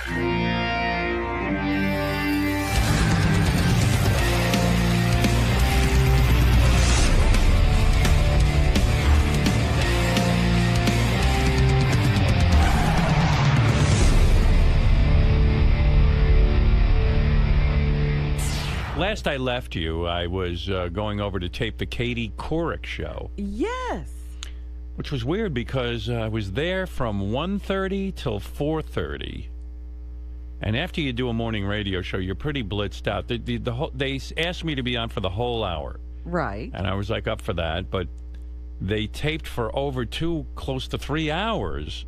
Last I left you, I was going over to tape the Katie Couric show. Yes. Which was weird because I was there from 1:30 till 4:30. And after you do a morning radio show, you're pretty blitzed out. They asked me to be on for the whole hour. Right. And I was like up for that, but they taped for over close to 3 hours.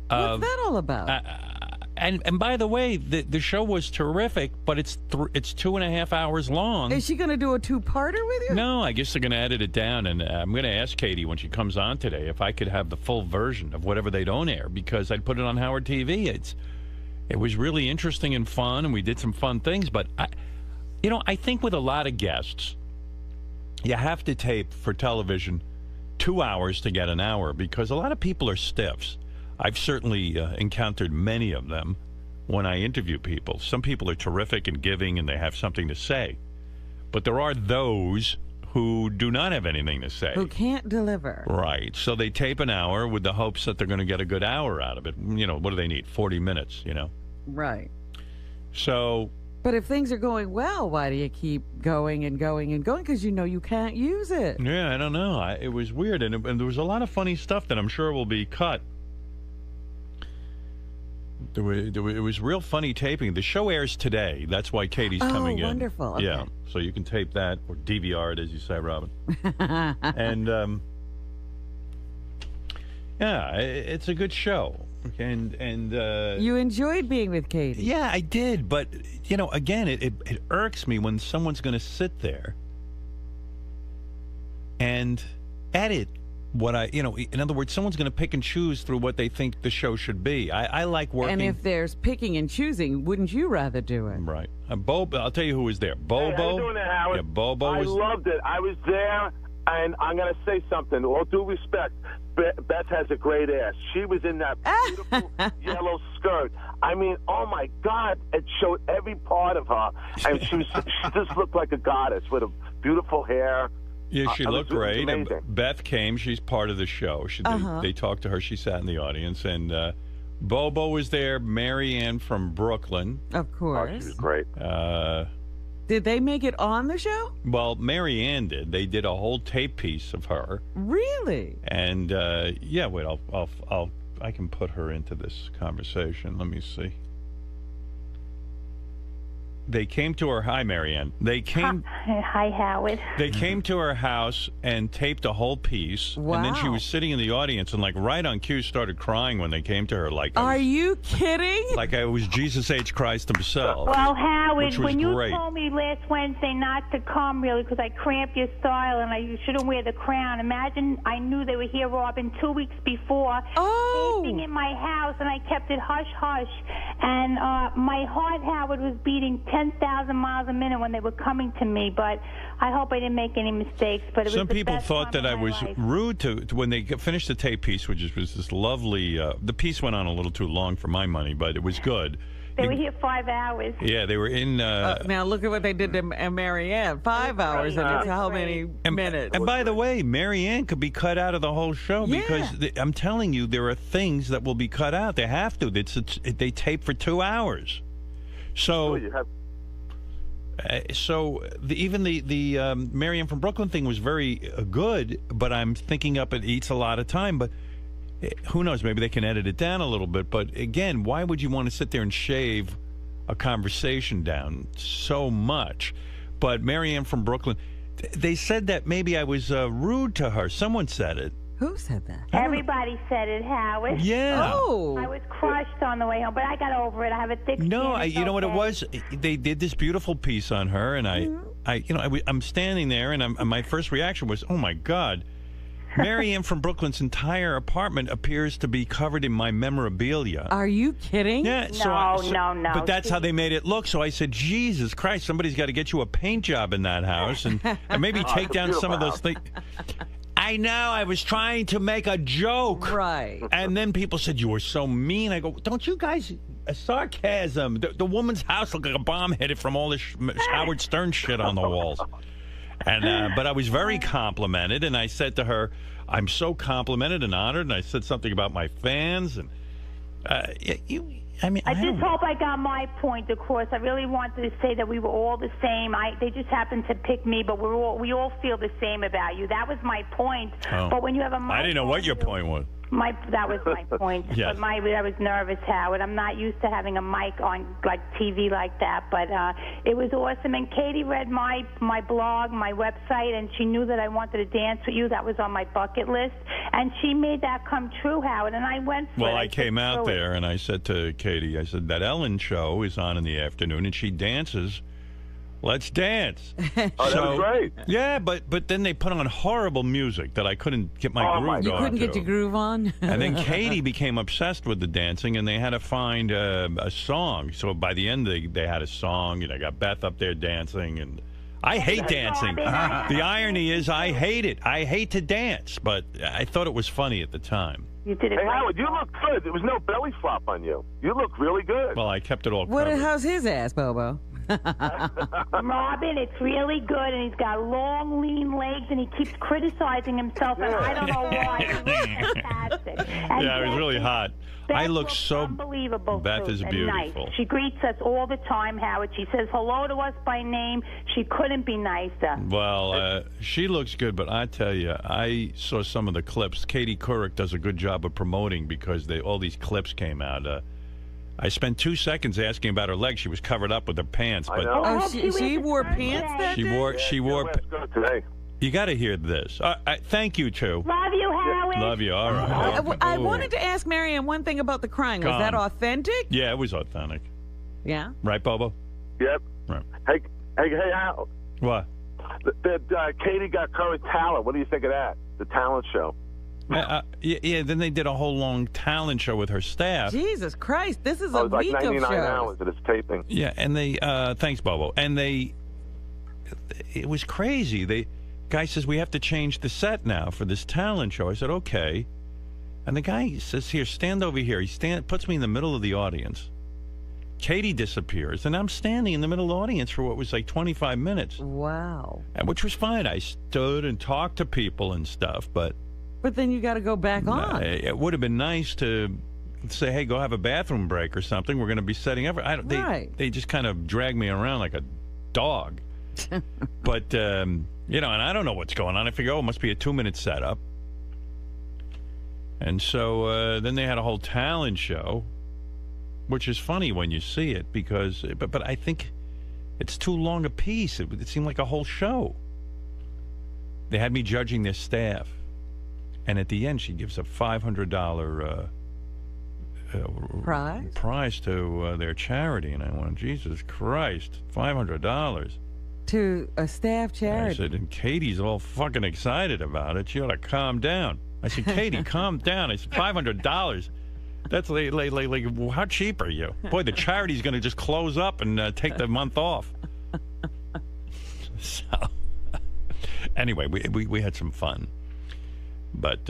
What's that all about? And by the way, the show was terrific, but it's 2.5 hours long. Is she going to do a two-parter with you? No, I guess they're going to edit it down, and I'm going to ask Katie when she comes on today if I could have the full version of whatever they don't air, because I'd put it on Howard TV. It was really interesting and fun, and we did some fun things, but I think with a lot of guests, you have to tape for television 2 hours to get an hour, because a lot of people are stiffs. I've certainly encountered many of them when I interview people. Some people are terrific and giving, and they have something to say. But there are those who do not have anything to say. Who can't deliver. Right. So they tape an hour with the hopes that they're going to get a good hour out of it. What do they need? 40 minutes, Right. So... But if things are going well, why do you keep going and going and going? Because you can't use it. Yeah, I don't know. It was weird, and there was a lot of funny stuff that I'm sure will be cut. It was real funny taping. The show airs today. That's why Katie's coming in. Oh, wonderful. Okay. Yeah, so you can tape that, or DVR it, as you say, Robin. And, yeah, it's a good show. And you enjoyed being with Katie. Yeah, I did. But, again, it irks me when someone's going to sit there and edit in other words, someone's going to pick and choose through what they think the show should be. I like working. And if there's picking and choosing, wouldn't you rather do it? Right. Bobo, I'll tell you who was there. Bobo. Hey, how you doing there, Howard? Yeah, Bobo I was... loved it. I was there, and I'm going to say something. All due respect, Beth has a great ass. She was in that beautiful yellow skirt. I mean, oh, my God. It showed every part of her. And she just looked like a goddess with a beautiful hair. Yeah, she looked great. And Beth came. She's part of the show. They talked to her. She sat in the audience. And Bobo was there. Mary Ann from Brooklyn. Of course. Oh, she was great. Did they make it on the show? Well, Mary Ann did. They did a whole tape piece of her. Really? And, yeah, wait, I can put her into this conversation. Let me see. They came to her. Hi, Marianne. They came. Hi, Howard. They came to her house and taped a whole piece. Wow. And then she was sitting in the audience and, right on cue, started crying when they came to her. Are you kidding? Like I was Jesus H. Christ himself. Well, Howard, when you great. told me last Wednesday not to come, really, because I cramped your style and you shouldn't wear the crown. Imagine I knew they were here, Robin, 2 weeks before. Taping in my house, and I kept it hush-hush. And my heart, Howard, was beating 10,000 miles a minute when they were coming to me, but I hope I didn't make any mistakes. But it was some the people best thought time that of I my was life. rude to when they finished the tape piece, which was this lovely. The piece went on a little too long for my money, but it was good. They were here 5 hours. Yeah, they were in. Now look at what they did to Mary Ann. 5 hours, and it's how many minutes? And by the way, Mary Ann could be cut out of the whole show because I'm telling you, there are things that will be cut out. They have to. They tape for 2 hours. So. Even the Mary Ann from Brooklyn thing was very good, but I'm thinking it eats a lot of time. But who knows? Maybe they can edit it down a little bit. But again, why would you want to sit there and shave a conversation down so much? But Mary Ann from Brooklyn, they said that maybe I was rude to her. Someone said it. Who said that? Everybody said it, Howard. Yeah. Oh. I was crushed on the way home, but I got over it. I have a thick skin. No, you know what it was? They did this beautiful piece on her, and I'm standing there, and my first reaction was, oh my God, Mary Ann from Brooklyn's entire apartment appears to be covered in my memorabilia. Are you kidding? Yeah. No. But that's how they made it look. So I said, Jesus Christ, somebody's got to get you a paint job in that house, and maybe take down some of those things. I know. I was trying to make a joke. Right. And then people said, you were so mean. I go, don't you guys... sarcasm. The woman's house looked like a bomb hit it from all this Howard Stern shit on the walls. And but I was very complimented, and I said to her, I'm so complimented and honored, and I said something about my fans, and I just hope I got my point across. I really wanted to say that we were all the same. They just happened to pick me, but we all feel the same about you. That was my point. Oh. But when you have a mic, I didn't know what your point was. That was my point. Yes. But I was nervous, Howard. I'm not used to having a mic on like TV like that. But it was awesome. And Katie read my blog, my website, and she knew that I wanted to dance with you. That was on my bucket list, and she made that come true, Howard. And I went for it. Well, I came out there and I said to Katie, I said, that Ellen show is on in the afternoon, and she dances. Let's dance. That was great. Yeah, but then they put on horrible music that I couldn't get my groove on. You couldn't get your groove on? And then Katie became obsessed with the dancing, and they had to find a song. So by the end, they had a song. I got Beth up there dancing, and I hate dancing. The irony is I hate it. I hate to dance, but I thought it was funny at the time. You did it. Hey, Howard, you look good. There was no belly flop on you. You look really good. Well, I kept it all covered. How's his ass, Bobo? Robin, it's really good, and he's got long, lean legs, and he keeps criticizing himself, and I don't know why. He looks fantastic. And Yeah, it was really hot. I look so unbelievable. Beth is beautiful. Nice. She greets us all the time, Howard. She says hello to us by name. She couldn't be nicer. Well, she looks good, but I tell you, I saw some of the clips. Katie Couric does a good job of promoting because all these clips came out. I spent 2 seconds asking about her legs. She was covered up with her pants. But she wore pants that day? She wore today. You got to hear this. Thank you, too. Love you, Howard. Love you. All right. I wanted to ask Marianne one thing about the crying. Was that authentic? Yeah, it was authentic. Yeah? Right, Bobo? Yep. Right. Hey, Howard. What? Katie got current talent. What do you think of that? The talent show. Yeah, then they did a whole long talent show with her staff. Jesus Christ, this is a week of shows. It was like 99 hours that it's taping. Yeah, and they, thanks, Bobo. And it was crazy. The guy says, we have to change the set now for this talent show. I said, okay. And the guy says, here, stand over here. He puts me in the middle of the audience. Katie disappears, and I'm standing in the middle of the audience for what was like 25 minutes. Wow. Which was fine. I stood and talked to people and stuff, but then you got to go back on. It would have been nice to say, hey, go have a bathroom break or something. We're going to be setting up. They just kind of drag me around like a dog. But, and I don't know what's going on. I figure, it must be a 2-minute setup. And so then they had a whole talent show, which is funny when you see it because, but I think it's too long a piece. It seemed like a whole show. They had me judging their staff. And at the end, she gives a $500 prize to their charity. And I went, Jesus Christ, $500. To a staff charity. I said, and Katie's all fucking excited about it. She ought to calm down. I said, Katie, calm down. I said, $500. That's like, how cheap are you? Boy, the charity's going to just close up and take the month off. So, anyway, we had some fun. But,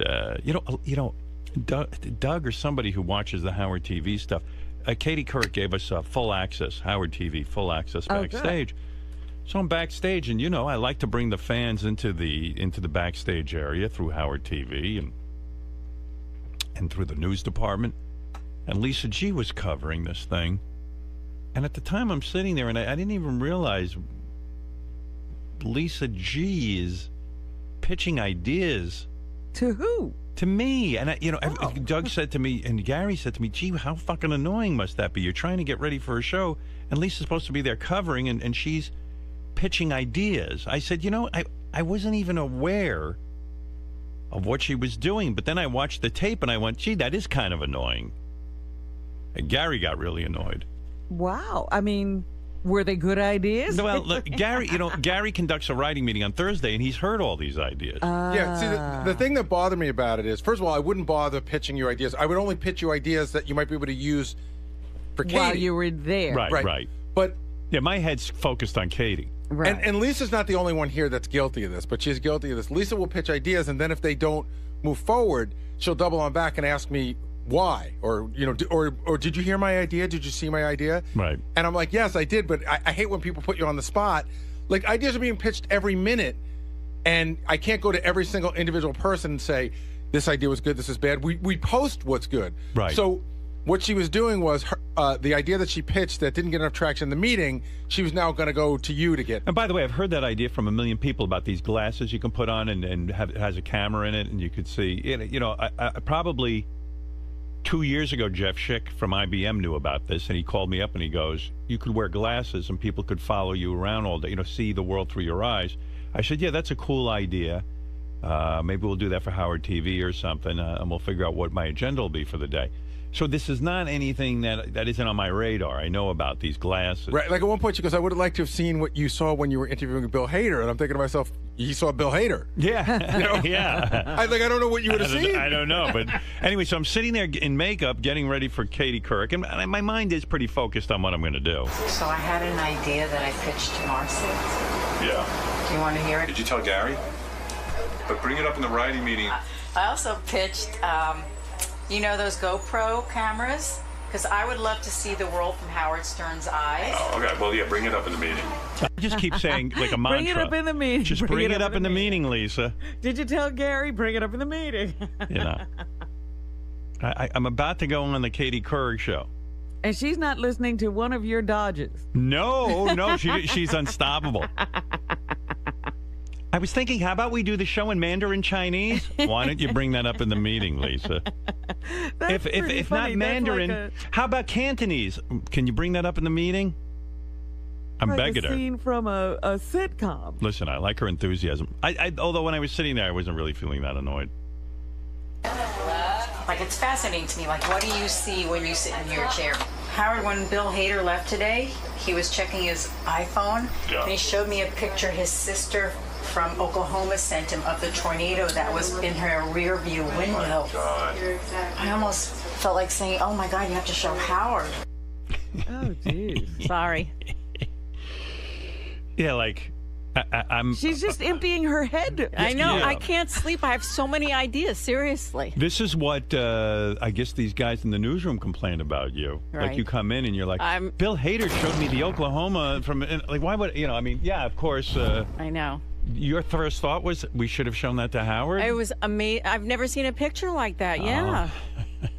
Doug or somebody who watches the Howard TV stuff, Katie Couric gave us full access, Howard TV, full access backstage. So I'm backstage, and, I like to bring the fans into the backstage area through Howard TV and through the news department. And Lisa G was covering this thing. And at the time I'm sitting there, and I didn't even realize Lisa G is pitching ideas. To who? To me. And, Doug said to me, and Gary said to me, gee, how fucking annoying must that be? You're trying to get ready for a show, and Lisa's supposed to be there covering, and she's pitching ideas. I said, I wasn't even aware of what she was doing, but then I watched the tape, and I went, gee, that is kind of annoying. And Gary got really annoyed. Wow. I mean, were they good ideas? Well, look, Gary conducts a writing meeting on Thursday, and he's heard all these ideas. Yeah, see, the thing that bothered me about it is, first of all, I wouldn't bother pitching you ideas. I would only pitch you ideas that you might be able to use for Katie. While you were there. Right. But yeah, my head's focused on Katie. Right. And Lisa's not the only one here that's guilty of this, but she's guilty of this. Lisa will pitch ideas, and then if they don't move forward, she'll double on back and ask me why, or or did you hear my idea? Did you see my idea? Right. And I'm like, yes, I did, but I hate when people put you on the spot. Like, ideas are being pitched every minute, and I can't go to every single individual person and say, this idea was good, this is bad. We post what's good. Right. So what she was doing was the idea that she pitched that didn't get enough traction in the meeting, she was now going to go to you to get. And by the way, I've heard that idea from a million people about these glasses you can put on and it has a camera in it, and you could see. I probably 2 years ago, Jeff Schick from IBM knew about this, and he called me up and he goes, you could wear glasses and people could follow you around all day, see the world through your eyes. I said, yeah, that's a cool idea. Maybe we'll do that for Howard TV or something, and we'll figure out what my agenda will be for the day. So this is not anything that isn't on my radar. I know about these glasses. Right. Like at one point she goes, I would have liked to have seen what you saw when you were interviewing Bill Hader. And I'm thinking to myself, you saw Bill Hader. Yeah. Yeah. I don't know what you would have seen. I don't know. But anyway, so I'm sitting there in makeup getting ready for Katie Couric. And my mind is pretty focused on what I'm going to do. So I had an idea that I pitched to Marcy. Yeah. Do you want to hear it? Did you tell Gary? But bring it up in the writing meeting. I also pitched, those GoPro cameras? Because I would love to see the world from Howard Stern's eyes. Oh, okay. Well, yeah, bring it up in the meeting. I just keep saying like a mantra. Bring it up in the meeting. Just bring it up in the meeting, Lisa. Did you tell Gary? Bring it up in the meeting. I'm about to go on the Katie Couric show. And she's not listening to one of your dodges. No, she's unstoppable. I was thinking, how about we do the show in Mandarin Chinese? Why don't you bring that up in the meeting, Lisa? If not Mandarin, how about Cantonese? Can you bring that up in the meeting? I'm begging her. Like a scene from a sitcom. Listen, I like her enthusiasm. Although when I was sitting there, I wasn't really feeling that annoyed. Like, it's fascinating to me. Like, what do you see when you sit in your chair? Howard, when Bill Hader left today, he was checking his iPhone, and he showed me a picture his sister from Oklahoma sent him of the tornado that was in her rear view window. I almost felt like saying, oh my God, you have to show Howard. Oh, geez. Sorry. Yeah, like, I'm... She's just emptying her head. I know. Yeah. I can't sleep. I have so many ideas. Seriously. This is what I guess these guys in the newsroom complain about you. Right. Like, you come in and you're like, Bill Hader showed me the Oklahoma from... Like, why would... yeah, of course... I know. Your first thought was we should have shown that to Howard? It was amazing. I've never seen a picture like that. Yeah.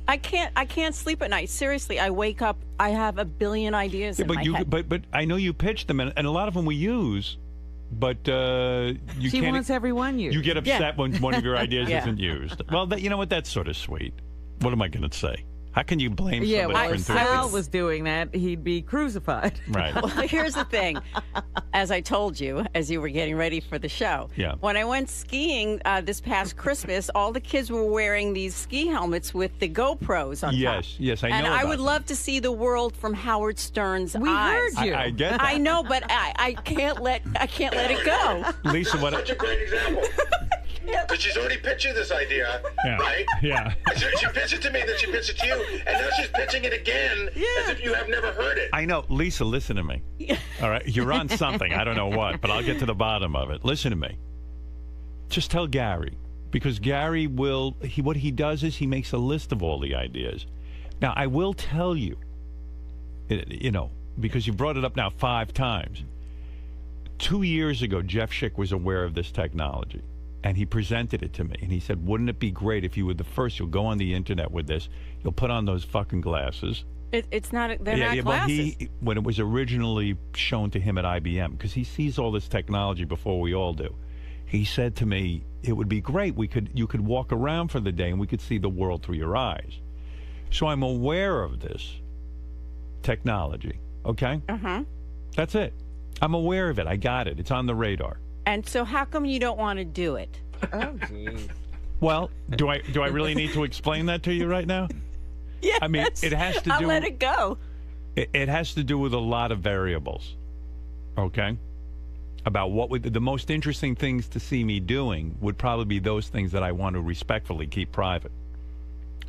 I can't sleep at night. Seriously, I wake up, I have a billion ideas in my head. But I know you pitched them, and a lot of them we use, but you She can't... wants everyone used. You get upset when one of your ideas Yeah. isn't used. Well, you know what? That's sort of sweet. What am I going to say? How can you blame Yeah, somebody well, for if enthusiasm? Sal was doing that, he'd be crucified. Right. Well, here's the thing. As I told you, as you were getting ready for the show, Yeah. when I went skiing this past Christmas, all the kids were wearing these ski helmets with the GoPros on top. Yes, I know And about I would them. love to see the world from Howard Stern's We eyes. heard you. I get that. I know, but I can't let it go. Lisa, what... Such a great example. Because she's already pitched you this idea, Yeah. right? Yeah. She pitched it to me, then she pitched it to you, and now she's pitching it again as if you have never heard it. I know. Lisa, listen to me. All right? You're on something. I don't know what, but I'll get to the bottom of it. Listen to me. Just tell Gary. Because Gary will... what he does is he makes a list of all the ideas. Now, I will tell you, because you brought it up now 5 times. 2 years ago, Jeff Schick was aware of this technology. And he presented it to me. And he said, wouldn't it be great if you were the first? You'll go on the internet with this. You'll put on those fucking glasses. It's not. They're not Well, glasses. when it was originally shown to him at IBM, because he sees all this technology before we all do, he said to me, it would be great. You could walk around for the day and we could see the world through your eyes. So I'm aware of this technology. Okay? That's it. I'm aware of it. I got it. It's on the radar. And so, how come you don't want to do it? Oh, geez. Well, do I really need to explain that to you right now? Yes. I mean, it has to do... I'll let it go. It has to do with a lot of variables, okay? About the most interesting things to see me doing would probably be those things that I want to respectfully keep private,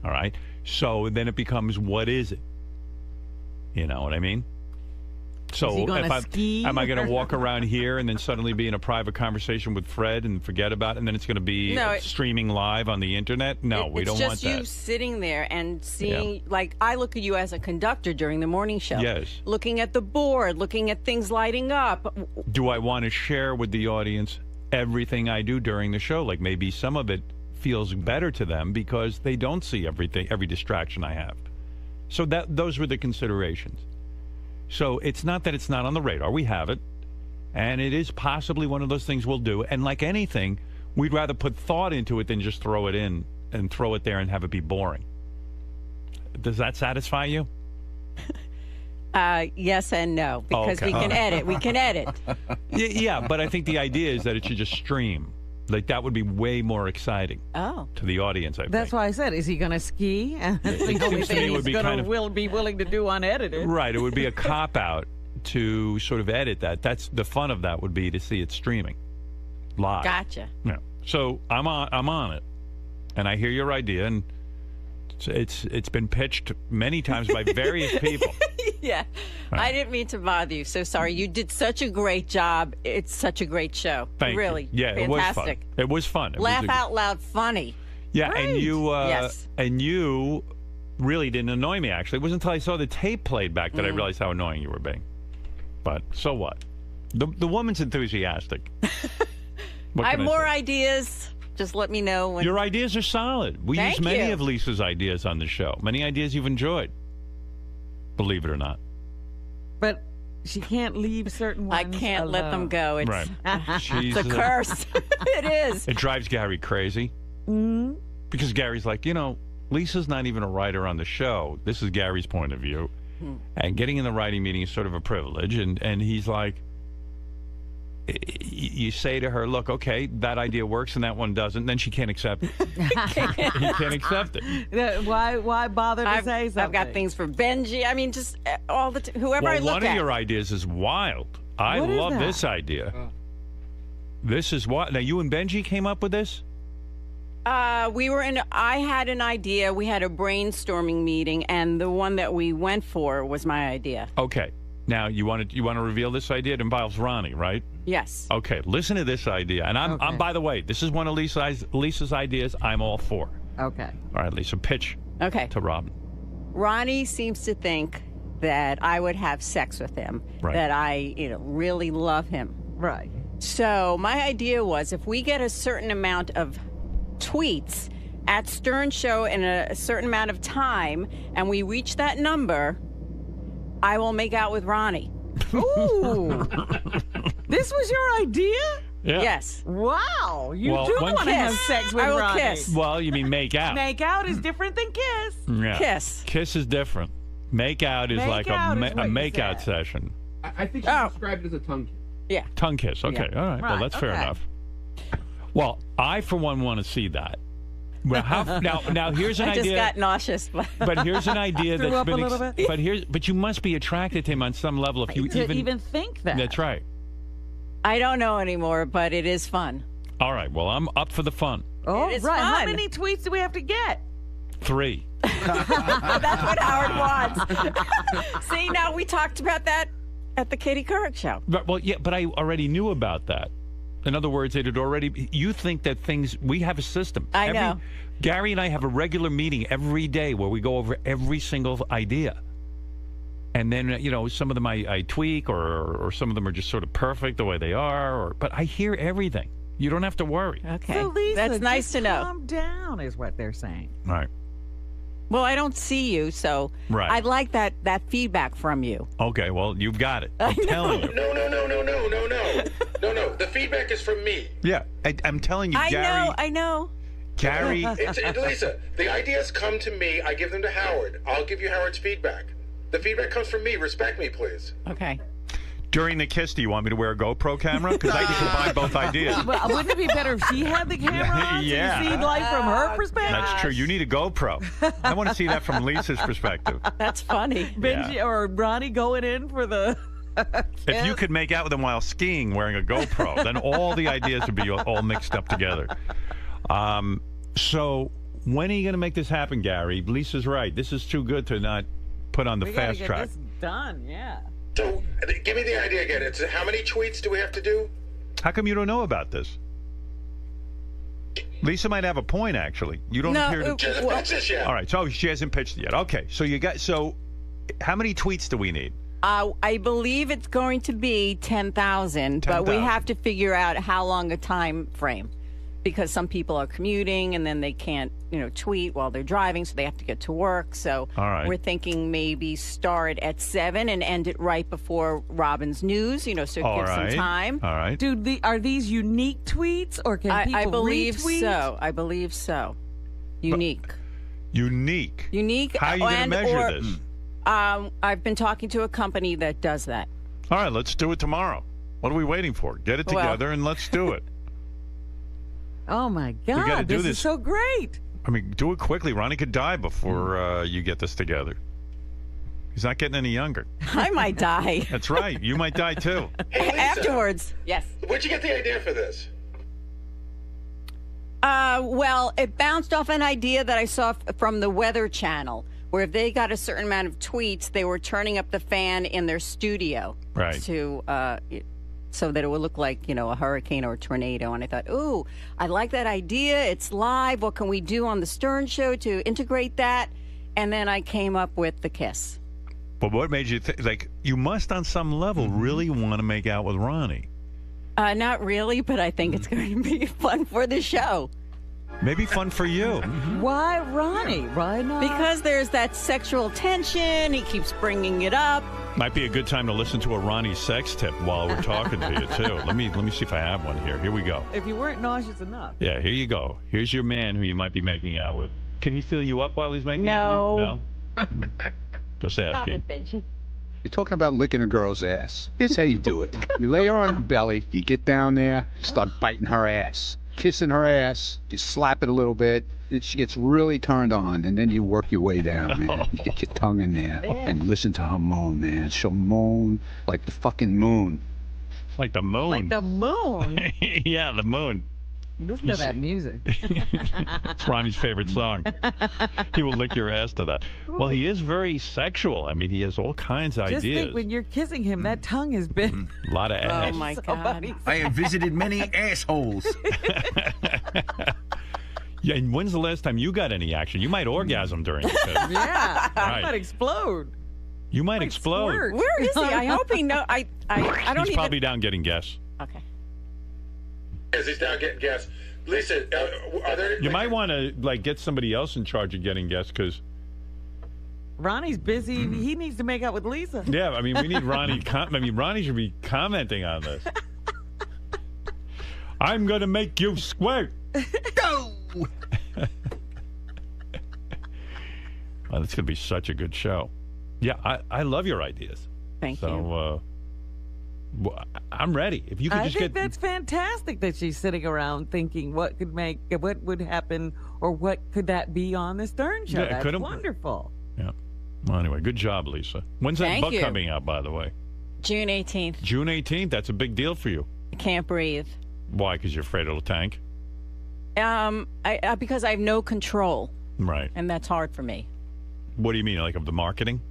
all right? So then it becomes, what is it? You know what I mean? So Is he gonna ski? am I going to walk around here and then suddenly be in a private conversation with Fred and forget about it, and then it's going to be streaming live on the internet? No, we don't want that. It's just you sitting there and seeing, like, I look at you as a conductor during the morning show. Yes. Looking at the board, looking at things lighting up. Do I want to share with the audience everything I do during the show? Like maybe some of it feels better to them because they don't see everything, every distraction I have. So those were the considerations. So it's not that it's not on the radar. We have it. And it is possibly one of those things we'll do. And like anything, we'd rather put thought into it than just throw it in and throw it there and have it be boring. Does that satisfy you? Yes and no, because we can edit. We can edit. Yeah, but I think the idea is that it should just stream. Like, that would be way more exciting to the audience, I think. That's why I said, is he going to ski? And that's the only thing he's going to be willing to do unedited. Right. It would be a cop-out to sort of edit that. That's the fun of that would be to see it streaming live. Gotcha. Yeah. So I'm on it, and I hear your idea, and it's been pitched many times by various people. Yeah. Right. I didn't mean to bother you. So sorry. You did such a great job. It's such a great show. Thank really. You. Yeah, fantastic. It was fun. Laugh out loud funny. Yeah, right. And you really didn't annoy me, actually. It wasn't until I saw the tape played back that I realized how annoying you were being. But so what? The woman's enthusiastic. I have more ideas. Just let me know when. Your ideas are solid. We use many of Lisa's ideas on the show. Many ideas you've enjoyed. Believe it or not. But she can't leave certain ones I can't let them go. It's, right. It's a curse. It is. It drives Gary crazy. Mm-hmm. Because Gary's like, Lisa's not even a writer on the show. This is Gary's point of view. And getting in the writing meeting is sort of a privilege. And he's like, you say to her, look, okay, that idea works and that one doesn't. Then she can't accept it. He can't accept it. Why bother to say something? I've got things for Benji. I mean, just all the whoever I look at. One of your ideas is wild. I love this idea. This is what. Now, you and Benji came up with this? I had an idea. We had a brainstorming meeting, and the one that we went for was my idea. Okay. Now, you want to reveal this idea? It involves Ronnie, right? Yes. Okay, listen to this idea. And I'm by the way, this is one of Lisa's ideas I'm all for. Okay. All right, Lisa, pitch to Robin. Ronnie seems to think that I would have sex with him, that I really love him. Right. So my idea was if we get a certain amount of tweets at Stern Show in a certain amount of time, and we reach that number, I will make out with Ronnie. Ooh. This was your idea? Yeah. Yes. Wow. You do want to have sex with I will Ronnie. Kiss. Well, you mean make out. Make out is different than kiss. Yeah. Kiss. Kiss is different. Make out is like a make out session. I think she described it as a tongue kiss. Yeah. Tongue kiss. Okay. Yeah. All right. Well, that's fair enough. Well, I, for one, want to see that. Well, now here's an idea. I just got nauseous. But here's an idea that's been. A little bit. But you must be attracted to him on some level if you even think that. That's right. I don't know anymore, but it is fun. All right. Well, I'm up for the fun. Oh, it is right. Fun. How many tweets do we have to get? 3. That's what Howard wants. See, now we talked about that at the Katie Couric show. But I already knew about that. In other words, it had already. You think that we have a system. I know. Gary and I have a regular meeting every day where we go over every single idea. And then, some of them I tweak or some of them are just sort of perfect the way they are. But I hear everything. You don't have to worry. Okay. So Lisa, that's nice to know. Calm down is what they're saying. All right. Well, I don't see you, so I'd like that feedback from you. Okay, well, you've got it. I'm telling you. No. The feedback is from me. Yeah, I'm telling you, Gary. I know. Gary. Lisa, the ideas come to me. I give them to Howard. I'll give you Howard's feedback. The feedback comes from me. Respect me, please. Okay. During the kiss, do you want me to wear a GoPro camera? Because I can combine both ideas. Well, wouldn't it be better if she had the camera on so you see life from her perspective? That's true. You need a GoPro. I want to see that from Lisa's perspective. That's funny. Benji or Ronnie going in for the... If you could make out with him while skiing wearing a GoPro, then all the ideas would be all mixed up together. So when are you going to make this happen, Gary? Lisa's right. This is too good to not put on the fast track. This done, yeah. So, give me the idea again. It's how many tweets do we have to do? How come you don't know about this? Lisa might have a point, actually. You don't appear to... She hasn't pitched this yet. All right, so she hasn't pitched it yet. Okay, so how many tweets do we need? I believe it's going to be 10,000, but we have to figure out how long a time frame. Because some people are commuting and then they can't, tweet while they're driving, so they have to get to work. So we're thinking maybe start at 7 and end it right before Robin's news, so it gives some time. All right. Dude, are these unique tweets or can people I believe retweet? so. I believe so. Unique. Unique. How are you going to measure this? I've been talking to a company that does that. All right, let's do it tomorrow. What are we waiting for? Get it together and let's do it. Oh, my God. This is so great. I mean, do it quickly. Ronnie could die before you get this together. He's not getting any younger. I might die. That's right. You might die, too. Hey, Lisa, afterwards. Yes. Where'd you get the idea for this? Well, it bounced off an idea that I saw from the Weather Channel, where if they got a certain amount of tweets, they were turning up the fan in their studio. Right. So that it would look like, a hurricane or a tornado. And I thought, ooh, I like that idea. It's live. What can we do on the Stern Show to integrate that? And then I came up with the kiss. But what made you think, you must on some level really want to make out with Ronnie? Not really, but I think it's going to be fun for the show. Maybe fun for you. Why Ronnie? Why not? Because there's that sexual tension. He keeps bringing it up. Might be a good time to listen to a Ronnie sex tip while we're talking to you, too. Let me see if I have one here. Here we go. If you weren't nauseous enough. Yeah, here you go. Here's your man who you might be making out with. Can he fill you up while he's making out with you? No? Just asking. You're talking about licking a girl's ass. Here's how you do it. You lay her on her belly, you get down there, start biting her ass, kissing her ass, you slap it a little bit, she gets really turned on, and then you work your way down, man. You get your tongue in there and listen to her moan, man. She'll moan like the fucking moon. Like the moon? Like the moon? Yeah, the moon. Listen to that music. It's Ronnie's favorite song. He will lick your ass to that. Well, he is very sexual. I mean, he has all kinds of Just ideas. think when you're kissing him, that tongue has been... A lot of ass. Oh, my God. I have visited many assholes. Yeah, and when's the last time you got any action? You might orgasm during this. Yeah, Right. I might explode. You might explode. Squirt. Where is he? I hope he knows. I don't He's even... probably down getting gas. Okay. Yes, he's down getting gas. Lisa, are there... You might want to get somebody else in charge of getting gas because... Ronnie's busy. He needs to make out with Lisa. Yeah, I mean, we need Ronnie. Ronnie should be commenting on this. I'm going to make you squirt. Go! Well, this could be such a good show. Yeah, I love your ideas. Thank you. So, I'm ready. If you could just think that's fantastic that she's sitting around thinking what would happen or what could that be on the Stern Show. Yeah, That's wonderful. Yeah. Well, anyway, good job, Lisa. When's that book coming out, by the way? June 18th. June 18th? That's a big deal for you. I can't breathe. Why? Because you're afraid it'll tank? Because I have no control. Right. And that's hard for me. What do you mean? Like of the marketing?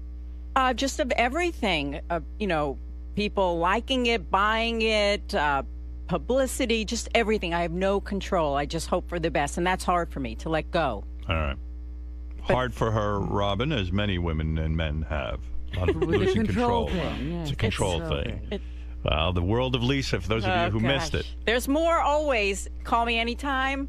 Just of everything. People liking it, buying it, publicity, just everything. I have no control. I just hope for the best. And that's hard for me to let go. All right. Hard for her, Robin, as many women and men have. Losing control. Thing, it's a control thing. Well, the world of Lisa, for those of you who missed it. There's more always. Call me anytime.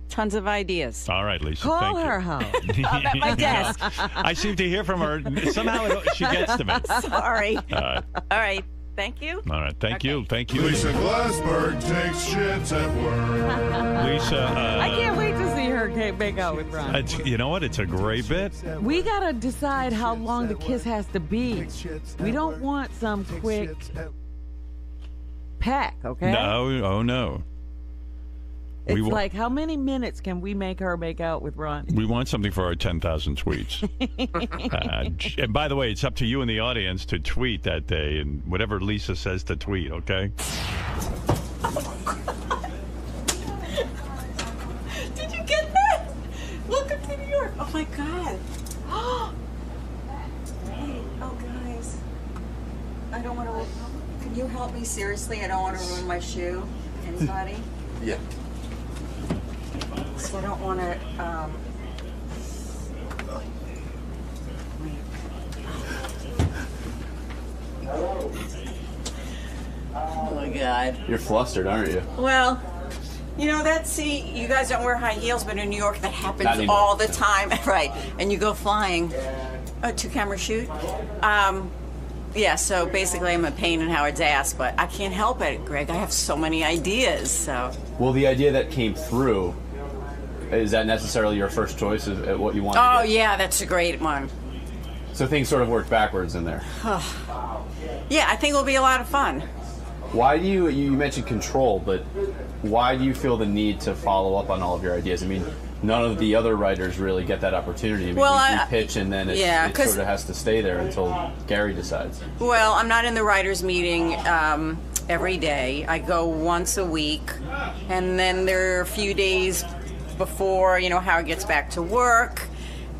Tons of ideas. All right, Lisa. Call thank her you. home. I'm at my desk. I seem to hear from her. Somehow she gets to me. Sorry. All right. Thank you. All right. Thank you. Thank you. Lisa Glassberg takes shits at work. Lisa. I can't wait to see her make out with Ron. You know what? It's a great bit. We got to decide how long the kiss has to be. We don't want some quick peck, okay? No. Oh, no. It's like, how many minutes can we make her make out with Ronnie? We want something for our 10,000 tweets. And by the way, it's up to you in the audience to tweet that day and whatever Lisa says to tweet, okay? Did you get that? Welcome to New York. Oh, my God. Hey, guys. I I don't want to. Can you help me seriously? I don't want to ruin my shoe. Anybody? Yeah. So I don't want to. Oh my God. You're flustered, aren't you? Well, you know you guys don't wear high heels, but in New York that happens Not anymore. all the time, right? And you go flying. A 2-camera shoot. Yeah, so basically I'm a pain in Howard's ass, but I can't help it, Greg. I have so many ideas, so. Well, the idea that came through, is that necessarily your first choice of what you want to Oh, get? yeah, that's a great one. So things sort of work backwards in there. Yeah, I think it'll be a lot of fun. Why do you mentioned control, but why do you feel the need to follow up on all of your ideas? I mean, none of the other writers really get that opportunity. I mean, Well, we pitch and then it sort of has to stay there until Gary decides. Well, I'm not in the writers' meeting every day. I go once a week, and then there are a few days before, Howard gets back to work.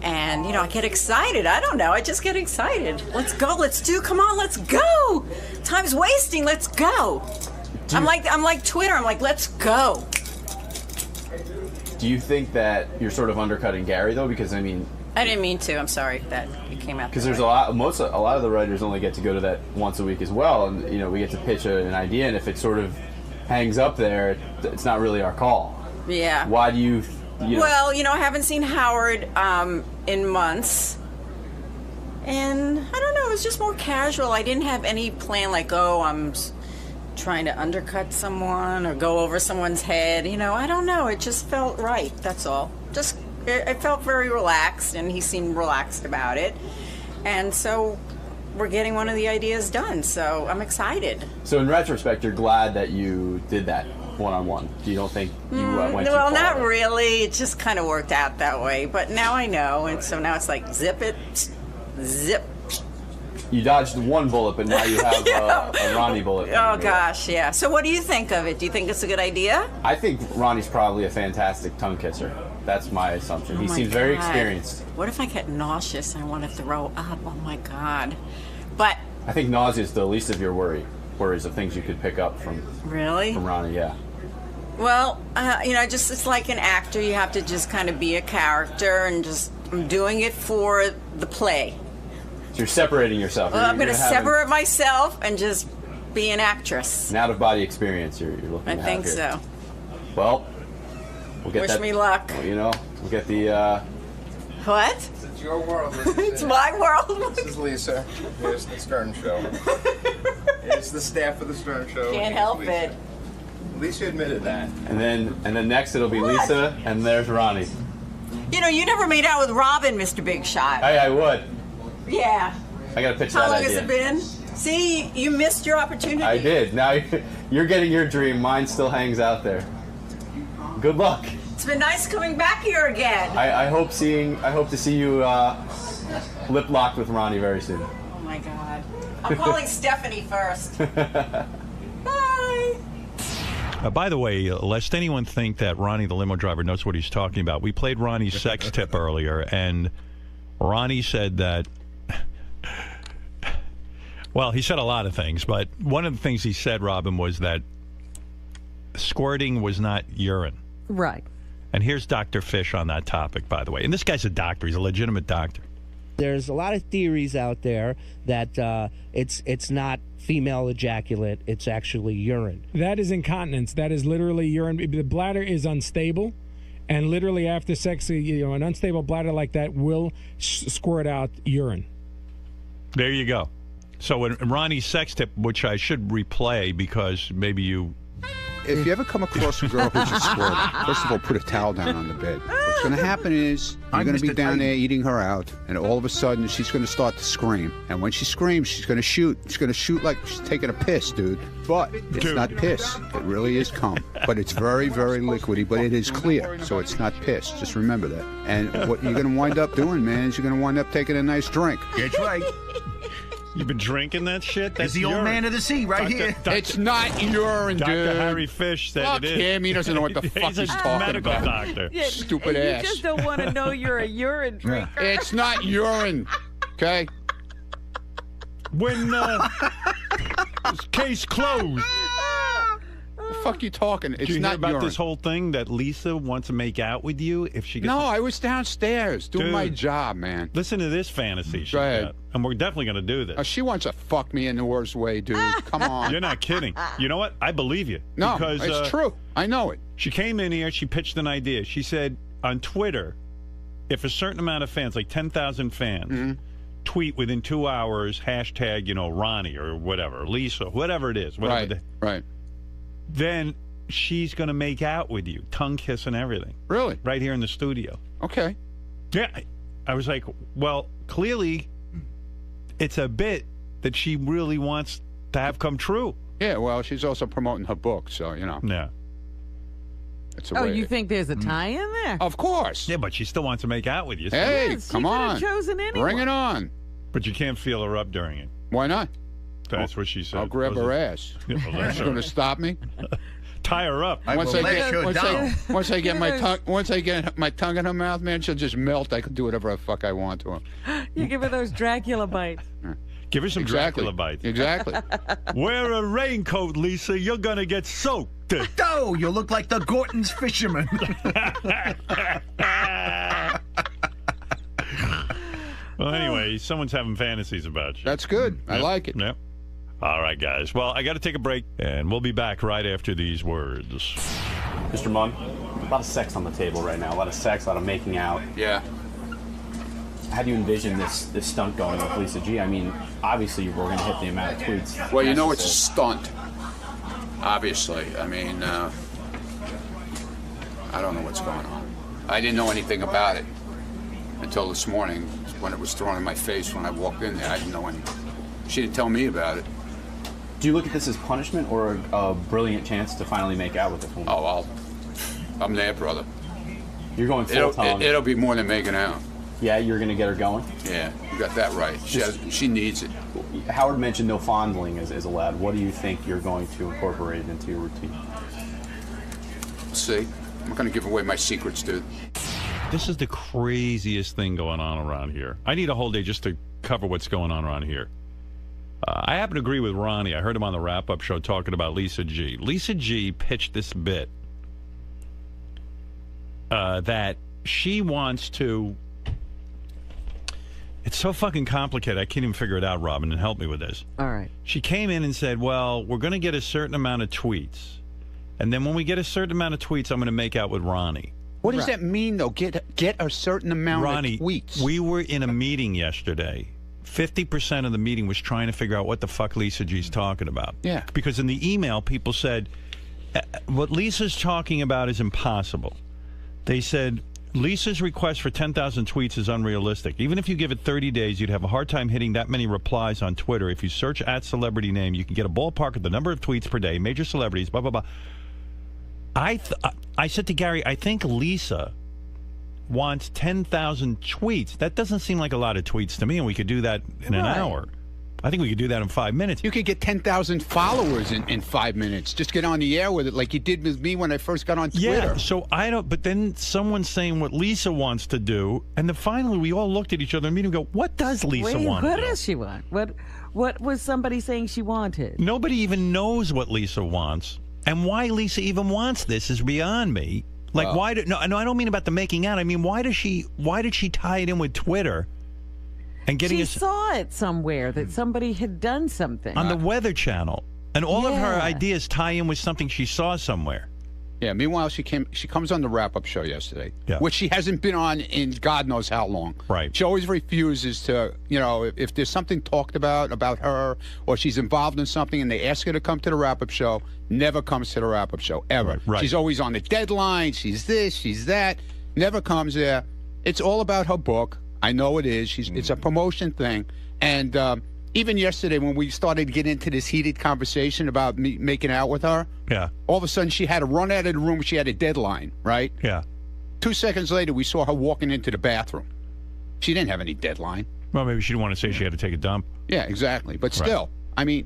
And, I get excited. I don't know. I just get excited. Let's go. Come on, let's go. Time's wasting. Let's go. I'm like Twitter. I'm like, let's go. Do you think that you're sort of undercutting Gary, though? Because, I mean... I didn't mean to. I'm sorry that it came out. Because there's a lot of the writers only get to go to that once a week as well. And, we get to pitch an idea. And if it sort of hangs up there, it's not really our call. Yeah. Why do you... Well, I haven't seen Howard in months. And I don't know, it was just more casual. I didn't have any plan like, I'm trying to undercut someone or go over someone's head. I don't know. It just felt right. That's all. It felt very relaxed, and he seemed relaxed about it. And so we're getting one of the ideas done. So I'm excited. So in retrospect, you're glad that you did that one-on-one. You don't think you went too far? Well, not really. It just kind of worked out that way. But now I know, and so now it's like zip it, zip. You dodged one bullet, but now you have a Ronnie bullet. Oh gosh, yeah. So what do you think of it? Do you think it's a good idea? I think Ronnie's probably a fantastic tongue kisser. That's my assumption. He seems very experienced. What if I get nauseous and I want to throw up? Oh my God. But I think nausea is the least of your worries of things you could pick up from Ronnie. Yeah. Well, it's like an actor. You have to just kind of be a character, and I'm doing it for the play. So you're separating yourself. Well, I'm going to separate myself and just be an actress. An out-of-body experience you're looking at. I think so. Well, we'll get Wish me luck. We'll get the... What? It's your world. It's my world. This is Lisa. Here's the Stern Show. It's the staff of the Stern Show. Can't help it. Lisa admitted that. And then next it'll be Lisa, and there's Ronnie. You never made out with Robin, Mr. Big Shot. I would. Yeah. I got to pitch How that long idea. has it been? See, you missed your opportunity. I did. Now you're getting your dream. Mine still hangs out there. Good luck. It's been nice coming back here again. I hope to see you lip locked with Ronnie very soon. Oh my God. I'm calling Stephanie first. Bye. By the way, lest anyone think that Ronnie the limo driver knows what he's talking about, we played Ronnie's sex tip earlier, and Ronnie said that, well, he said a lot of things, but one of the things he said, Robin, was that squirting was not urine. Right. And here's Dr. Fish on that topic, by the way. And this guy's a doctor. He's a legitimate doctor. There's a lot of theories out there that it's not female ejaculate, it's actually urine. That is incontinence. That is literally urine. The bladder is unstable, and literally after sex, an unstable bladder like that will squirt out urine. There you go. So in Ronnie's sex tip, which I should replay because maybe you... If you ever come across a girl who's just squirting, first of all, put a towel down on the bed. What's going to happen is you're going to be down there eating her out, and all of a sudden she's going to start to scream. And when she screams, she's going to shoot. She's going to shoot like she's taking a piss, dude. But it's not piss. It really is cum. But it's very, very liquidy, but it is clear, so it's not piss. Just remember that. And what you're going to wind up doing, man, is you're going to wind up taking a nice drink. That's right. You've been drinking that shit? That's the old man of the sea right here. It's not urine, dude. Dr. Harry Fish said Fuck it is. him. He doesn't know what the fuck he's talking medical about. Doctor. Yeah, Stupid you ass. You just don't want to know you're a urine drinker. It's not urine, okay? When Case closed. The fuck you talking? It's Did you not hear about urine. this whole thing that Lisa wants to make out with you if she gets... No, I was downstairs doing Dude. my job, man. Listen to this fantasy she's Go ahead. got. And we're definitely going to do this. She wants to fuck me in the worst way, dude. Come on. You're not kidding. You know what? I believe you. No, because, it's true. I know it. She came in here. She pitched an idea. She said on Twitter, if a certain amount of fans, like 10,000 fans, tweet within 2 hours, hashtag, Ronnie or whatever, Lisa, whatever it is. Right. Then she's going to make out with you, tongue kiss and everything. Really? Right here in the studio. Okay. Yeah. I was like, well, clearly it's a bit that she really wants to have come true. Yeah, well, she's also promoting her book, so, Yeah. It's a Oh, way. you think there's a tie in there? Of course. Yeah, but she still wants to make out with you. so- Hey, Yes, come she could've on. chosen anyone. Bring it on. But you can't feel her up during it. Why not? That's what she said. I'll grab her ass. Yeah, well, that's She's all going to right. stop me. Tie her up. Once I get my tongue in her mouth, man, she'll just melt. I can do whatever the fuck I want to her. You give her those Dracula bites. Give her some Exactly. Dracula bites. Exactly. Wear a raincoat, Lisa. You're going to get soaked. Oh, you look like the Gorton's fisherman. Well, anyway, someone's having fantasies about you. That's good. I Yep. like it. Yep. All right, guys. Well, I got to take a break, and we'll be back right after these words. Mr. Mund, a lot of sex on the table right now. A lot of sex, a lot of making out. Yeah. How do you envision this stunt going with Lisa G? I mean, obviously we're going to hit the amount of tweets. Well, you know it's a necessary. stunt. Obviously. I mean, I don't know what's going on. I didn't know anything about it until this morning when it was thrown in my face when I walked in there. I didn't know anything. She didn't tell me about it. Do you look at this as punishment or a brilliant chance to finally make out with the woman? Oh, I'm there, brother. You're going full tongue. It'll be more than making out. Yeah, you're going to get her going? Yeah, you got that right. She needs it. Howard mentioned no fondling is allowed. What do you think you're going to incorporate into your routine? See, I'm not going to give away my secrets, dude. This is the craziest thing going on around here. I need a whole day just to cover what's going on around here. I happen to agree with Ronnie. I heard him on the wrap-up show talking about Lisa G. Lisa G pitched this bit that she wants to... It's so fucking complicated. I can't even figure it out, Robin, and help me with this. All right. She came in and said, well, we're going to get a certain amount of tweets. And then when we get a certain amount of tweets, I'm going to make out with Ronnie. What does that mean, though? Get a certain amount Ronnie, of tweets. We were in a meeting yesterday. 50% of the meeting was trying to figure out what the fuck Lisa G's talking about. Yeah. Because in the email, people said, what Lisa's talking about is impossible. They said, Lisa's request for 10,000 tweets is unrealistic. Even if you give it 30 days, you'd have a hard time hitting that many replies on Twitter. If you search @celebrity name, you can get a ballpark of the number of tweets per day, major celebrities, blah, blah, blah. I said to Gary, I think Lisa wants 10,000 tweets. That doesn't seem like a lot of tweets to me, and we could do that in an hour. I think we could do that in 5 minutes. You could get 10,000 followers in 5 minutes. Just get on the air with it like you did with me when I first got on Twitter. Yeah, so I don't, but then someone's saying what Lisa wants to do, and then finally we all looked at each other in the meeting and go, what does Lisa want What to do? does she want? What was somebody saying she wanted? Nobody even knows what Lisa wants. And why Lisa even wants this is beyond me. Like, why did... No, I don't mean about the making out. I mean, why did she tie it in with Twitter? And getting She saw it somewhere that somebody had done something. on the Weather Channel. And all of her ideas tie in with something she saw somewhere. Yeah, meanwhile, she comes on the wrap-up show yesterday, which she hasn't been on in God knows how long. Right. She always refuses to, if there's something talked about her, or she's involved in something and they ask her to come to the wrap-up show, never comes to the wrap-up show, ever. Right. She's always on the deadline, she's this, she's that, never comes there. It's all about her book. I know it is. It's a promotion thing. And even yesterday when we started to get into this heated conversation about me making out with her, all of a sudden she had to run out of the room. She had a deadline, right? Yeah. 2 seconds later, we saw her walking into the bathroom. She didn't have any deadline. Well, maybe she didn't want to say she had to take a dump. Yeah, exactly. But still, I mean,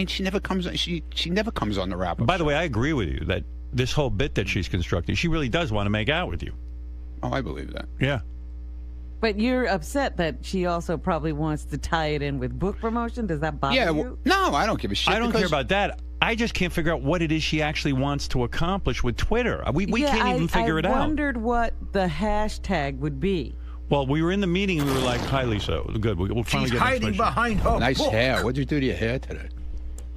she never comes. She never comes on the wrap-up. By the way, I agree with you that this whole bit that she's constructing, she really does want to make out with you. Oh, I believe that. Yeah. But you're upset that she also probably wants to tie it in with book promotion. Does that bother you? No, I don't give a shit. I don't care about that. I just can't figure out what it is she actually wants to accomplish with Twitter. We can't even figure it out. I wondered what the hashtag would be. Well, we were in the meeting and we were like, "Hi, Lisa. Good. We'll finally She's get hiding behind her Nice book. hair. What'd you do to your hair today?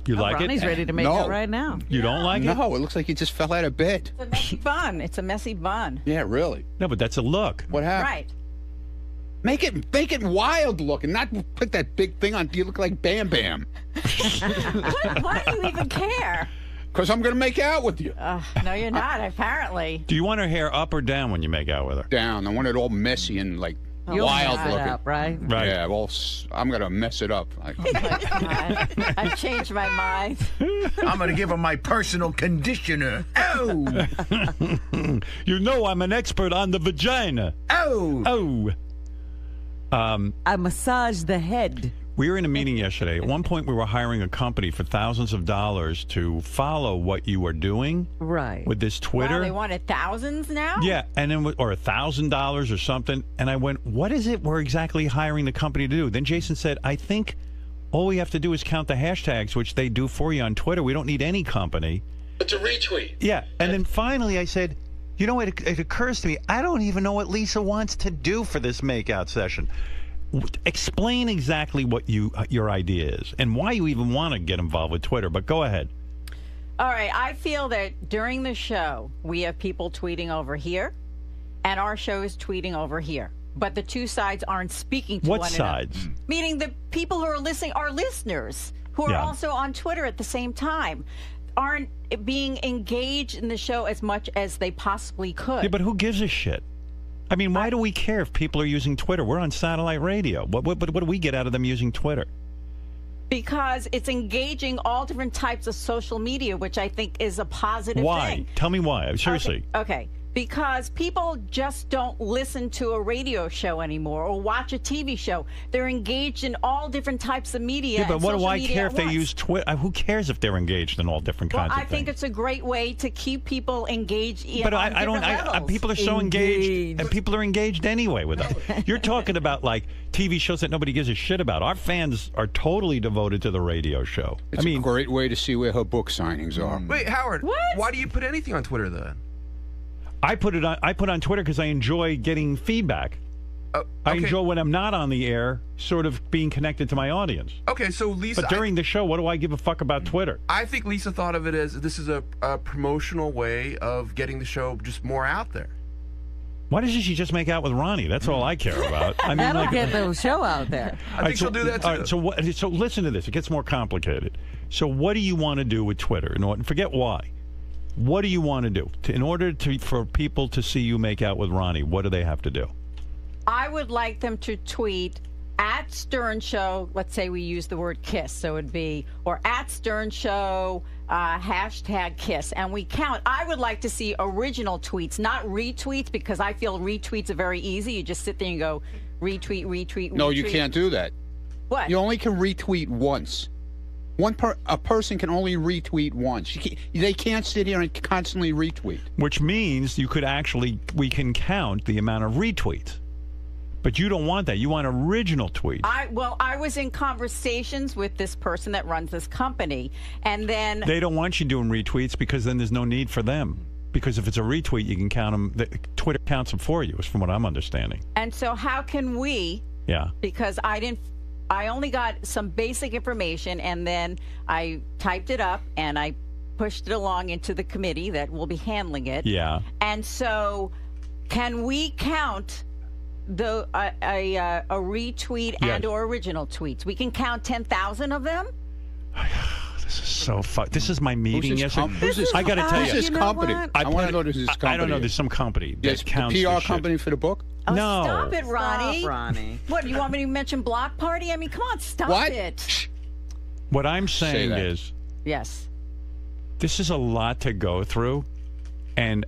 You like Ronnie's it? ready to make out right now. You don't like it? No, it looks like you just fell out of bed. It's a messy bun. It's a messy bun. Yeah, really. No, but that's a look. What happened? Right. Make it wild looking, not put that big thing on. You look like Bam Bam. Why do you even care? Because I'm going to make out with you. No, you're not, apparently. Do you want her hair up or down when you make out with her? Down. I want it all messy and like You'll wild mess it looking. up, right? Right. Yeah, well, I'm going to mess it up. Oh my God. I've changed my mind. I'm going to give her my personal conditioner. Oh! You know I'm an expert on the vagina. Oh! I massage the head. We were in a meeting yesterday. At one point, we were hiring a company for thousands of dollars to follow what you are doing Right. with this Twitter. Wow, they wanted thousands now? Yeah, and then or $1,000 or something. And I went, "What is it we're exactly hiring the company to do?" Then Jason said, "I think all we have to do is count the hashtags, which they do for you on Twitter. We don't need any company." It's a retweet. Yeah, and then finally I said, "You know, it occurs to me, I don't even know what Lisa wants to do for this makeout session. Explain exactly what your idea is and why you even want to get involved with Twitter." But go ahead. All right. I feel that during the show, we have people tweeting over here, and our show is tweeting over here. But the two sides aren't speaking to What one sides? another. Meaning the people who are listening are listeners who are Yeah. also on Twitter at the same time. Aren't being engaged in the show as much as they possibly could. Yeah, but who gives a shit? I mean, why do we care if people are using Twitter? We're on satellite radio. What do we get out of them using Twitter? Because it's engaging all different types of social media, which I think is a positive Why? thing. Tell me why. Seriously. Okay. Because people just don't listen to a radio show anymore or watch a TV show. They're engaged in all different types of media. Yeah, but and what do social I media care at if they once. use Twitter? Who cares if they're engaged in all different Well, kinds I of think things? it's a great way to keep people engaged. But on I don't. different levels. People are so engaged, and people are engaged anyway with us. You're talking about like TV shows that nobody gives a shit about. Our fans are totally devoted to the radio show. It's a great way to see where her book signings are. Wait, Howard, why do you put anything on Twitter then? I put on Twitter because I enjoy getting feedback. I enjoy when I'm not on the air, sort of being connected to my audience. Okay, so Lisa. But during the show, what do I give a fuck about Twitter? I think Lisa thought of it as this is a promotional way of getting the show just more out there. Why doesn't she just make out with Ronnie? That's all I care about. I mean, That'll get the show out there. I think she'll do that too. All right, so listen to this. It gets more complicated. So what do you want to do with Twitter? Forget why. What do you want to do in order for people to see you make out with Ronnie? What do they have to do? I would like them to tweet at Stern Show. Let's say we use the word kiss, so it'd be or at Stern Show hashtag kiss, and we count. I would like to see original tweets, not retweets, because I feel retweets are very easy. You just sit there and go retweet, retweet. No, retweet. you can't do that. What? You only can retweet once. A person can only retweet once. They can't sit here and constantly retweet. Which means we can count the amount of retweets. But you don't want that. You want original tweets. I was in conversations with this person that runs this company, and then They don't want you doing retweets because then there's no need for them. Because if it's a retweet, you can count them. Twitter counts them for you, is from what I'm understanding. And so how can we? Yeah. Because I only got some basic information, and then I typed it up and I pushed it along into the committee that will be handling it. Yeah. And so, can we count a retweet and or original tweets? We can count 10,000 of them. This is so fun. This is my meeting yesterday. I got to tell you. Who's this company? I want to know who's this company. I don't know. There's some company that Yes, counts the the PR shit. company for the book? Oh, No. Stop it, Ronnie. Stop, Ronnie. What, you want me to mention Block Party? I mean, come on, stop it. What I'm saying that. is, Yes. this is a lot to go through, and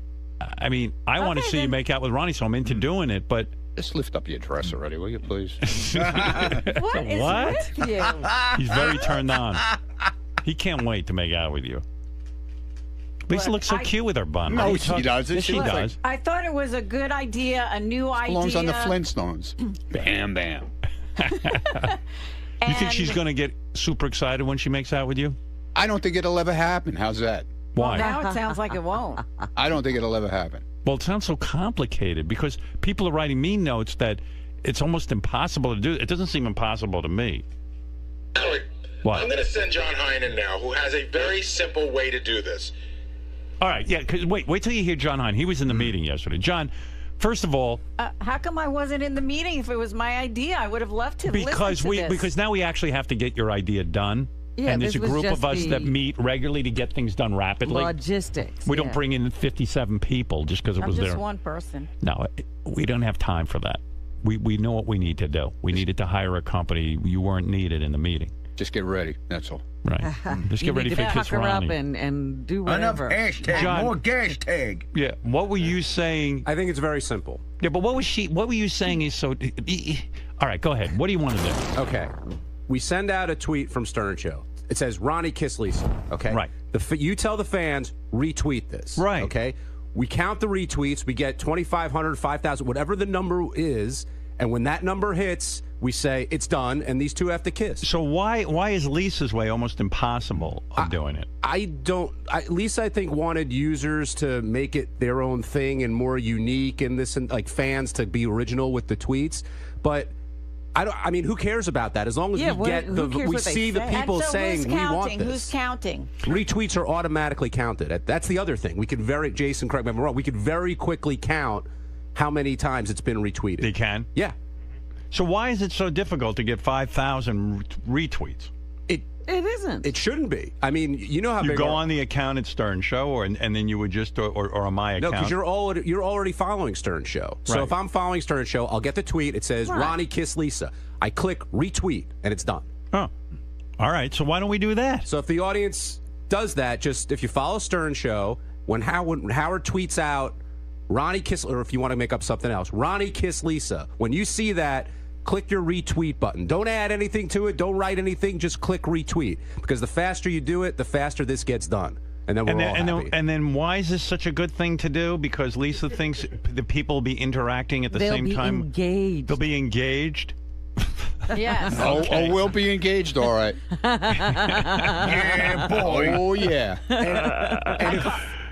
I mean, I want to see you make out with Ronnie, so I'm into doing it. But just lift up your dress already, will you, please? What is What? with you? He's very turned on. He can't wait to make out with you. Lisa looks so cute with her bun. No, she doesn't. Yes, she does. I thought it was a good idea, a new idea. Belongs on the Flintstones. Bam, bam. You think she's going to get super excited when she makes out with you? I don't think it'll ever happen. How's that? Why? Now it sounds like it won't. I don't think it'll ever happen. Well, it sounds so complicated because people are writing me notes that it's almost impossible to do. It doesn't seem impossible to me. Howard, What? I'm going to send John Heinen now, who has a very simple way to do this. All right, yeah, 'cause wait till you hear John Hine. He was in the meeting yesterday. John, first of all, How come I wasn't in the meeting? If it was my idea, I would have loved to listen to this. because now we actually have to get your idea done. Yeah, and there's this a was group just of us the that meet regularly to get things done rapidly. Logistics. We don't yeah. bring in 57 people just because it I'm was just there. one person. No, we don't have time for that. We know what we need to do. We needed to hire a company. You weren't needed in the meeting. Just get ready. That's all. Right. Just You get ready need for to Kiss pucker up Ronnie. and do whatever. Enough hashtag, John- more gas tag. Yeah. What were you saying? I think it's very simple. Yeah, but what were you saying is so... All right, go ahead. What do you want to do? Okay. We send out a tweet from Stern Show. It says, Ronnie, kiss Lisa. Okay? Right. You tell the fans, retweet this. Right. Okay? We count the retweets. We get 2,500, 5,000, whatever the number is. And when that number hits, we say, it's done, and these two have to kiss. So why is Lisa's way almost impossible of doing it? Lisa, I think, wanted users to make it their own thing and more unique and this, and like fans to be original with the tweets. But I mean, who cares about that? As long as we see the people saying we want this. Who's counting? Retweets are automatically counted. That's the other thing. We could Jason, correct me if I'm wrong. We could very quickly count how many times it's been retweeted. They can? Yeah. So why is it so difficult to get 5,000 retweets? It isn't. It shouldn't be. I mean, you know how you big go on the account at Stern Show, and then you would just or on my account. No, because you're already following Stern Show. So Right. if I'm following Stern Show, I'll get the tweet. It says Ronnie kiss Lisa. I click retweet, and it's done. Oh, all right. So why don't we do that? So if the audience does that, just if you follow Stern Show, when Howard tweets out Ronnie kiss, or if you want to make up something else, Ronnie kiss Lisa. When you see that, click your retweet button. Don't add anything to it. Don't write anything. Just click retweet. Because the faster you do it, the faster this gets done. And then we're all happy. And then why is this such a good thing to do? Because Lisa thinks the people will be interacting at the same time. Engaged. They'll be engaged. Yes. Oh, we'll be engaged, all right. Yeah, boy. Oh, yeah.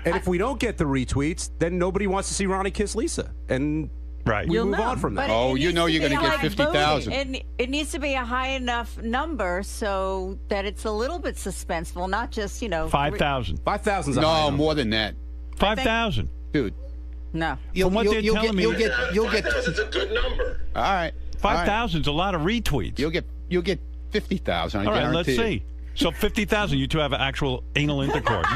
And if we don't get the retweets, then nobody wants to see Ronnie kiss Lisa. And right. we move on from that. Oh, you know you're going to get 50,000. It needs to be a high enough number so that it's a little bit suspenseful, not just, 5,000. 5,000's No, more than that. 5,000. Dude. No. From what they're telling me, you'll get 5,000's a good number. all right. 5,000 is a lot of retweets. You'll get 50,000. All right, let's guarantee see. So 50,000, you two have actual anal intercourse.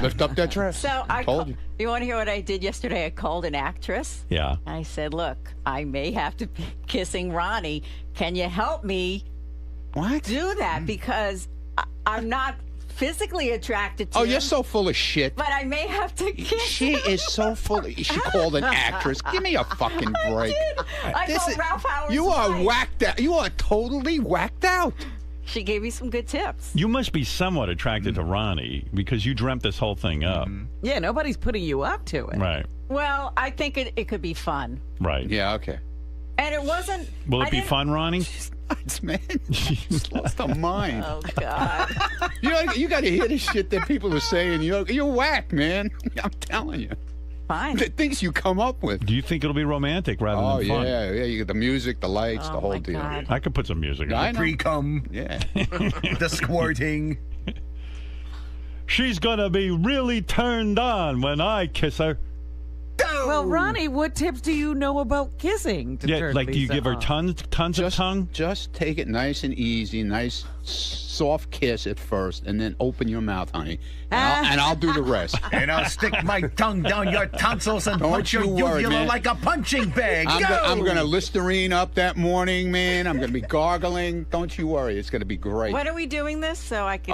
Lift up that dress. So I told you. You want to hear what I did yesterday? I called an actress. Yeah. I said, look, I may have to be kissing Ronnie. Can you help me do that? Because I'm not physically attracted to him. You're so full of shit. But I may have to kiss She is so full of... She called an actress. Give me a fucking break. I called Ralph Howard's You are wife. whacked out. You are totally whacked out. She gave me some good tips. You must be somewhat attracted to Ronnie because you dreamt this whole thing up. Yeah, nobody's putting you up to it. Right. Well, I think it could be fun. Right. Yeah, okay. And it wasn't... Will it be fun, Ronnie? Man, she's lost her mind. Oh, God. You got to hear the shit that people are saying. You're whack, man. I'm telling you. Fine. The things you come up with. Do you think it'll be romantic rather than fun? Yeah. You get the music, the lights, the whole deal. God. I could put some music I on. know. Pre-cum. Yeah. The squirting. She's going to be really turned on when I kiss her. Well, Ronnie, what tips do you know about kissing? To Yeah, turn like do you Lisa give her on? tons of tongue? Just take it nice and easy, nice soft kiss at first, and then open your mouth, honey. And I'll do the rest. And I'll stick my tongue down your tonsils and Don't punch your you worry, uvula man. like a punching bag. I'm going to Listerine up that morning, man. I'm going to be gargling. Don't you worry. It's going to be great. When are we doing this so I can,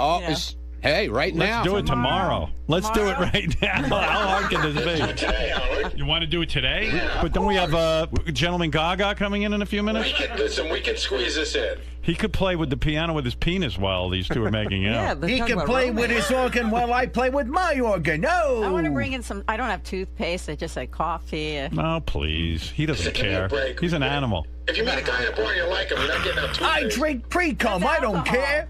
Hey, right now. Let's do it tomorrow. Let's do it right now. How hard can this be? Today, Howard. You want to do it today? Yeah, but don't we have Gentleman Gaga coming in a few minutes? We can squeeze this in. He could play with the piano with his penis while these two are making out. He can play with his organ while I play with my organ. No. I want to bring in some. I don't have toothpaste. I just had coffee. No, please. He doesn't Give me a care. break. He's an animal. If you meet a guy in a bar and you like him, you're not getting up I drink pre-cum. I don't care.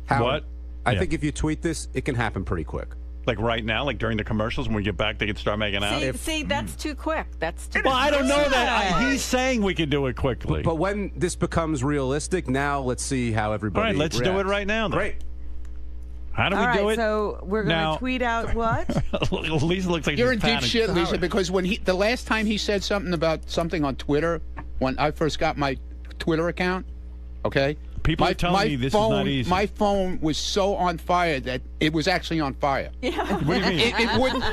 What? I think if you tweet this, it can happen pretty quick. Like right now, like during the commercials, when we get back, they can start making out? See, that's too quick. That's too. Well, I don't know that. He's saying we can do it quickly. But when this becomes realistic, now let's see how everybody All right, let's do it reacts. right now. Then. Great. How do we All do right, it? so we're going Now- to tweet out what? Lisa looks like You're she's in deep panicked. shit, Lisa, because when the last time he said something about something on Twitter, when I first got my Twitter account, okay? People are telling me this is not easy. My phone was so on fire that it was actually on fire. Yeah. What do you mean? It wouldn't.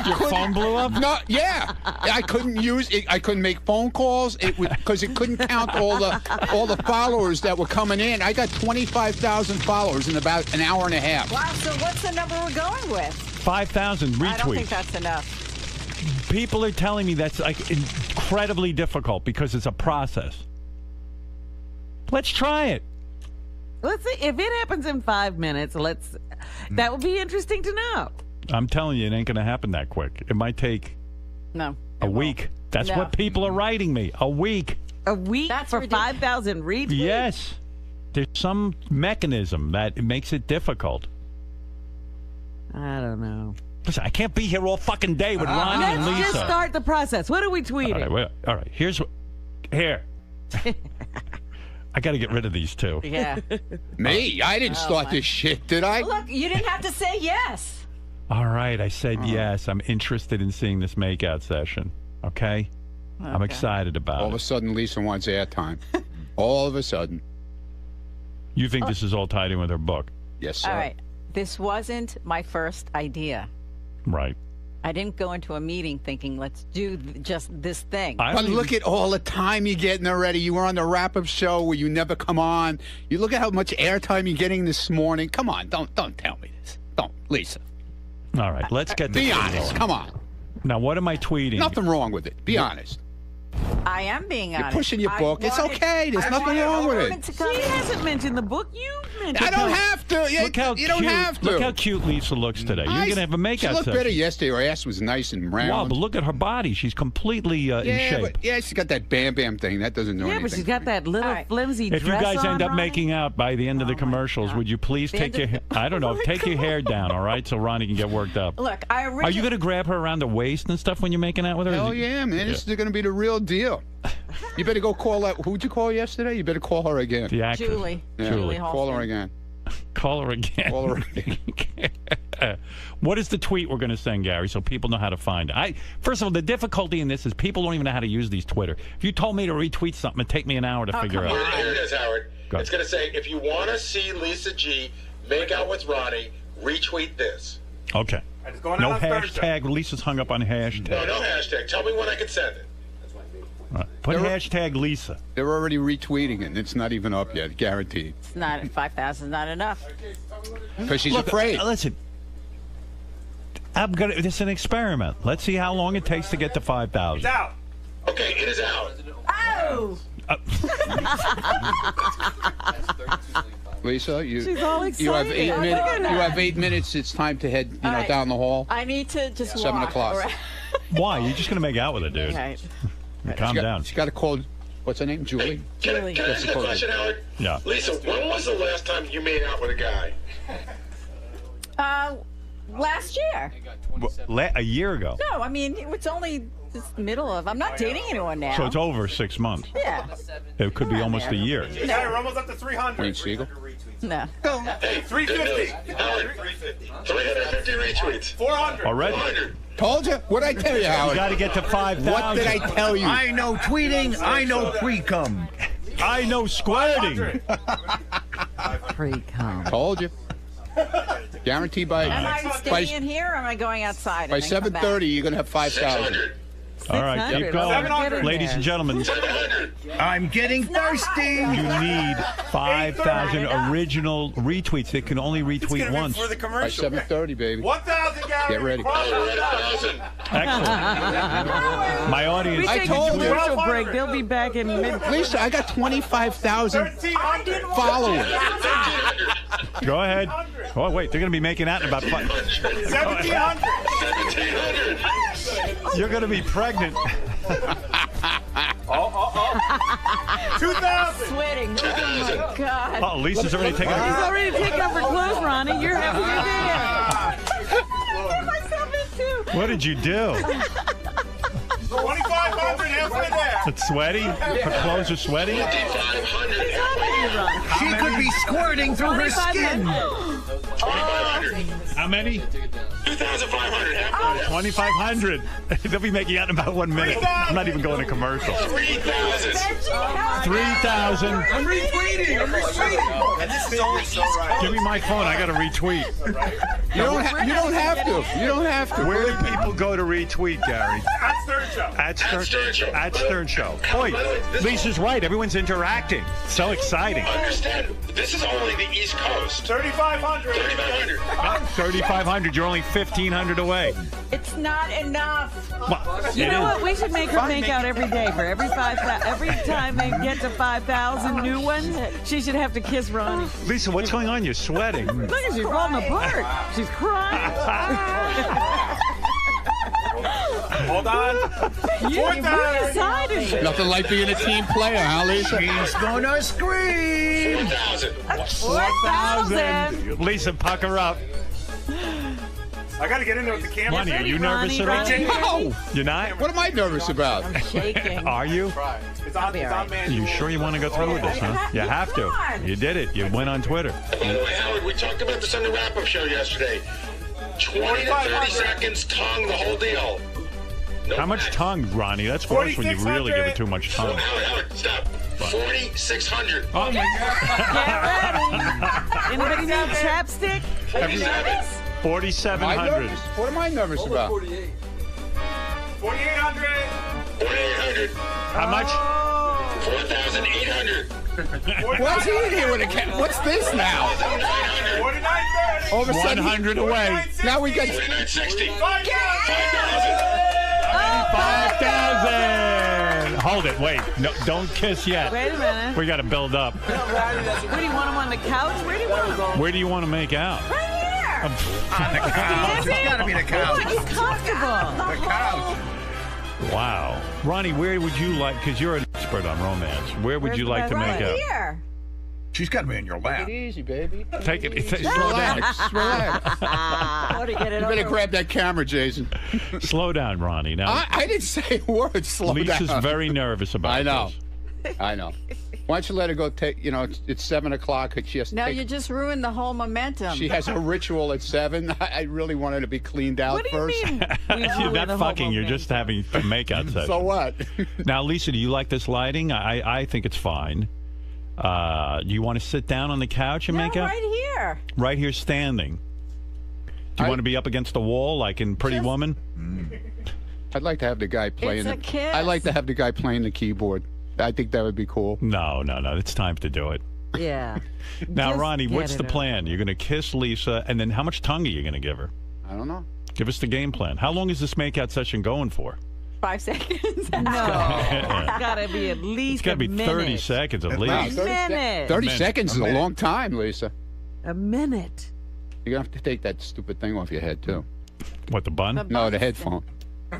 Your phone blew up? No, yeah. I couldn't use it. I couldn't make phone calls. It would because it couldn't count all the followers that were coming in. I got 25,000 followers in about an hour and a half. Wow. So what's the number we're going with? 5,000 retweets. I don't think that's enough. People are telling me that's like incredibly difficult because it's a process. Let's try it. Let's see if it happens in 5 minutes. That would be interesting to know. I'm telling you, it ain't going to happen that quick. It might take No. a week. That's No. what people are writing me. A week. A week for 5,000 retweets? Yes. There's some mechanism that makes it difficult. I don't know. Listen, I can't be here all fucking day with Ronnie and Let's Lisa. just start the process. What are we tweeting? All right. Here's what. Here. I got to get rid of these two. Yeah. Me? I didn't start this shit, did I? Look, you didn't have to say yes. All right. I said yes. I'm interested in seeing this makeout session. Okay? I'm excited about All of it. a sudden, Lisa wants airtime. All of a sudden. You think this is all tied in with her book? Yes, sir. All right. This wasn't my first idea. Right. I didn't go into a meeting thinking, let's do just this thing. But look at all the time you're getting already. You were on the wrap-up show where you never come on. You look at how much airtime you're getting this morning. Come on, don't tell me this. Don't, Lisa. All right. Let's get this Be thing honest. going. Come on. Now, what am I tweeting? Nothing wrong with it. Be honest. I am being You're honest. pushing your I book. It's wanted- okay. There's I nothing wanted wrong a with woman it. to come She in. hasn't mentioned the book. You mentioned I don't have to. Yeah, Look how you cute. don't have to. Look how cute Lisa looks today. You're going to have a makeout She looked session. better yesterday. Her ass was nice and round. Wow, but look at her body. She's completely in shape. But, she's got that Bam Bam thing. That doesn't do Yeah, anything. but she's got that little flimsy If you dress guys end on, up Ronnie. making out by the end of the commercials, would you please The take end your I don't know, take your hair down, all right, so Ronnie can get worked up. Look, I Are you originally... going to grab her around the waist and stuff when you're making out with her? Hell yeah, man. This is going to be the real deal. You better go call that. Who'd you call yesterday? You better call her again. The actress. Julie. Yeah. Julie Call her Halston. again. Call her again. Call her again. What is the tweet we're going to send, Gary, so people know how to find it? First of all, the difficulty in this is people don't even know how to use these Twitter. If you told me to retweet something, it'd take me an hour to figure out. Here it is, Howard. Go. It's going to say, if you want to see Lisa G make out with Ronnie, retweet this. Okay. It's going No out on Thursday. hashtag. Lisa's hung up on hashtag. No hashtag. Tell me when I can send it. Right. Put hashtag Lisa. They're already retweeting it. It's not even up yet, guaranteed. It's not 5,000 is not enough. Because she's Look, afraid. Listen, this is an experiment. Let's see how long it takes to get to 5,000. It's out. Okay, it is out. Oh! Lisa, She's all you have excited. 8 Oh, minutes. look at You that. have 8 minutes. It's time to head, All right. down the hall. I need to just 7 walk. o'clock. around. Why? You're just going to make out with it, dude. Right. Calm down. She's got to call. What's her name? Julie. Can I ask you a question, Howard? Yeah. Lisa, when was the last time you made out with a guy? Last year. A year ago. No, I mean, it's only this middle of... I'm not dating anyone now. So it's over 6 months. Yeah. It could be almost a year. Yeah, we're almost up to 300. Wayne Siegel. No. Hey, 350. Howard, 350 retweets. 400. Already? 400. Told you. What'd I tell you, Howard? You got to get to 5,000. What did I tell you? I know tweeting. I know pre-cum. I know squirting. Pre-cum. Told you. Guaranteed by Am I staying in here or am I going outside? by and then come back? 7:30 you're gonna have 5,000. All right, keep going. Ladies and gentlemen, I'm getting thirsty. you need 5,000 original retweets. They can only retweet once. For the By commercial. 7:30, baby. 1,000, Gary. Get ready. Excellent. My audience. We take a commercial break. They'll be back in mid. Lisa, I got 25,000 followers. Go ahead. Oh, wait, they're going to be making out in about 5. 1,700. You're going to be pregnant. 2,000. Sweating. Oh my God. Oh, Lisa's already taking He's a... already taken off her clothes, Ronnie. You're having your day. What did you do? 2,500. Halfway there. It's sweaty? Her clothes are sweaty? She could be squirting through her skin. How many? 2,500. 2,500. They'll be making out in about 1 minute. I'm not even going to commercial. 3,000. 3,000. I'm retweeting. This is only so right. Give me my phone. I got to retweet. You don't have to. You don't have to. Where do people go to retweet, Gary? At Stern Show. At Stern Show. Boy, Lisa's right. Everyone's interacting. So exciting. Understand, this is only the East Coast. 3,500. 3,500. 3,500. You're only 1,500 away. It's not enough. You know what? We should make her make out every day. For every 5,000, every time they get to 5,000 new ones, she should have to kiss Ronnie. Lisa, what's going on? You're sweating. Look at she's falling apart. She's crying. Hold on. You're excited. Nothing like being a team player, huh, Lisa? She's gonna scream. 4,000. Lisa, pucker up. I got to get into it with the camera. Ronnie, are you nervous at all? No. You're not? What am I nervous about? I'm shaking. Are you? It's on Are you sure you want to go through with this, huh? You have to. You did it. You went on Twitter. By the way, Howard, we talked about this on the wrap-up show yesterday. 20 to 30 seconds, tongue, the whole deal. No How much tongue, Ronnie? That's worse when you really give it too much tongue. Howard, stop. 4,600. Oh, my God. Anybody need chapstick? 4,700. What am I nervous about? 4,800. 4,800. How much? 4,800. What's he in here with a cat? What's this now? 4,930. All of a sudden, 100 away. now we got 4,960. 5,000. Hold it. Wait. No, don't kiss yet. Wait a minute. We got to build up. Where do you want him on the couch? Where do you want to go? Where do you want to make out? Right here. On the couch. It's gotta be the couch. He's comfortable. The couch. Wow. Ronnie, where would you like, because you're an expert on romance, where would you like to make out? Here. She's got to be in your lap. Take it easy, baby. Take it. Slow down. Relax. You better grab that camera, Jason. Slow down, Ronnie. Now, I didn't say a word. Slow Lisa's down. very nervous about I know. this. I know. Why don't you let her go take, it's 7 o'clock. She has to No, take, you just ruined the whole momentum. she has a ritual at 7. I really wanted to be cleaned out What do you first. mean? You're not fucking. You're just having a makeout session. So what? Now, Lisa, do you like this lighting? I think it's fine. Do you want to sit down on the couch and make out? right here. Right here, standing. Do you want to be up against the wall like in Pretty Woman? I'd like to have the guy playing. It's a kiss. I'd like to have the guy playing the keyboard. I think that would be cool. No. It's time to do it. Yeah. Now, Just Ronnie, get what's it the over. plan? You're going to kiss Lisa, and then how much tongue are you going to give her? I don't know. Give us the game plan. How long is this makeout session going for? 5 seconds. No. It's got to be at It's least got to be a minute. 30 seconds at least. A minute. 30 seconds is a long time, Lisa. A minute. You're going to have to take that stupid thing off your head, too. What, the bun? No, the headphone.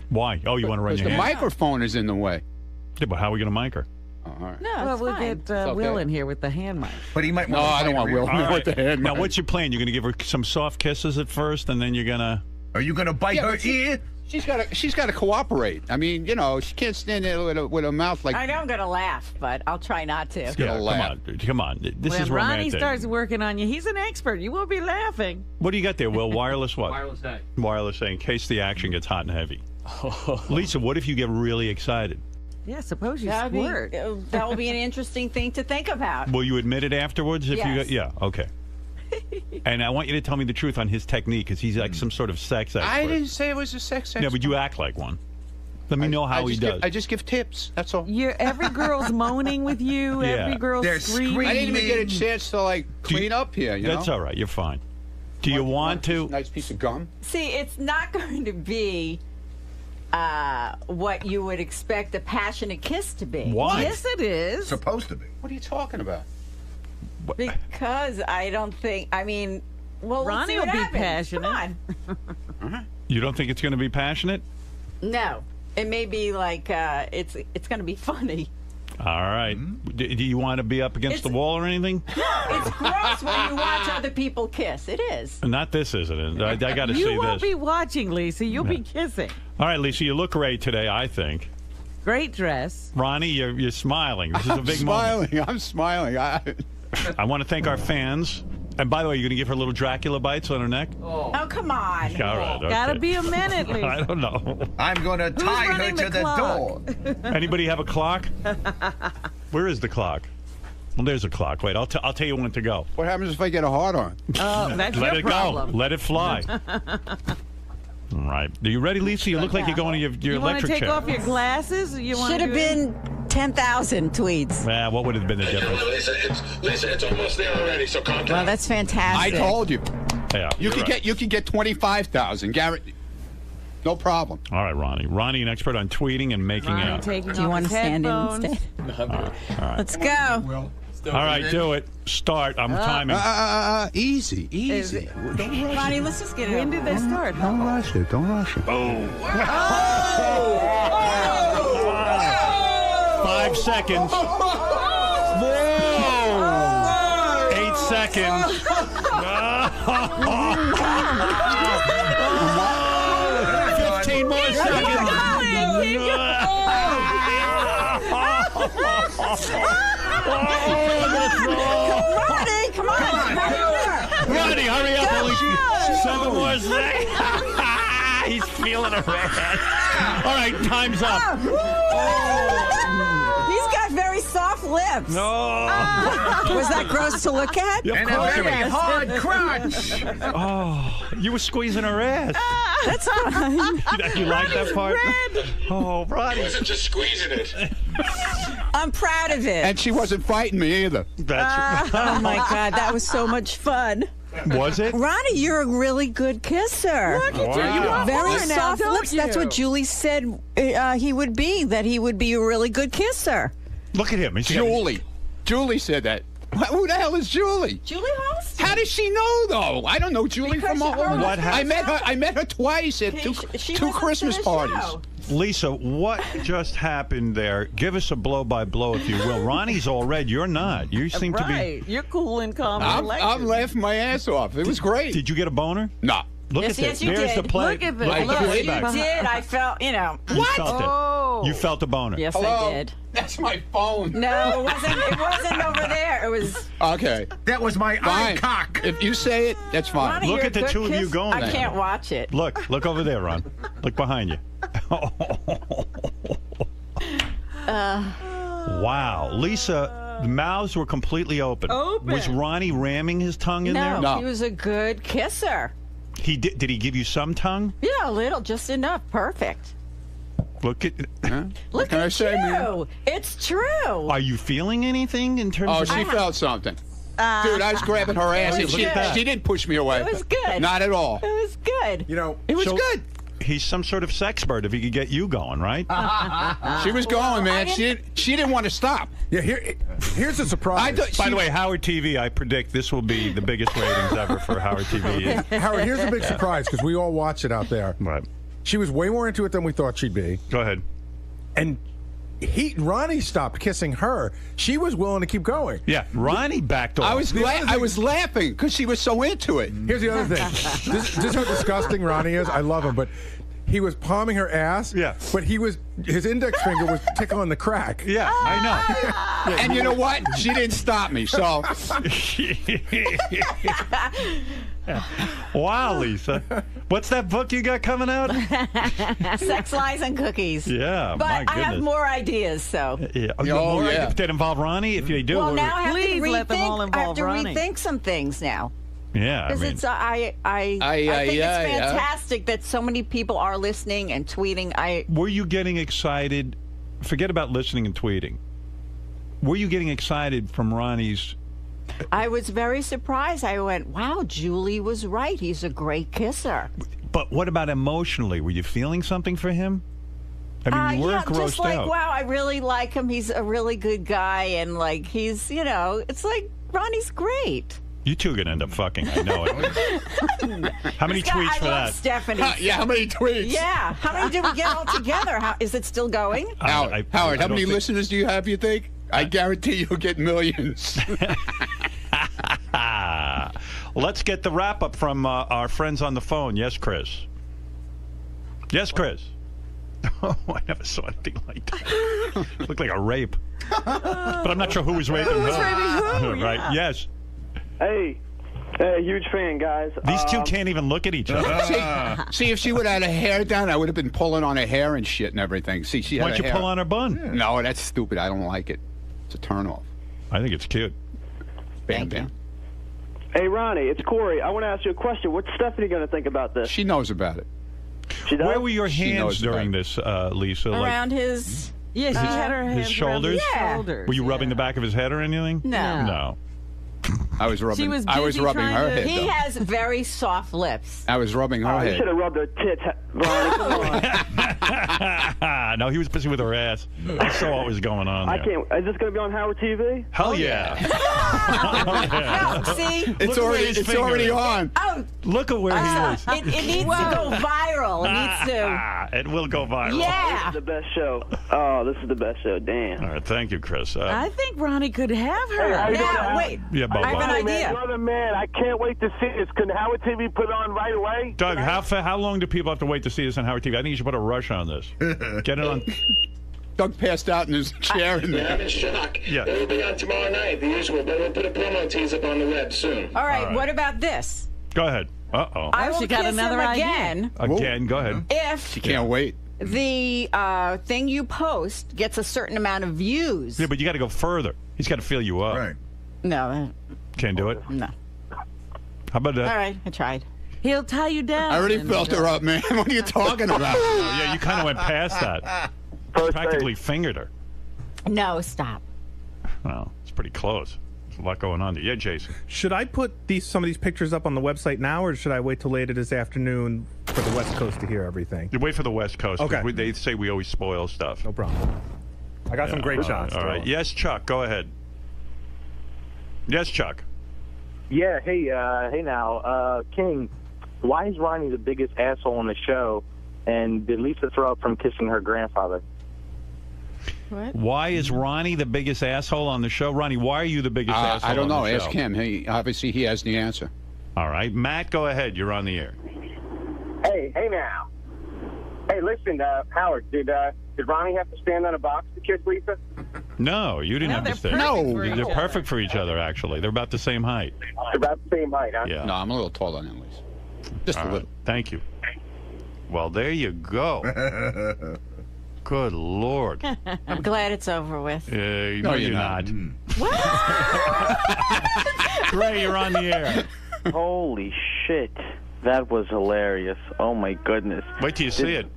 Why? Oh, you want to run Because your the hand? microphone is in the way. Yeah, but how are we going to mic her? Oh, all right. No, Well, it's we'll fine. get Will in here with the hand mic. But he might No, want to I don't want Will. All No, with the head. Now, mic. what's your plan? You're going to give her some soft kisses at first, and then you're going to... Are you going to bite her ear? She's got to cooperate. I mean, she can't stand there with a mouth like. I know I'm going to laugh, but I'll try not to. gonna laugh. Come on. This when is Ronnie romantic. starts working on you, he's an expert. You won't be laughing. What do you got there, Will? Wireless what? Wireless A. Wireless A, in case the action gets hot and heavy. Lisa, what if you get really excited? Yeah, suppose you That squirt. will be an interesting thing to think about. Will you admit it afterwards? If you Yes. got, yeah, okay. And I want you to tell me the truth on his technique, because he's like some sort of sex expert. I didn't say it was a sex. No, but you act like one. Let me know how he does. I just give tips. That's all. Every girl's moaning with you. Yeah. Every girl's screaming. I didn't even get a chance to clean up here. That's all right. You're fine. Do you want to? Nice piece of gum. See, it's not going to be what you would expect a passionate kiss to be. Why? Yes, it is. Supposed to be. What are you talking about? Because I don't think. I mean, well, Ronnie will be passionate. Come on. You don't think it's going to be passionate? No, it may be like it's going to be funny. All right. Do you want to be up against the wall or anything? No, it's gross when you watch other people kiss. It is. Not this, isn't it? I got to see this. You won't be watching, Lisa. You'll be kissing. All right, Lisa, you look great today, I think. Great dress. Ronnie, you're smiling. This is a big moment. I'm smiling. I want to thank our fans. And by the way, you're going to give her little Dracula bites on her neck? Oh, come on. All right, okay. Gotta be a minute, Lisa. I don't know. I'm going to tie her to the door. Anybody have a clock? Where is the clock? Well, there's a clock. Wait, I'll tell you when to go. What happens if I get a hard on? Oh, that's Let your it problem. go. Let it fly. All right. Are you ready, Lisa? You look like you're going to your You want to electric take chair. off your glasses? You Should have been 10,000 tweets. What would have been the difference? Lisa, it's almost there already, so calm down. Well, that's fantastic. I told you. Yeah. You can get 25,000, Garrett. No problem. All right, Ronnie. Ronnie, an expert on tweeting and making out. Do you want to stand in instead? All right. Let's go. All right, do it. Start. I'm timing. Easy. Ronnie, let's just get it. When did they start? Don't rush it. Boom. 5 seconds. Whoa. 8 seconds. 15 more seconds. Ronnie, come on. Ronnie, hurry up. Only 7 more seconds. He's feeling it right. All right, time's up. He's got very soft lips. No. Was that gross to look at? Of And a course it very was. hard crunch. Oh, you were squeezing her ass. That's fine. You like that part? Oh, Ronnie. He wasn't just squeezing it. I'm proud of it. And she wasn't fighting me either. That's Oh, my God. That was so much fun. Was it? Ronnie, you're a really good kisser. Look at you. Wow. You want Very more now, soft don't lips. That's you? what Julie said he would be, that he would be a really good kisser. Look at him. He's Julie said that. Who the hell is Julie? Julie Holst? How does she know, though? I don't know Julie Because from a she- whole. What happened? I met her twice at two She two listens Christmas to the parties. show. Lisa, what just happened there? Give us a blow-by-blow, if you will. Ronnie's all red. You're not. You seem to be... Right. You're cool and calm and I'm collected. laughing my ass off. It was great. Did you get a boner? No. Look Yes, at yes, this. you There's did. the play. Look at this. Look at Look, the You playback. did. I felt, You felt Oh. it. You felt a boner. Yes, Hello? I did. That's my phone. No, it wasn't over there. It was. Okay. That was my eye Fine. cock. If you say it, that's fine. Ronnie, Look you're at the a good two of you kiss- going I there. can't watch it. Look over there, Ron. Look behind you. Wow. Lisa, the mouths were completely open. Was Ronnie ramming his tongue in there? No, he was a good kisser. He did. Did he give you some tongue? Yeah, a little, just enough. Perfect. Look at. Look can I at say, you. man? It's true. Are you feeling anything in terms Oh, of? she felt something. Dude, I was grabbing her ass, and Look at that. she didn't push me away. It was good. Not at all. It was good. You know, It was So- good. He's some sort of sexpert if he could get you going, right? She was going, man. She didn't want to stop. yeah. Here's a surprise. By the way, Howard TV, I predict this will be the biggest ratings ever for Howard TV. Howard, here's a big surprise because we all watch it out there. Right. She was way more into it than we thought she'd be. Go ahead. And Ronnie stopped kissing her. She was willing to keep going. Yeah, Ronnie backed off. I was laughing because she was so into it. Here's the other thing. This is how disgusting Ronnie is. I love him, but he was palming her ass. Yeah. But his index finger was tickling the crack. Yeah, I know. And you know what? She didn't stop me. So Wow, Lisa. What's that book you got coming out? Sex, lies, and cookies. Yeah, But my I have goodness. more ideas, so. Yeah. You have more ideas that involve Ronnie? If you do, Well, now I have Please to let them all rethink. I have involve to Ronnie. rethink some things now. Yeah, Because it's I think it's fantastic that so many people are listening and tweeting. Were you getting excited? Forget about listening and tweeting. Were you getting excited from Ronnie's? I was very surprised. I went, wow, Julie was right. He's a great kisser. But what about emotionally? Were you feeling something for him? I mean, you weren't grossed just like, out. wow, I really like him. He's a really good guy. And, like, he's, it's like, Ronnie's great. You two are going to end up fucking. I know it. How many tweets for I love that? Stephanie. Yeah, how many tweets? Yeah. How many did we get all together? Is it still going? Howard, how many listeners do you have, you think? I guarantee you'll get millions. Let's get the wrap-up from our friends on the phone. Yes, Chris. Yes, Chris. Oh, I never saw anything like that. Looked like a rape. But I'm not sure who was raping who. Right, yeah. yes. Hey, huge fan, guys. These two can't even look at each other. See, if she would have had her hair down, I would have been pulling on her hair and shit and everything. See, she had Why'd you hair. pull on her bun? Yeah. No, that's stupid. I don't like it. It's a turnoff. I think it's cute. Bam, bam. Hey, Ronnie, it's Corey. I want to ask you a question. What's Stephanie going to think about this? She knows about it. She does? Where were your She hands knows during about this, Lisa? Around his... Yeah, she had her hands his shoulders? Yeah. shoulders. Were you rubbing the back of his head or anything? No. No. I was rubbing. She was I was busy rubbing trying her to- head. He though. has very soft lips. I was rubbing her You head. should have rubbed her tits, Ronnie. Come on. No, he was busy with her ass. I saw what was going on there. I can't. Is this going to be on Howard TV? Hell yeah. No, see? It's Look where his it's finger already is. on. Oh, Look at where he is. it needs to go viral. It needs to... It will go viral. Yeah. This is the best show. Oh, this is the best show. Damn. All right, thank you, Chris. I think Ronnie could have her. Hey, how you doing, Now, Howard? wait. Yeah, Bob. I have an Hey, idea. man, brother, man, I can't wait to see this. Can Howard TV put it on right away? Doug, how long do people have to wait to see this on Howard TV? I think you should put a rush on this. Get it on. Doug passed out in his chair in Yeah, there. I'm in shock. Yeah. It'll be on tomorrow night, the usual, but we'll put a promo tease up on the web soon. All right, All right. what about this? Go ahead. Uh-oh. I will she got kiss another him idea. again Again, go ahead. if She can't wait. the thing you post gets a certain amount of views. Yeah, but you got to go further. He's got to fill you up. Right. No, Can't do it? no. How about that? All right, I tried. He'll tie you down. I already felt her up, man. What are you talking about? Oh, yeah, you kind of went past that. Practically fingered her. No, stop. Well, it's pretty close. There's a lot going on there. Yeah, Jason. Should I put some of these pictures up on the website now, or should I wait till later this afternoon for the West Coast to hear everything? You wait for the West Coast. Okay. They say we always spoil stuff. No problem. I got some great shots. All right. Yes, Chuck, go ahead. Yes, Chuck. Yeah, hey now, King, why is Ronnie the biggest asshole on the show, and did Lisa throw up from kissing her grandfather? What? Why is Ronnie the biggest asshole on the show? Ronnie, why are you the biggest asshole I don't know. on the Ask show? him. Obviously, he has the answer. All right. Matt, go ahead. You're on the air. Hey now. Hey, listen, Howard, did Ronnie have to stand on a box to kiss Lisa? No, you didn't No, have to they're stay. perfect for each They're other. perfect for each other, actually. They're about the same height. They're about the same height, huh? Yeah. No, I'm a little taller than Lisa. Just All a right. little. Thank you. Well, there you go. Good Lord. I'm glad it's over with. No, you're not. Ray, you're on the air. Holy shit. That was hilarious. Oh, my goodness. Wait till you see it.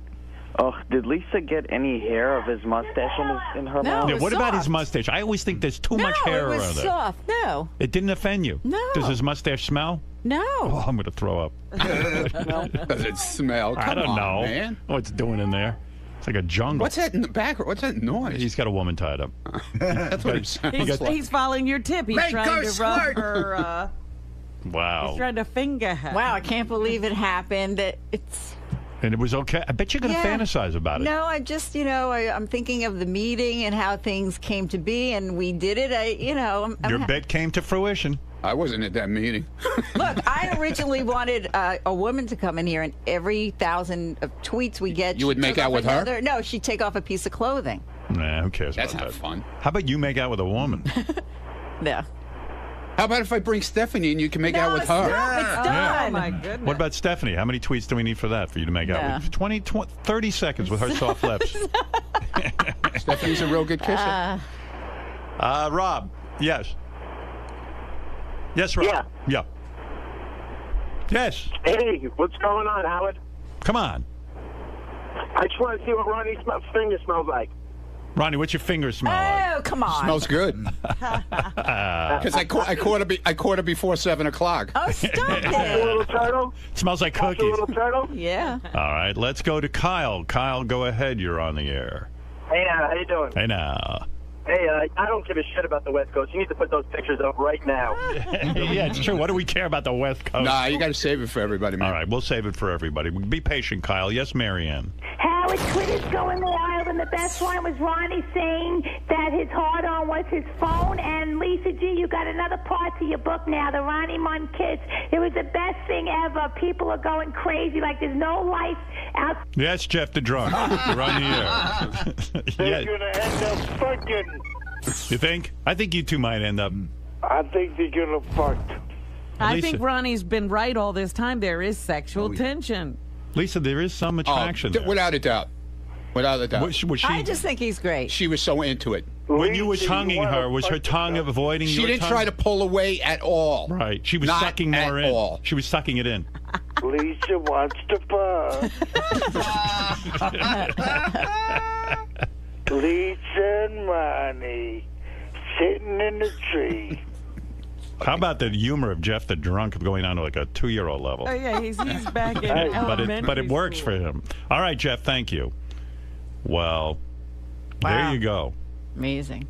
Oh, did Lisa get any hair of his mustache in her mouth? Yeah, what about his mustache? I always think there's too much hair it was around there. soft. No. It didn't offend you? No. Does his mustache smell? No. Oh, I'm going to throw up. Does it smell? I Come don't on, know. man. What's it doing in there? It's like a jungle. What's that in the back? What's that noise? He's got a woman tied up. That's what it sounds like. He's following your tip. He's Make trying her to squirt. rub her. Wow. He's trying to finger her. Wow, I can't believe it happened. It's And it was okay. I bet you're going to Yeah. fantasize about it. no, I just I'm thinking of the meeting and how things came to be, and we did it. Your bet came to fruition. I wasn't at that meeting. Look, I originally wanted a woman to come in here, and every 1,000 of tweets we get, You would she'd make take out off with her? another- No, she'd take off a piece of clothing. Nah, who cares That's about not that? fun. How about you make out with a woman? No. How about if I bring Stephanie and you can make No, out with her? stop, it's done. Oh, my goodness. What about Stephanie? How many tweets do we need for that for you to make out No. with? 30 seconds with her soft lips. Stephanie's a real good kisser. Rob, yes. Yes, Rob. Yeah. Yeah. Yes. Hey, what's going on, Howard? Come on. I just want to see what Ronnie's finger smells like. Ronnie, what's your finger smell like? Oh, come on. Smells good. Because I caught her before 7 o'clock. Oh, stop A it. little turtle? Smells like A cookies. little turtle? Yeah. All right, let's go to Kyle. Kyle, go ahead. You're on the air. Hey, now, how you doing? Hey, now. Hey, I don't give a shit about the West Coast. You need to put those pictures up right now. Yeah, it's true. What do we care about the West Coast? Nah, you got to save it for everybody, man. All right, we'll save it for everybody. Be patient, Kyle. Yes, Marianne. Howard, Twitter's going wild, and the best one was Ronnie saying that his hard-on was his phone. And Lisa G, you got another part to your book now, the Ronnie Mund Kids. It was the best thing ever. People are going crazy, like there's no life out. Yes, Jeff the drunk. You're on the air. They're Yeah. going to end up fucking. You think? I think you two might end up. I think they're going to fuck. I Lisa. think Ronnie's been right all this time. There is sexual tension. Lisa, there is some attraction there. Without a doubt. Without a doubt. Was she, I just think he's great. She was so into it. when you were tonguing her, was her tongue avoiding She your didn't tongue? try to pull away at all. Right. She was Not sucking more at in. all. She was sucking it in. Lisa wants to fuck. Lisa and Ronnie sitting in the tree. How about the humor of Jeff the drunk going on to like a 2-year-old level? Oh, yeah, he's back in but elementary it works school. for him. All right, Jeff, thank you. Well, there you go. Amazing.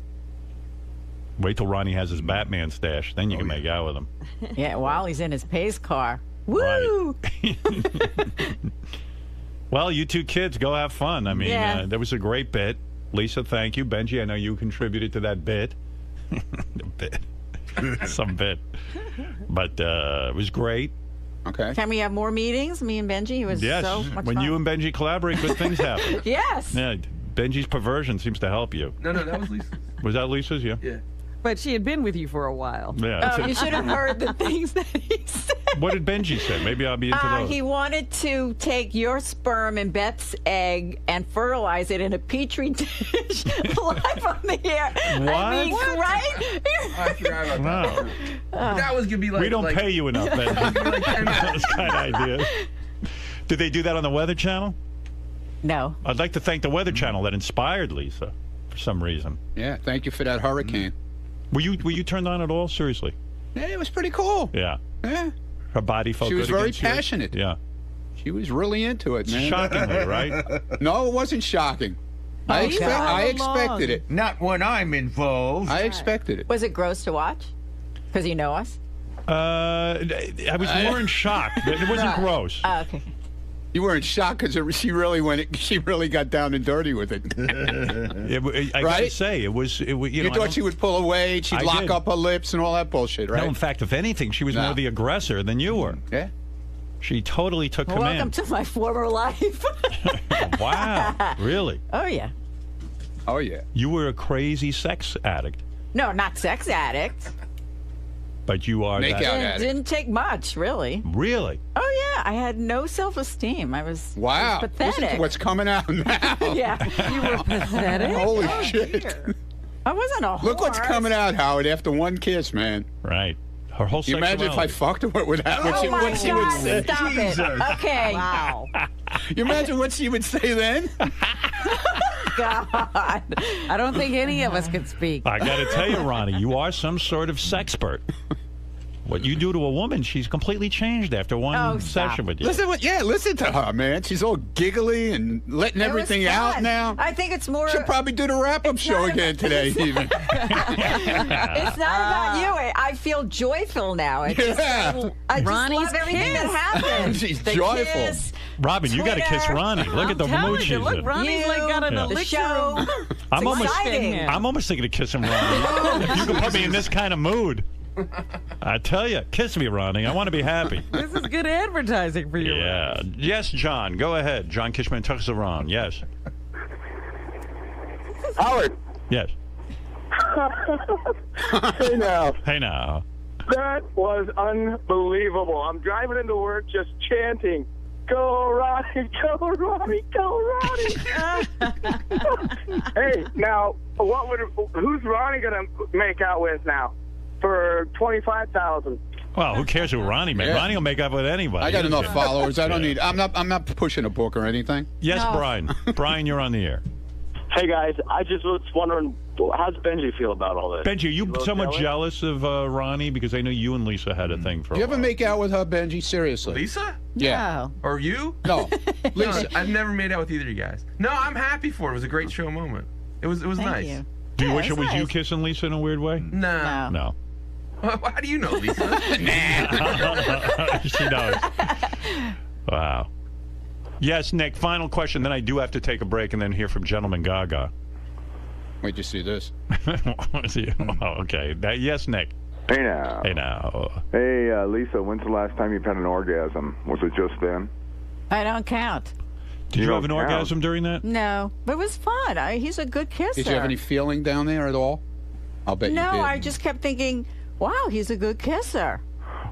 Wait till Ronnie has his Batman stash, then you can make out with him. Yeah, while he's in his pace car. Woo! Well, you two kids, go have fun. I mean, Yeah. that was a great bit. Lisa, thank you. Benji, I know you contributed to that bit. The bit. Some bit. But it was great. Okay. Can we have more meetings? Me and Benji? It was Yes. so much When fun. you and Benji collaborate, good things happen. Yes. Yeah, Benji's perversion seems to help you. No, that was Lisa's. Was that Lisa's? Yeah. Yeah. But she had been with you for a while. Yeah. Oh, you should have heard the things that he said. What did Benji say? Maybe I'll be into those. He wanted to take your sperm and Beth's egg and fertilize it in a petri dish live on the air. What? I mean, right? I forgot about Wow. that. That was gonna be like We don't pay you enough, Benji. Those kind of ideas. Did they do that on the Weather Channel? No. I'd like to thank the Weather Channel that inspired Lisa for some reason. Yeah, thank you for that hurricane. Were you turned on at all? Seriously? Yeah, it was pretty cool. Yeah. Yeah. Her body felt She was good very against yours? passionate. Yeah. She was really into it, man. Shockingly, right? No, it wasn't shocking. I expected it. Not when I'm involved. I expected it. Was it gross to watch? Because you know us? I was more in shock. It wasn't gross. Oh, okay. You were in shock because she really got down and dirty with it. I gotta say, it was. You know, thought she would pull away, she'd I lock did. up her lips and all that bullshit, right? No, in fact, if anything, she was more the aggressor than you were. Yeah. She totally took Welcome command. to my former life. Wow. Really? Oh, yeah. Oh, yeah. You were a crazy sex addict, No, not sex addict. but you are that. Didn't take much, really. Really? Oh, yeah. I had no self-esteem. I was, I Wow. was Listen pathetic. to what's coming out now. Yeah. You were pathetic. Holy shit. I wasn't a whore. Look what's coming out, Howard, after one kiss, man. Right. Her whole You imagine if I sexuality. fucked her, what would happen? Oh, my what she would God. say. Stop it. Okay. Wow. You imagine what she would say then? God. I don't think any of us could speak. I got to tell you, Ronnie, you are some sort of sexpert. What you do to a woman, she's completely changed after one session with you. Listen to her, man. She's all giggly and letting It was everything out fun. now. I think it's more. She'll probably do the wrap-up show again today, even. It's not about you. I feel joyful now. I just, Yeah. I just Ronnie's love everything kiss. that happened. She's The joyful. kiss, Robin, you got to kiss Twitter. Ronnie. Look at the telling mood you, she's look, in. Ronnie's like got an Yeah. the elixir. show. I'm It's almost, exciting. I'm almost thinking of kissing Ronnie. If you can put me in this kind of mood, I tell you, kiss me, Ronnie. I want to be happy. This is good advertising for you. Yeah. Yes, John. Go ahead. John Kishman Tuxaron. Yes. Howard. Yes. Hey now. Hey now. That was unbelievable. I'm driving into work just chanting, "Go Ronnie, go Ronnie, go Ronnie." Hey, now who's Ronnie gonna make out with now for $25,000? Well, who cares who Ronnie makes? Yeah. Ronnie will make up with anybody. I got enough Yeah. followers. I don't need. I'm not pushing a book or anything. Yes, No. Brian. Brian, you're on the air. Hey guys, I just was wondering, how's Benji feel about all this? Benji, are you little somewhat jealous? jealous of Ronnie? Because I know you and Lisa had a thing for a You while. ever make out with her, Benji? Seriously? Lisa? Yeah. Or you? No. Lisa. I've never made out with either of you guys. No, I'm happy for it. It was a great show moment. It was nice. Do you wish it was you kissing Lisa in a weird way? No. No. How do you know, Lisa? She knows. Wow. Yes, Nick, final question. Then I do have to take a break and then hear from Gentleman Gaga. Wait to see this. Okay. Yes, Nick. Hey now. Hey now. Hey, Lisa, when's the last time you've had an orgasm? Was it just then? I don't count. Did you have an orgasm during that? No, but it was fun. He's a good kisser. Did you have any feeling down there at all? I'll bet No, you did. I just kept thinking, wow, he's a good kisser.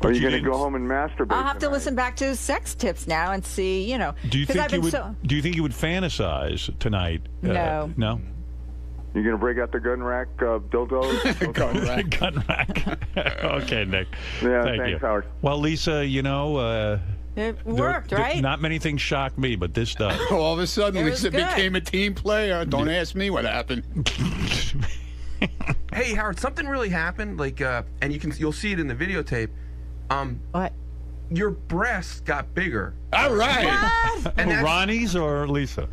Are you going to go home and masturbate? I'll have to listen back to his sex tips now and see, Do you 'cause think I've you been would? Do you think you would fantasize tonight? No. No. You going to break out the gun rack dildos? Gun rack. Okay, Nick. Yeah, Thank thanks, you. Howard. Well, Lisa, it worked, right? Not many things shocked me, but this does. All of a sudden, It was Lisa good. became a team player. Don't ask me what happened. Hey, Howard, something really happened. Like, and you'll see it in the videotape. What? Your breasts got bigger. All right. And that's- Ronnie's or Lisa?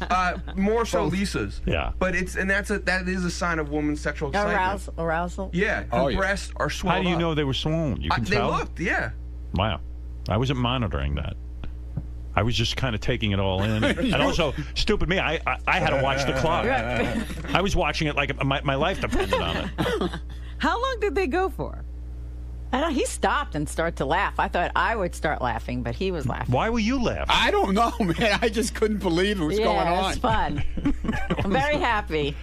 More so Lisa's. Yeah. But that is a sign of woman's sexual excitement. Arousal. Yeah. Her breasts are swollen. How do you up. know they were swollen? You can They tell. looked, yeah. Wow. I wasn't monitoring that. I was just kind of taking it all in. And also, stupid me, I had to watch the clock. I was watching it like my life depended on it. How long did they go for? I know he stopped and started to laugh. I thought I would start laughing, but he was laughing. Why were you laughing? I don't know, man. I just couldn't believe it was going on. Yeah, it's fun. I'm very happy.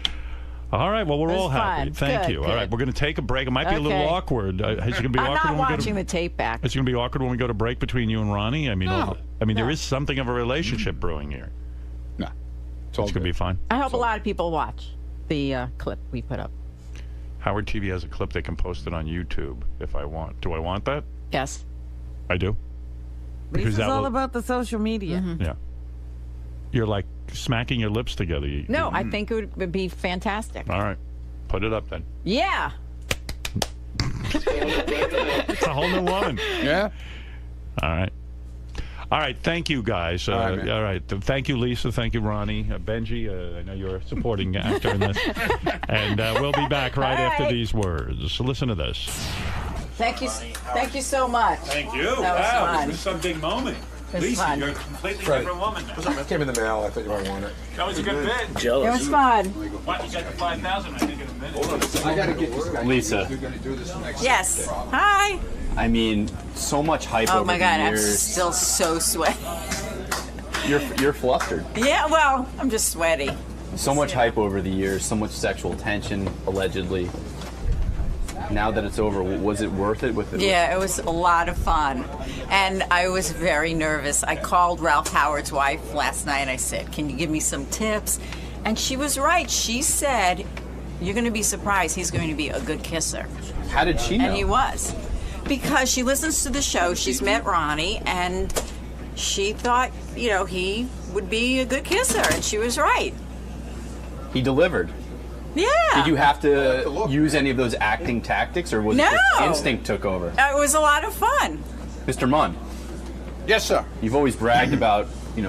All right, well, we're It was all happy. fun. Thank Good, you. All right, good. we're going to take a break. It might be a little Okay. awkward. Is it going to be I'm awkward not when we watching go the tape back. It's going to be awkward when we go to break between you and Ronnie? I mean, No. there No. is something of a relationship brewing here. No. It's going to be fine. I hope a lot of people watch the clip we put up. Howard TV has a clip they can post it on YouTube if I want. Do I want that? Yes. I do. Lisa's that all will- about the social media. Yeah. You're like smacking your lips together. No, I think it would be fantastic. All right. Put it up then. Yeah. It's a whole new woman. Yeah. All right. All right. Thank you, guys. All right. Thank you, Lisa. Thank you, Ronnie. Benji, I know you're a supporting actor in this. And we'll be back right All after right. these words. So listen to this. Thank you so much. Thank you. That was fun. This was some big moment. It was Lisa, fun. you're a completely Fred. different woman. That came in the mail. I thought you might want it. That was a good bit. It was fun. What, you got the 5,000, I think, in a minute. I got to get this guy. Lisa. You're going to do this next Yes. Hi. I mean, so much hype Oh over my God, the I'm years. still so sweaty. You're flustered. Yeah, well, I'm just sweaty. So much hype over the years, so much sexual tension, allegedly. Now that it's over, was it worth it? Yeah, it was a lot of fun. And I was very nervous. I called Ralph Howard's wife last night. I said, can you give me some tips? And she was right. She said, you're going to be surprised. He's going to be a good kisser. How did she know? And he was. Because she listens to the show. She's met Ronnie, and she thought, he would be a good kisser. And she was right. He delivered. Yeah. Did you have to use any of those acting tactics, or was it just No. instinct took over? It was a lot of fun. Mr. Mund. Yes, sir. You've always bragged about,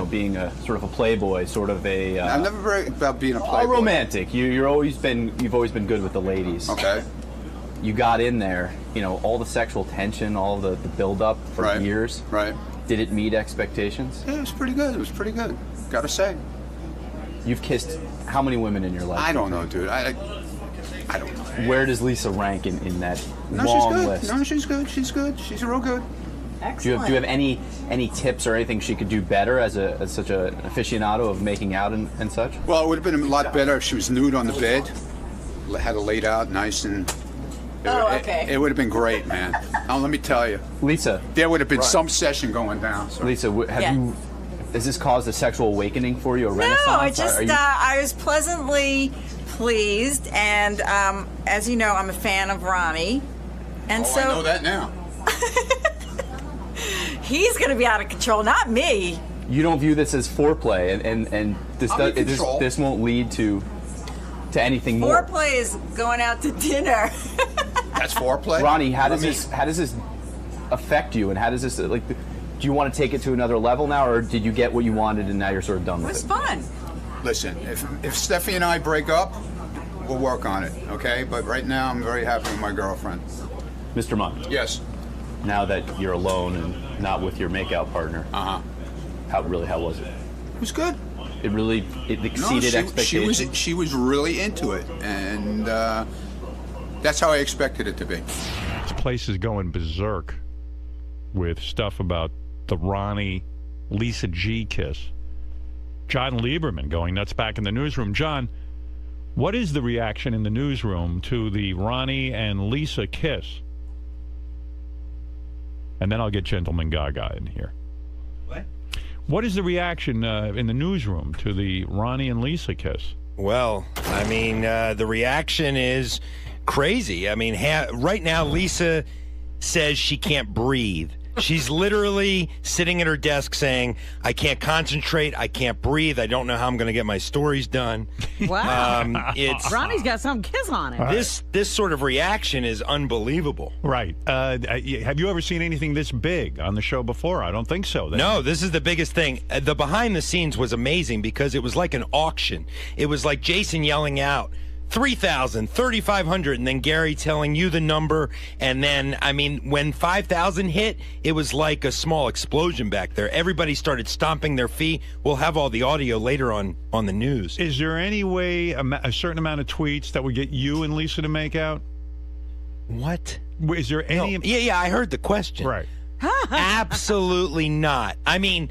being a sort of a playboy, sort of a. I've never bragged about being a A playboy. romantic. You've always been good with the ladies. Okay. You got in there, all the sexual tension, all the build-up for years. Right. Did it meet expectations? Yeah, it was pretty good. It was pretty good. Gotta say. You've kissed how many women in your life? I don't know, dude. I don't know. Where does Lisa rank in that No, long she's good. list? No, she's good. She's good. She's real good. Do you have any tips or anything she could do better as such an aficionado of making out and such? Well, it would have been a lot better if she was nude on the bed, had her laid out nice and. Okay. It would have been great, man. Now, let me tell you, Lisa. There would have been some session going down. So. Lisa, has this caused a sexual awakening for you? A No, renaissance? I was pleasantly pleased, and as you know, I'm a fan of Ronnie, and I know that now. He's going to be out of control, not me. You don't view this as foreplay, and this won't lead to anything more. Foreplay is going out to dinner. That's foreplay. Ronnie, how does this affect you, and how does this do you want to take it to another level now, or did you get what you wanted and now you're sort of done with it? It was fun. Listen, if Steffi and I break up, we'll work on it, okay? But right now, I'm very happy with my girlfriend. Mr. Mund. Yes. Now that you're alone and not with your makeout partner, how was it? It was good. It exceeded expectations. She was really into it, and that's how I expected it to be. This place is going berserk with stuff about the Ronnie Lisa G kiss. John Lieberman going nuts back in the newsroom. John, what is the reaction in the newsroom to the Ronnie and Lisa kiss? And then I'll get Gentleman Gaga in here. What is the reaction in the newsroom to the Ronnie and Lisa kiss? Well, I mean, the reaction is crazy. I mean, right now, Lisa says she can't breathe. She's literally sitting at her desk saying, I can't concentrate, I can't breathe, I don't know how I'm going to get my stories done. Wow. Ronnie's got some kiss on it. This sort of reaction is unbelievable. Right. Have you ever seen anything this big on the show before? I don't think so. No, this is the biggest thing. The behind the scenes was amazing because it was like an auction. It was like Jason yelling out, 3,000, 3,500, and then Gary telling you the number. And then, I mean, when 5,000 hit, it was like a small explosion back there. Everybody started stomping their feet. We'll have all the audio later on the news. Is there any way a certain amount of tweets that would get you and Lisa to make out? What? Is there any? No. Yeah, I heard the question. Right. Absolutely not. I mean,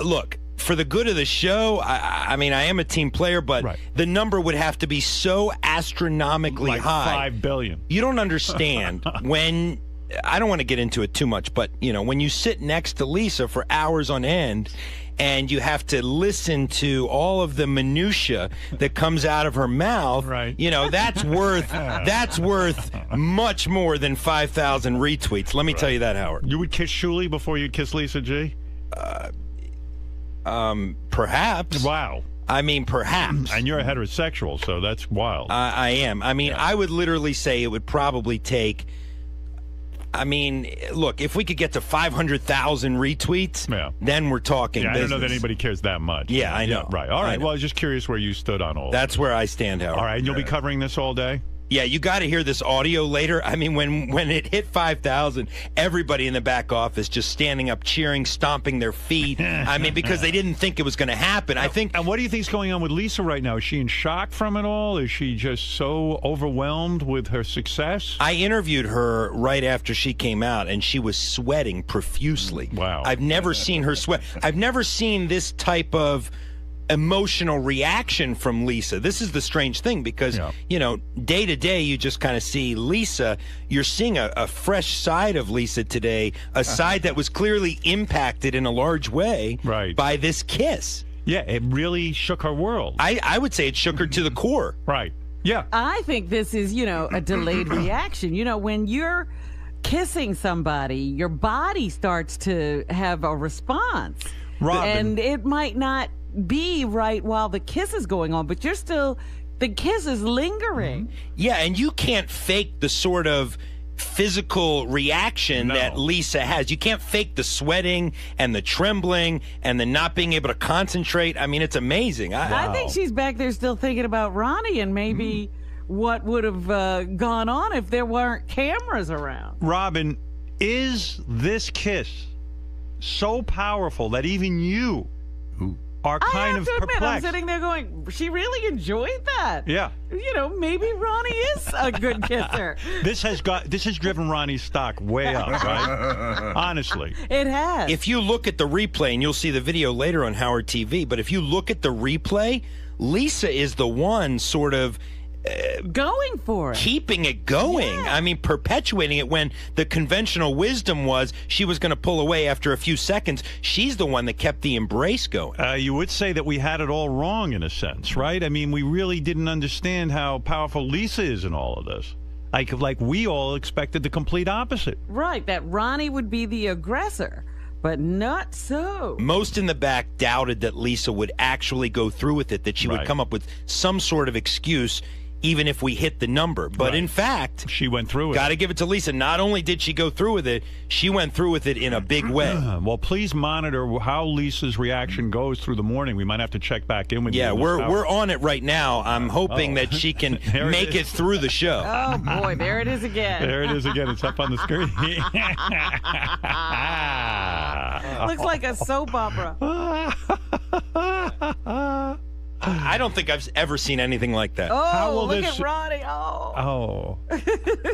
look. For the good of the show, I mean, I am a team player, but the number would have to be so astronomically high. 5 billion. You don't understand when, I don't want to get into it too much, but, you know, when you sit next to Lisa for hours on end and you have to listen to all of the minutia that comes out of her mouth, you know, that's worth much more than 5,000 retweets. Let me tell you that, Howard. You would kiss Shuli before you'd kiss Lisa G? Perhaps. Wow. I mean, perhaps. And you're a heterosexual, so that's wild. I am. I mean, I would literally say it would probably take, I mean, look, if we could get to 500,000 retweets, then we're talking business. I don't know that anybody cares that much. Yeah, I know. Right. All right. Well, I was just curious where you stood on all That's where I stand, Howard. All right. And you'll be covering this all day? Yeah, you got to hear this audio later. I mean, when it hit 5,000, everybody in the back office just standing up, cheering, stomping their feet. I mean, because they didn't think it was going to happen. I think. And what do you think's going on with Lisa right now? Is she in shock from it all? Is she just so overwhelmed with her success? I interviewed her right after she came out, and she was sweating profusely. Wow. I've never seen her sweat. I've never seen this type of emotional reaction from Lisa. This is the strange thing because, you know, day to day you just kind of see Lisa. You're seeing a fresh side of Lisa today, a side that was clearly impacted in a large way by this kiss. Yeah, it really shook her world. I would say it shook her to the core. Right. Yeah. I think this is, you know, a delayed reaction. You know, when you're kissing somebody, your body starts to have a response. Robin. And it might not be right while the kiss is going on, but the kiss is lingering. Yeah, and you can't fake the sort of physical reaction that Lisa has. You can't fake the sweating and the trembling and the not being able to concentrate. I mean, it's amazing. I think she's back there still thinking about Ronnie and maybe what would have gone on if there weren't cameras around. Robin, is this kiss so powerful that even you are kind of perplexed? I'm sitting there going, she really enjoyed that. Yeah. You know, maybe Ronnie is a good kisser. This has driven Ronnie's stock way up, right? Honestly. It has. If you look at the replay, and you'll see the video later on Howard TV, but if you look at the replay, Lisa is the one sort of going for it, keeping it going. Yeah. I mean, perpetuating it when the conventional wisdom was she was going to pull away after a few seconds. She's the one that kept the embrace going. You would say that we had it all wrong in a sense, right? I mean, we really didn't understand how powerful Lisa is in all of this. Like we all expected the complete opposite. Right, that Ronnie would be the aggressor. But not so. Most in the back doubted that Lisa would actually go through with it, that she would Right. come up with some sort of excuse, even if we hit the number. But in fact, she went through with Got to give it to Lisa. Not only did she go through with it, she went through with it in a big way. Well, please monitor how Lisa's reaction goes through the morning. We might have to check back in with you. Yeah, in this we're hour. on it right now. I'm hoping that she can There it make it is. through the show. Oh, boy, there it is again. There it is again. It's up on the screen. Looks like a soap opera. I don't think I've ever seen anything like that. Oh, will look this- at Ronnie. Oh.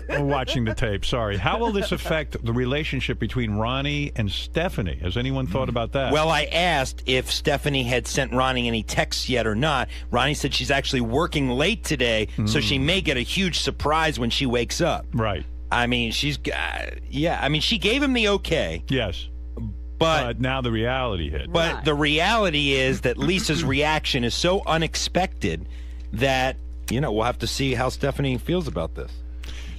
We're watching the tape. Sorry. How will this affect the relationship between Ronnie and Stephanie? Has anyone thought about that? Well, I asked if Stephanie had sent Ronnie any texts yet or not. Ronnie said she's actually working late today, so she may get a huge surprise when she wakes up. Right. I mean, she gave him the okay. Yes. But now the reality hit. But the reality is that Lisa's reaction is so unexpected that, we'll have to see how Stephanie feels about this.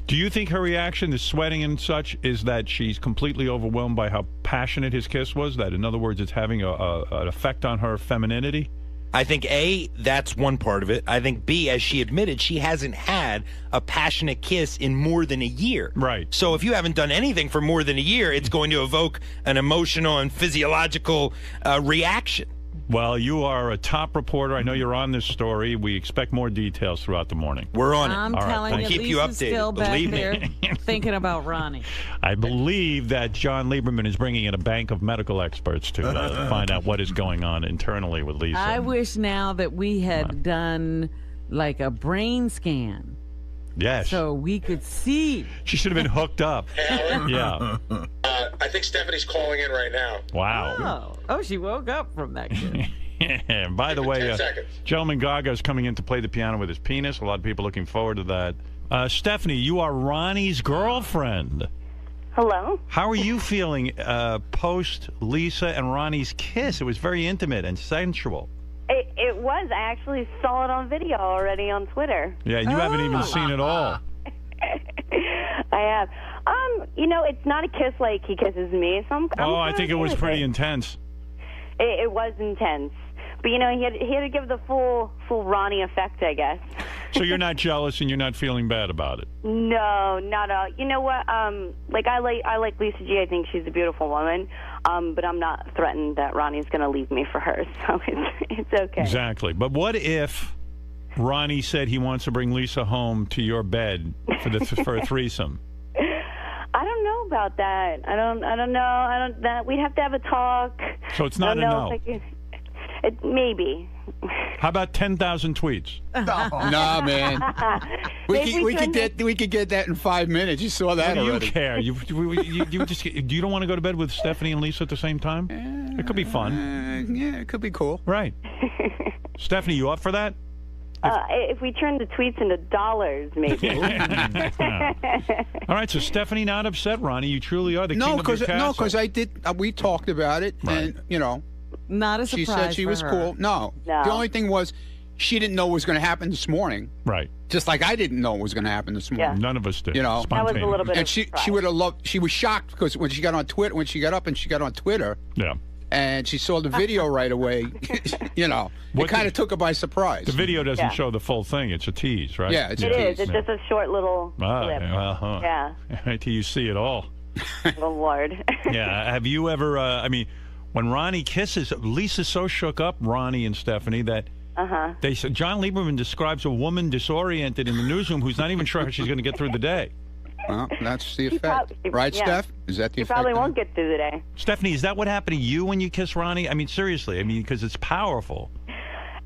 Do you think her reaction, the sweating and such, is that she's completely overwhelmed by how passionate his kiss was? That, in other words, it's having an effect on her femininity? I think, A, that's one part of it. I think, B, as she admitted, she hasn't had a passionate kiss in more than a year. Right. So if you haven't done anything for more than a year, it's going to evoke an emotional and physiological reaction. Well, you are a top reporter. I know you're on this story. We expect more details throughout the morning. We're on it. I'm All right, telling thank you, you. Lisa's still back Believe me. there thinking about Ronnie. I believe that John Lieberman is bringing in a bank of medical experts to find out what is going on internally with Lisa. I wish now that we had done like a brain scan. Yes. So we could see. She should have been hooked up. Yeah. I think Stephanie's calling in right now. Wow. Oh, she woke up from that kiss. And by the way, 10 seconds. Gentleman Gaga is coming in to play the piano with his penis. A lot of people looking forward to that. Stephanie, you are Ronnie's girlfriend. Hello. How are you feeling post Lisa and Ronnie's kiss? It was very intimate and sensual. It was. I actually saw it on video already on Twitter. Yeah, you haven't even seen it all. I have. It's not a kiss like he kisses me. So I'm I think it okay was with pretty it. intense. It was intense, but he had to give the full Ronnie effect, I guess. So you're not jealous and you're not feeling bad about it. No, not at all. You know what? I like Lisa G. I think she's a beautiful woman. But I'm not threatened that Ronnie's going to leave me for her, so it's okay. Exactly. But what if Ronnie said he wants to bring Lisa home to your bed for a threesome? I don't know about that. I don't know. We'd have to have a talk. So it's not a no. Maybe. How about 10,000 tweets? Nah, man. We could get that in 5 minutes. You saw that What do already. you care? You don't want to go to bed with Stephanie and Lisa at the same time? It could be fun. Yeah, it could be cool. Right. Stephanie, you up for that? If we turn the tweets into dollars, maybe. All right, so Stephanie not upset, Ronnie. You truly are the king of your castle. because I did. We talked about it, and not a she surprise said she for was her. cool. No, the only thing was she didn't know what was going to happen this morning. Right. Just like I didn't know what was going to happen this morning. None of us did. That was a little bit And of she would have loved. She was shocked because when she got on Twitter, when she got up and she got on Twitter. Yeah. And she saw the video right away. It kind of took her by surprise. The video doesn't show the full thing. It's a tease, right? Yeah, It is. It's just a short little clip. Well, Yeah. Wait till you see it all. Oh, Lord. Yeah. Have you ever, when Ronnie kisses, Lisa's so shook up, Ronnie and Stephanie, that they said John Lieberman describes a woman disoriented in the newsroom who's not even sure how she's going to get through the day. Well, that's the effect. Right, Steph? Is that the effect? She probably won't get through the day. Stephanie, is that what happened to you when you kiss Ronnie? I mean, seriously. Because it's powerful.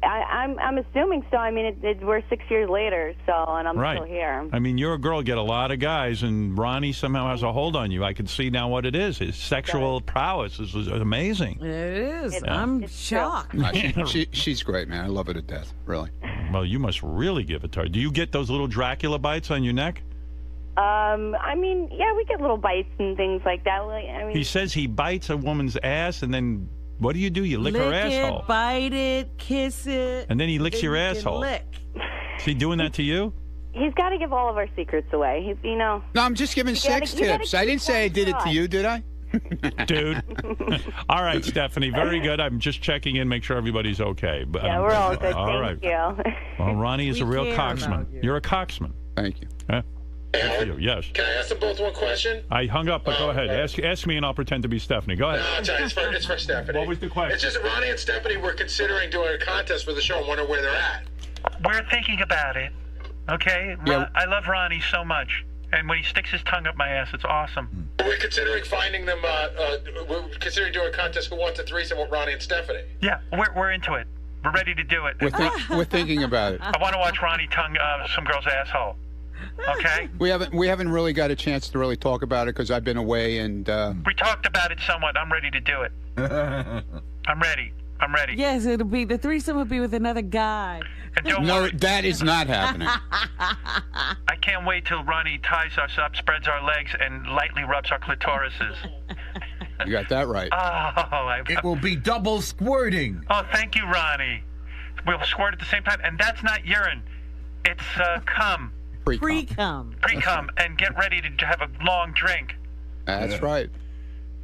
I'm assuming so. I mean, we're 6 years later, and I'm still here. I mean, you're a girl, get a lot of guys, and Ronnie somehow has a hold on you. I can see now what it is. His sexual prowess is It amazing. is. I'm shocked. She's great, man. I love her to death, really. Well, you must really give it to her. Do you get those little Dracula bites on your neck? I mean, yeah, we get little bites and things like that. He says he bites a woman's ass, and then what do? You lick her asshole. It, bite it, kiss it. And then he licks your you can asshole. Lick. Is he doing that to you? He's got to give all of our secrets away. No, I'm just giving sex tips. I didn't say I did it to you, did I? Dude. All right, Stephanie. Very good. I'm just checking in, make sure everybody's okay. But, Yeah, we're all good. All Thank right. you. Well, Ronnie is a real coxman. You're a coxman. Thank you. Huh? Good for you. Yes. Can I ask them both one question? I hung up, but go ahead. Ask me, and I'll pretend to be Stephanie. Go ahead. No, it's for Stephanie. What was the question? It's just that Ronnie and Stephanie were considering doing a contest for the show and wondering where they're at. We're thinking about it. Okay? Yeah. I love Ronnie so much. And when he sticks his tongue up my ass, it's awesome. We're considering finding them, we're considering doing a contest who wants a threesome with Ronnie and Stephanie. Yeah, we're into it. We're ready to do it. We're thinking about it. I want to watch Ronnie tongue some girl's asshole. Okay? We haven't really got a chance to really talk about it because I've been away and. We talked about it somewhat. I'm ready to do it. I'm ready. Yes, the threesome will be with another guy. And don't No, worry. that is not happening. I can't wait till Ronnie ties us up, spreads our legs, and lightly rubs our clitorises. You got that right. It will be double squirting. Oh, thank you, Ronnie. We'll squirt at the same time, and that's not urine. It's cum. Pre-cum. Pre-cum, and get ready to have a long drink. That's right.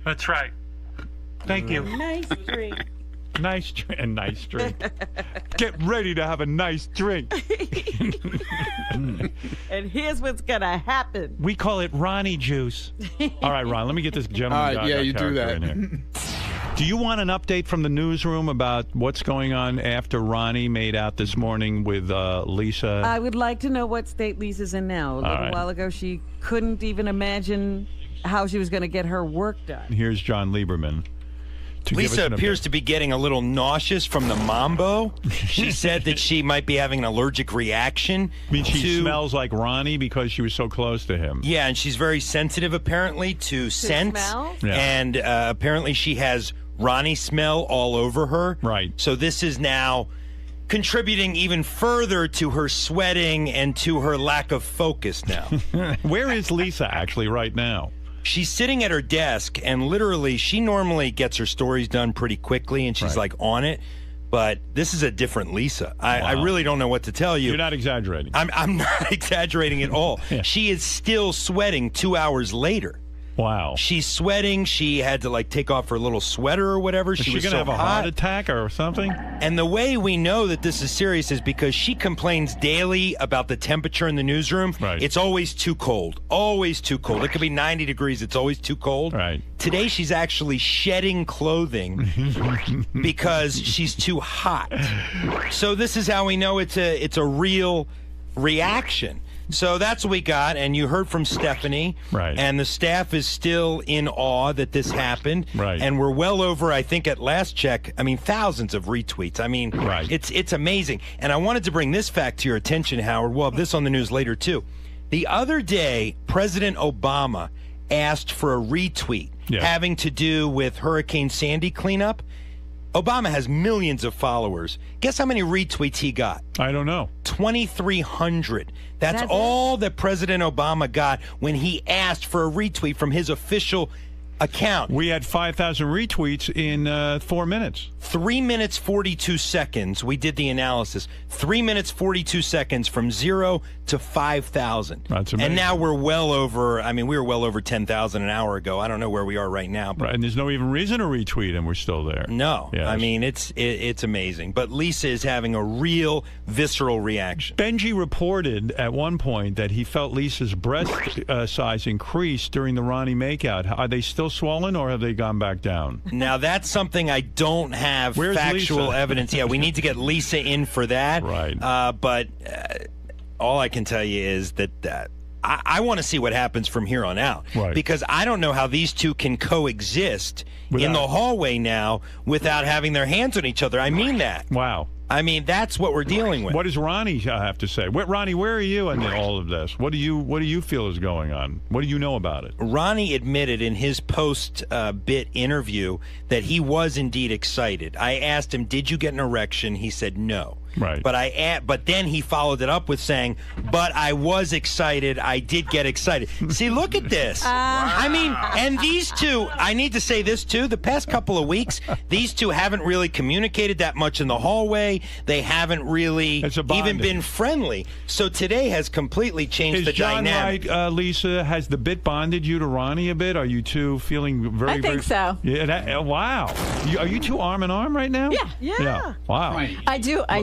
That's right. Thank you. Nice drink. Nice drink. Get ready to have a nice drink. And here's what's gonna happen. We call it Ronnie juice. All right, Ron, let me get this gentleman. All right, yeah, you do that. In here. Do you want an update from the newsroom about what's going on after Ronnie made out this morning with Lisa? I would like to know what state Lisa's in now. A little while ago, she couldn't even imagine how she was going to get her work done. Here's John Lieberman. Lisa appears to be getting a little nauseous from the mambo. She said that she might be having an allergic reaction. I mean, she smells like Ronnie because she was so close to him. Yeah, and she's very sensitive, apparently, to scents. smells? Yeah. And apparently she has Ronnie smell all over her. Right. So this is now contributing even further to her sweating and to her lack of focus now. Where is Lisa actually right now? She's sitting at her desk, and literally, she normally gets her stories done pretty quickly, and she's like on it. But this is a different Lisa. I really don't know what to tell you. You're not exaggerating. I'm not exaggerating at all. Yeah. She is still sweating 2 hours later. Wow. She's sweating. She had to take off her little sweater or whatever. Is She she was going to so have a hot. heart attack or something? And the way we know that this is serious is because she complains daily about the temperature in the newsroom. Right. It's always too cold. Always too cold. It could be 90 degrees. It's always too cold. Right. Today she's actually shedding clothing because she's too hot. So this is how we know it's a real reaction. So that's what we got, and you heard from Stephanie. Right. And the staff is still in awe that this happened. Right. And we're well over, I think at last check, thousands of retweets. Right. It's amazing. And I wanted to bring this fact to your attention, Howard. We'll have this on the news later, too. The other day, President Obama asked for a retweet having to do with Hurricane Sandy cleanup. Obama has millions of followers. Guess how many retweets he got? I don't know. 2,300. That's all that President Obama got when he asked for a retweet from his official account. We had 5,000 retweets in 4 minutes. 3 minutes, 42 seconds. We did the analysis. 3 minutes, 42 seconds from 0 to 5,000. That's amazing. And now we're well over, we were well over 10,000 an hour ago. I don't know where we are right now. But Right, and there's no even reason to retweet, and we're still there. No. Yes. It's amazing. But Lisa is having a real visceral reaction. Benji reported at one point that he felt Lisa's breast size increased during the Ronnie makeout. Are they still swollen, or have they gone back down? Now, that's something I don't have Where's factual Lisa? evidence. Yeah, we need to get Lisa in for that. Right. But all I can tell you is that I want to see what happens from here on out. Right. Because I don't know how these two can coexist in the hallway now without having their hands on each other. I mean that. Wow. That's what we're dealing with. What does Ronnie have to say? Ronnie, where are you in all of this? What do you feel is going on? What do you know about it? Ronnie admitted in his post-bit interview that he was indeed excited. I asked him, did you get an erection? He said no. Right. But then he followed it up with saying, "But I was excited. I did get excited." See, look at this. I mean, and these two. I need to say this too. The past couple of weeks, these two haven't really communicated that much in the hallway. They haven't really even been friendly. So today has completely changed the dynamic. Right, Lisa? Has the bit bonded you to Ronnie a bit? Are you two feeling very? I think so. Yeah. Wow. Are you two arm in arm right now? Yeah. Wow. I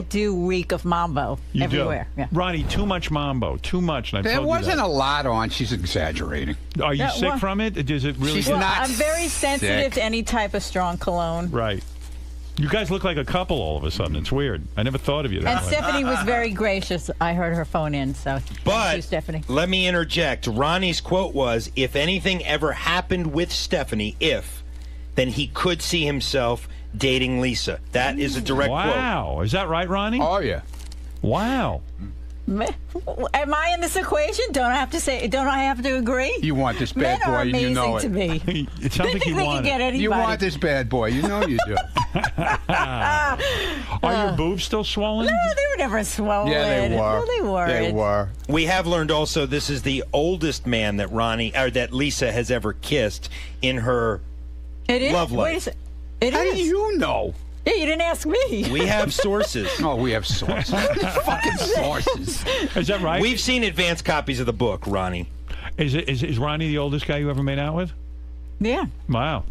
do reek of mambo You everywhere. do. Yeah. Ronnie, too much mambo. Too much. And There wasn't a lot on. She's exaggerating. Are you sick from it? Does it really? I'm very sensitive to any type of strong cologne. Right. You guys look like a couple all of a sudden. It's weird. I never thought of you that And way. Stephanie was very gracious. I heard her phone in, so thank you, Stephanie. Let me interject. Ronnie's quote was, "If anything ever happened with Stephanie, then he could see himself dating Lisa." That is a direct quote. Wow. Is that right, Ronnie? Oh, yeah. Wow. Am I in this equation? Don't I have to say? Don't I have to agree? You want this bad Men boy, are and you know it. amazing to me. It sounds like you they want can get it. anybody. You want this bad boy. You know you do. Are your boobs still swollen? No, they were never swollen. Yeah, they were. No, they weren't. They were. We have learned also this is the oldest man that that Lisa has ever kissed in her love life. Wait a second. It How is. do you know? Yeah, you didn't ask me. We have sources. Oh, we have sources. Fucking sources. Is that right? We've seen advanced copies of the book, Ronnie. Is Ronnie the oldest guy you ever made out with? Yeah. Wow.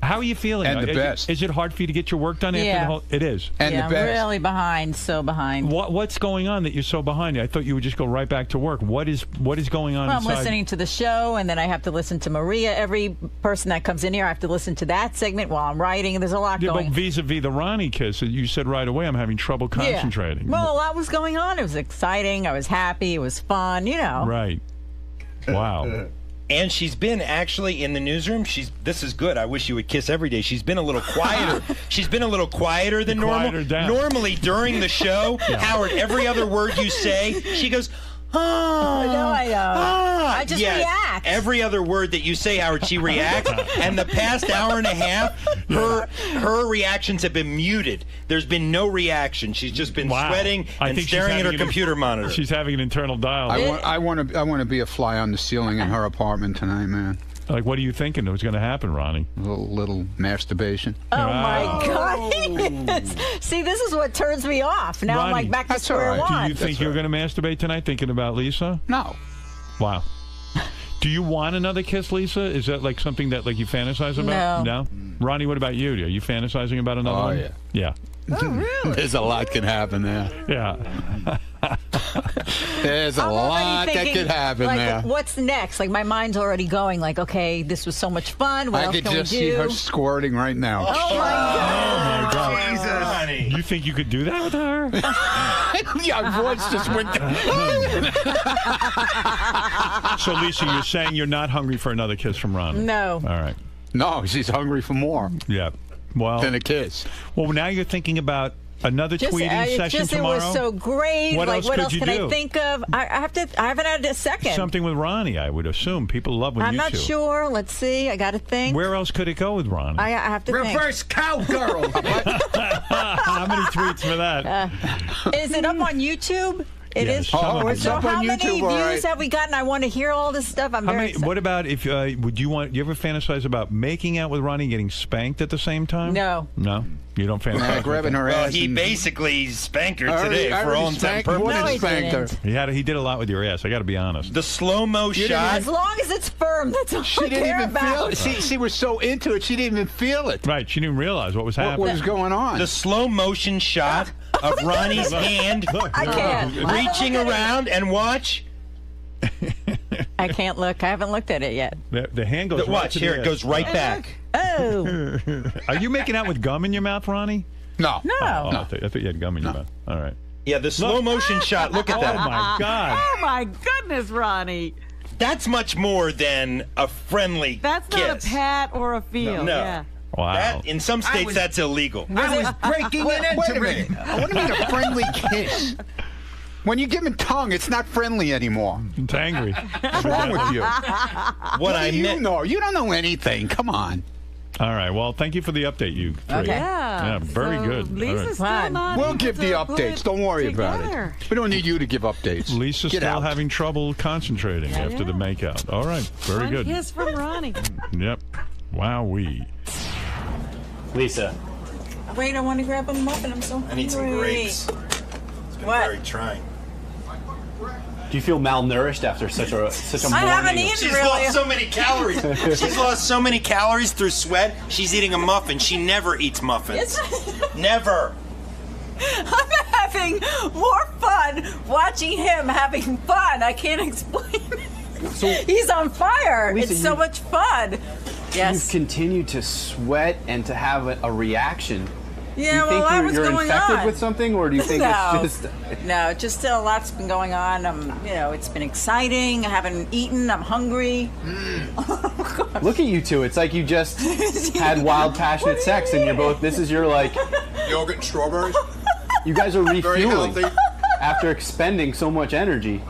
How are you feeling? And the best. Is it hard for you to get your work done after Yeah. the whole? It is. And yeah, the best. I'm really behind. So behind. What's going on that you're so behind? I thought you would just go right back to work. What is going on? Well, I'm inside? listening to the show, and then I have to listen to Maria. Every person that comes in here, I have to listen to that segment while I'm writing. There's a lot Yeah, going. but vis-a-vis the Ronnie kiss, you said right away, I'm having trouble concentrating. Yeah. Well, a lot was going on. It was exciting. I was happy. It was fun. You know. Right. Wow. And she's been actually in the newsroom. This is good. I wish you would kiss every day. She's been a little quieter. She's been a little quieter than normal. Quieter down. Normally during the show, Howard, every other word you say, she goes, "Oh, No, I know. I just react. Every other word that you say, Howard, she reacts. And the past hour and a half, her reactions have been muted. There's been no reaction. She's just been sweating and staring at her computer monitor. She's having an internal dialogue. I want to be a fly on the ceiling in her apartment tonight, man. Like, what are you thinking was going to happen, Ronnie? A little masturbation. Oh my God! See, this is what turns me off. Now I'm Ronnie, like back to that's square all right. one. Do you think you're going to masturbate tonight thinking about Lisa? No. Wow. Do you want another kiss, Lisa? Is that like something that like you fantasize about? No. Ronnie, what about you? Are you fantasizing about another one? yeah. Yeah. Oh, really? There's a lot can happen there. Yeah. There's a I'm already lot that thinking, could happen like, there. What's next? Like my mind's already going. Like, okay, this was so much fun. What I else could can just we see do? her squirting right now. Oh my God! Oh my God. Jesus. You think you could do that with her? Your voice just went down. So, Lisa, you're saying you're not hungry for another kiss from Ronnie? No. All right. No, she's hungry for more Yeah. Well. than a kiss. Well, now you're thinking about another tweeting session tomorrow. It was so great. What like, else what could else you can do? I think of? I haven't had a second. Something with Ronnie, I would assume. People love when I'm you not two. sure. Let's see. I got to think. Where else could it go with Ronnie? I have to think. Reverse cowgirl. How many tweets for that? Is it up on YouTube? It Yes, is. some of it it's is. So up how on many YouTube, views all right. have we gotten? I want to hear all this stuff. I'm How very many, excited. what about if would you ever fantasize about making out with Ronnie and getting spanked at the same time? No. No? You don't fantasize? Grabbing her Well, ass. he and- basically spanked her I already- today I for all already intents and spanked- more purposes. than No, he spanked her. didn't. He did a lot with your ass. I got to be honest. The slow-mo shot. As long as it's firm, that's all She I didn't care even feel about. it. She was so into it, she didn't even feel it. Right. She didn't realize what was What happening. was going on? The slow motion shot of Ronnie's hand I can't. reaching around and watch. I can't look. I haven't looked at it yet. The hand goes right Watch to the here. It ass. goes right back. Oh. Are you making out with gum in your mouth, Ronnie? No. No. Oh, I thought you had gum in your mouth. All right. Yeah, the slow motion shot. Look at Oh, that. my God. Oh my goodness, Ronnie. That's much more than a friendly That's kiss. not a pat or a feel. No. Yeah. Wow. That, in some states, that's illegal. I was breaking and Wait a entering. minute. What do you mean a friendly kiss? When you give him tongue, it's not friendly anymore. It's angry. What's wrong with you? What I do you meant. know? You don't know anything. Come on. All right. Well, thank you for the update, you three. Okay. Yeah, very good. Lisa's All right. still not We'll able give the to updates. put Don't worry about together. it. We don't need you to give updates. Lisa's Get still out. having trouble concentrating after the makeout. All right. Very One good. kiss from Ronnie. Yep. Wowee. Lisa, Wait, I want to grab a muffin. I'm so hungry. I need some grapes. It's been What? very trying. Do you feel malnourished after such a I morning? haven't eaten She's really. lost so many calories. She's lost so many calories through sweat. She's eating a muffin. She never eats muffins. Never. I'm having more fun watching him having fun. I can't explain it. He's on fire. Lisa, it's so much fun. Yes. You've continued to sweat and to have a reaction. Yeah, do you think well, that you're, was you're going infected on. with something, or do you think No. it's just... No, just a lot's been going on. It's been exciting. I haven't eaten. I'm hungry. Look at you two. It's like you just had wild, passionate sex, and you're both... This is your, like... Yogurt and strawberries. You guys are Very refueling healthy. after expending so much energy.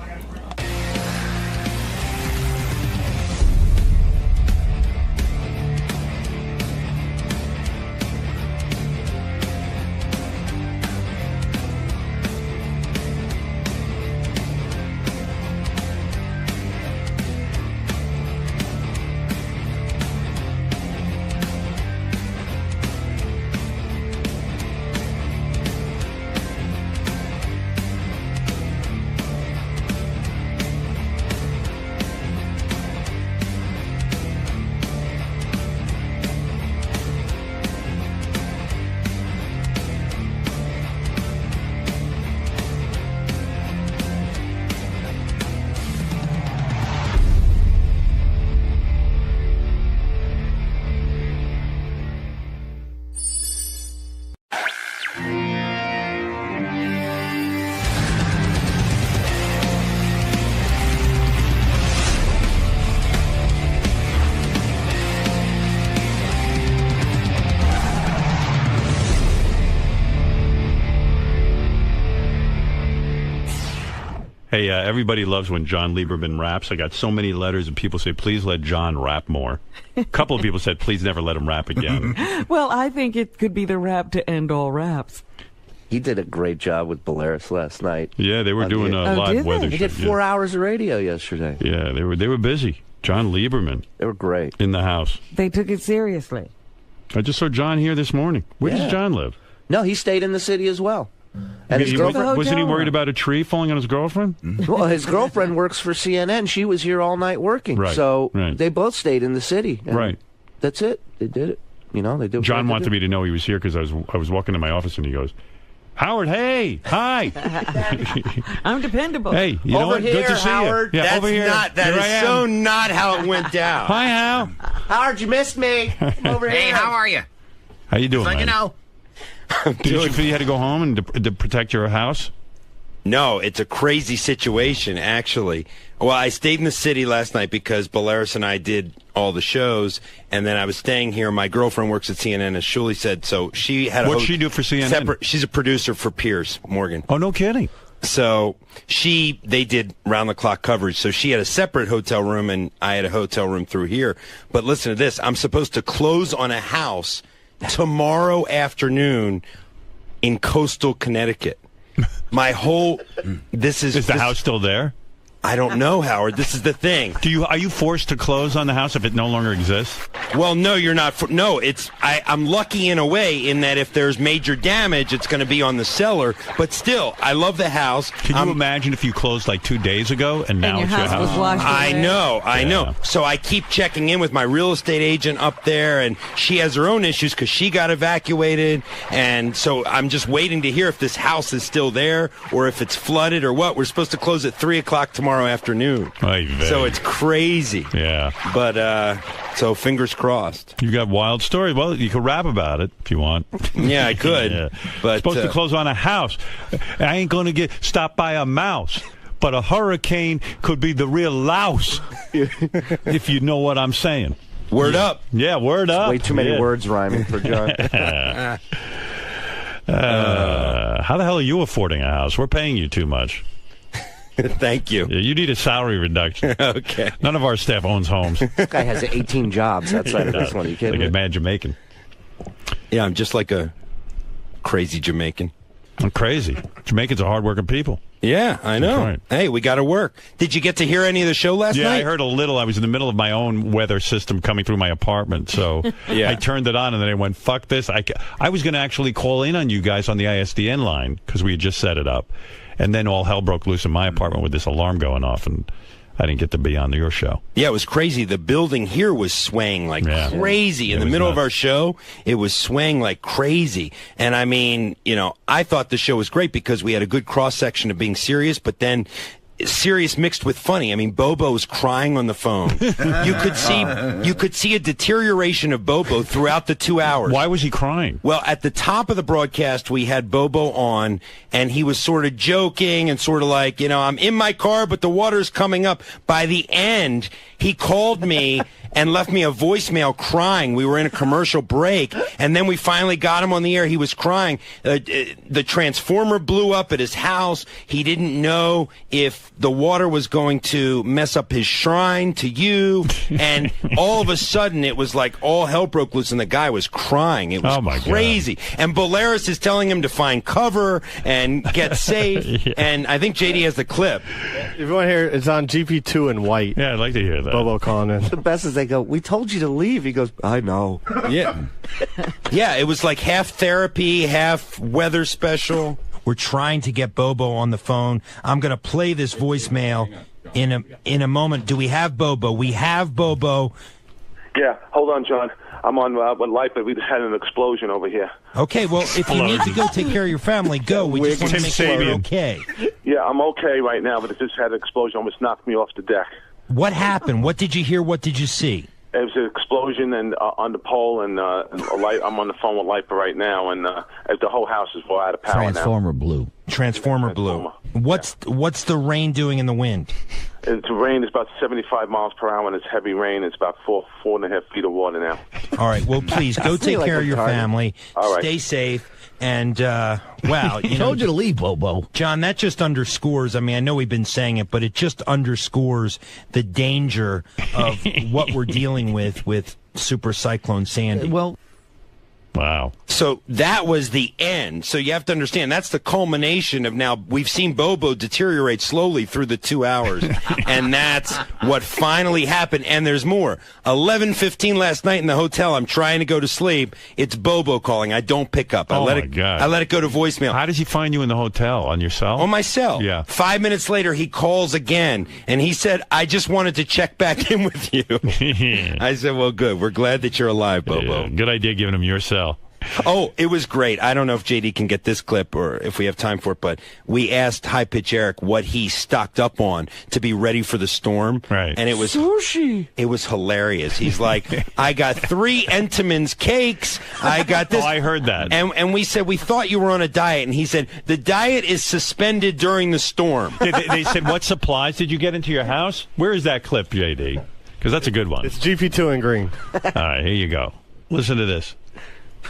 Hey, everybody loves when John Lieberman raps. I got so many letters and people say, please let John rap more. A couple of people said, please never let him rap again. Well, I think it could be the rap to end all raps. He did a great job with Polaris last night. Yeah, they were doing a live weather He show. did 4 hours of radio yesterday. Yeah, they were busy. John Lieberman. They were great. In the house. They took it seriously. I just saw John here this morning. Where does John live? No, he stayed in the city as well. And his Wasn't he girlfriend worried about a tree falling on his girlfriend? Well, his girlfriend works for CNN. She was here all night working. Right, So right. they both stayed in the city. And Right. That's it. They did it. You know, they did. John wanted me to know he was here because I was walking to my office and he goes, Howard, hey, hi. I'm dependable. Hey, you know what? Here, Good to see Howard. you. Yeah, That's over here. not- Here I am. so not how it went down. Hi, Hal. Howard, you missed me. Come over Hey, here. how are you? How you doing, Like, man? you know. Did you feel you had to go home and to protect your house? No, it's a crazy situation, actually. Well, I stayed in the city last night because Polaris and I did all the shows, and then I was staying here. My girlfriend works at CNN, as Shuli said, so she had a What'd she do for CNN? She's a producer for Piers Morgan. Oh, no kidding. So they did round-the-clock coverage, so she had a separate hotel room, and I had a hotel room through here. But listen to this. I'm supposed to close on a house tomorrow afternoon in coastal Connecticut. My whole is the house still there? I don't know, Howard. This is the thing. Are you forced to close on the house if it no longer exists? Well, no, you're not. No, I'm lucky in a way in that if there's major damage, it's going to be on the seller. But still, I love the house. Can you imagine if you closed like 2 days ago and now your it's your house house? was washed I away? know. Yeah. So I keep checking in with my real estate agent up there, and she has her own issues because she got evacuated. And so I'm just waiting to hear if this house is still there or if it's flooded or what. We're supposed to close at 3 o'clock tomorrow afternoon. So it's crazy. Yeah. But, so fingers crossed. You got wild stories. Well, you could rap about it if you want. Yeah, I could. Yeah. But Supposed to close on a house. I ain't going to get stopped by a mouse. But a hurricane could be the real louse, if you know what I'm saying. Word up. Yeah, word up. Way too many words rhyming for John. How the hell are you affording a house? We're paying you too much. Thank you. Yeah, you need a salary reduction. Okay. None of our staff owns homes. This guy has 18 jobs outside of this one. Are you kidding Like me? a mad Jamaican. Yeah, I'm just like a crazy Jamaican. I'm crazy. Jamaicans are hardworking people. Yeah, I know. Right. Hey, we got to work. Did you get to hear any of the show last Yeah, night? I heard a little. I was in the middle of my own weather system coming through my apartment, so Yeah. I turned it on, and then I went, fuck this. I was going to actually call in on you guys on the ISDN line because we had just set it up, and then all hell broke loose in my apartment with this alarm going off, and I didn't get to be on your show. Yeah, it was crazy. The building here was swaying like crazy. In the middle of our show, it was swaying like crazy. And I mean, I thought the show was great because we had a good cross-section of being serious, but then serious mixed with funny. I mean, Bobo was crying on the phone. You could see a deterioration of Bobo throughout the 2 hours. Why was he crying? Well, at the top of the broadcast, we had Bobo on, and he was sort of joking and sort of like, I'm in my car, but the water's coming up. By the end, he called me and left me a voicemail crying. We were in a commercial break, and then we finally got him on the air. He was crying. The transformer blew up at his house. He didn't know if the water was going to mess up his shrine to you, and all of a sudden, it was like all hell broke loose, and the guy was crying. It was crazy. And Bolaris is telling him to find cover and get safe, and I think JD has the clip. If you want to hear it, it's on GP2 in white. Yeah, I'd like to hear that. Bobo calling in. The best is they go, we told you to leave. He goes, I know. Yeah. Yeah, it was like half therapy, half weather special. We're trying to get Bobo on the phone. I'm going to play this voicemail in a moment. Do we have Bobo? We have Bobo. Yeah, hold on, John. I'm on with life, but we just had an explosion over here. Okay, well, if you need to go take care of your family, go. We just want to make sure you're okay. Yeah, I'm okay right now, but it just had an explosion. Almost knocked me off the deck. What happened? What did you hear? What did you see? It was an explosion and on the pole, and a light. I'm on the phone with Lifer right now, and the whole house is out of power Transformer blue. Transformer blue. What's the rain doing in the wind? The rain is about 75 miles per hour, and it's heavy rain. It's about 4.5 feet of water now. All right. Well, please go take care of your family. All right. Stay safe. And, wow. Told you to leave, Bobo. John, that just underscores, I mean, I know we've been saying it, but it just underscores the danger of what we're dealing with Super Cyclone Sandy. Well, wow. So that was the end. So you have to understand, that's the culmination of now, we've seen Bobo deteriorate slowly through the 2 hours. And that's what finally happened. And there's more. 11:15 last night in the hotel, I'm trying to go to sleep. It's Bobo calling. I don't pick up. I let it go to voicemail. How does he find you in the hotel? On your cell? On my cell. Yeah. 5 minutes later, he calls again, and he said, I just wanted to check back in with you. I said, well, good. We're glad that you're alive, Bobo. Yeah, good idea giving him your cell. Oh, it was great. I don't know if JD can get this clip or if we have time for it, but we asked High Pitch Eric what he stocked up on to be ready for the storm. Right. And it was sushi. It was hilarious. He's like, I got 3 Entenmann's cakes. I got this. Oh, I heard that. And we said, we thought you were on a diet. And he said, the diet is suspended during the storm. They said, what supplies did you get into your house? Where is that clip, JD? Because that's a good one. It's GP2 in green. All right, here you go. Listen to this.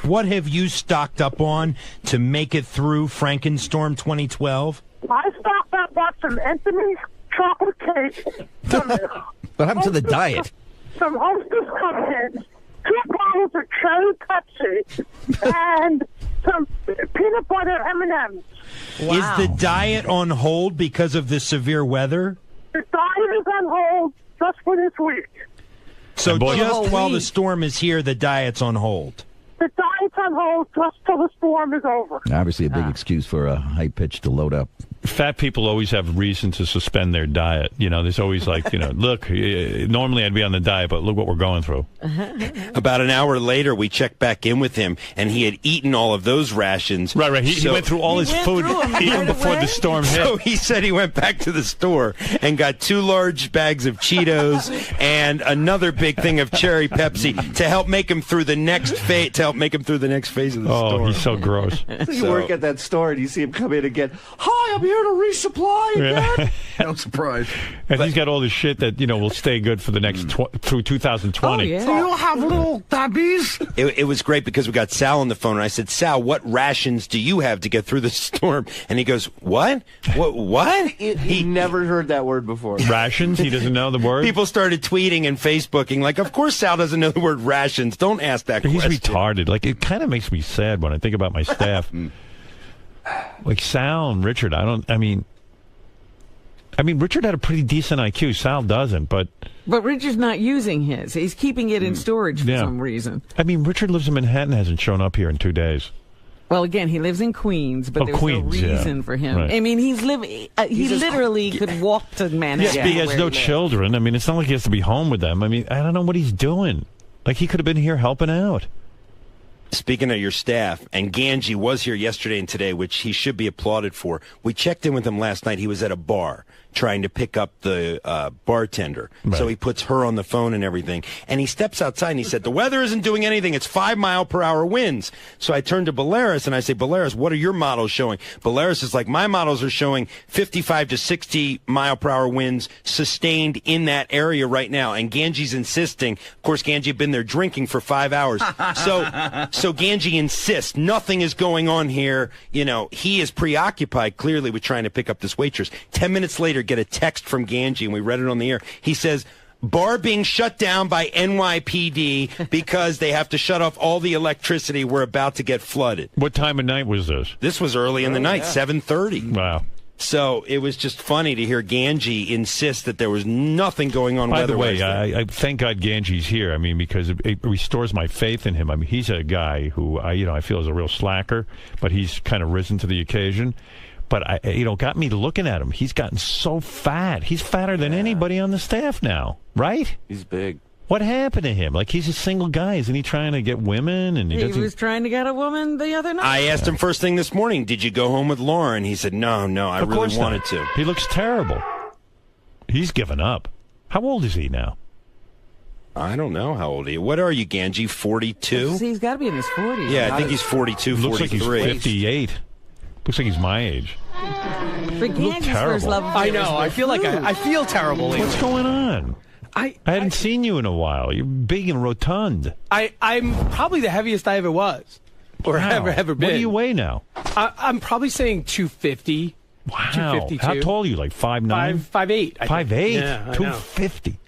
What have you stocked up on to make it through Frankenstorm 2012? I stopped up on some Entenmann's chocolate cake. what happened to the diet? Some Hostess cupcakes, 2 bottles of cherry Pepsi, and some peanut butter M&Ms. Wow. Is the diet on hold because of the severe weather? The diet is on hold just for this week. So just while the storm is here, the diet's on hold. The diet's on hold just till the storm is over. Obviously a big excuse for a high pitch to load up. Fat people always have reason to suspend their diet. There's always like, look, normally I'd be on the diet, but look what we're going through. About an hour later, we checked back in with him, and he had eaten all of those rations. Right. He went through all his food even before the storm hit. So he said he went back to the store and got 2 large bags of Cheetos and another big thing of cherry Pepsi to help make him through the next phase. To help make him through the next phase of the store. Oh, he's so gross. So you work at that store and you see him come in again. Hi, I'm here here to resupply again? No surprise. And he's got all the shit that, will stay good for the next through 2020. Oh, yeah. Do you have little tabbies? It was great because we got Sal on the phone, and I said, Sal, what rations do you have to get through the storm? And he goes, what? What? He never heard that word before. Rations? He doesn't know the word? People started tweeting and Facebooking, like, of course Sal doesn't know the word rations. Don't ask that He's question. retarded. Like, it kind of makes me sad when I think about my staff. Like Sal and Richard, I mean, Richard had a pretty decent IQ. Sal doesn't, but Richard's not using his. He's keeping it in storage for some reason. I mean, Richard lives in Manhattan, hasn't shown up here in 2 days. Well, again, he lives in Queens, but there's Queens, no reason for him. Right. I mean, he literally could walk to Manhattan. Yeah, he has no children. I mean, it's not like he has to be home with them. I mean, I don't know what he's doing. Like, he could have been here helping out. Speaking of your staff, and Ganji was here yesterday and today, which he should be applauded for. We checked in with him last night. He was at a bar trying to pick up the bartender. Right. So he puts her on the phone and everything. And he steps outside and he said, the weather isn't doing anything. It's 5-mile-per-hour winds. So I turned to Balearis and I say, Balearis, what are your models showing? Balearis is like, my models are showing 55 to 60-mile-per-hour winds sustained in that area right now. And Ganji's insisting. Of course, Ganji had been there drinking for 5 hours. So Ganji insists nothing is going on here. He is preoccupied clearly with trying to pick up this waitress. 10 minutes later, get a text from Ganji, and we read it on the air. He says, bar being shut down by NYPD because they have to shut off all the electricity. We're about to get flooded. What time of night was this? This was early in the night, 7:30. Wow. So it was just funny to hear Ganji insist that there was nothing going on. By the way, weather-wise. I thank God Ganji's here. I mean, because it restores my faith in him. I mean, he's a guy who I feel is a real slacker, but he's kind of risen to the occasion. But got me looking at him. He's gotten so fat. He's fatter than anybody on the staff now, right? He's big. What happened to him? Like, he's a single guy. Isn't he trying to get women? And He was trying to get a woman the other night. I asked him first thing this morning, did you go home with Lauren? He said, no, I really wanted to. He looks terrible. He's given up. How old is he now? I don't know how old he is. What are you, Ganji, 42? He's got to be in his 40s. Yeah, I think he's 42, Looks 43. like he's 58. Looks like he's my age. But Ganji's first love I know. I feel I feel terrible. What's going on? I hadn't seen you in a while. You're big and rotund. I'm probably the heaviest I ever was, or Wow. ever been. What do you weigh now? I'm probably saying 250. Wow. 252. How tall are you? Like 5'9"? 5'8". 5'8"? Yeah, I know. 250.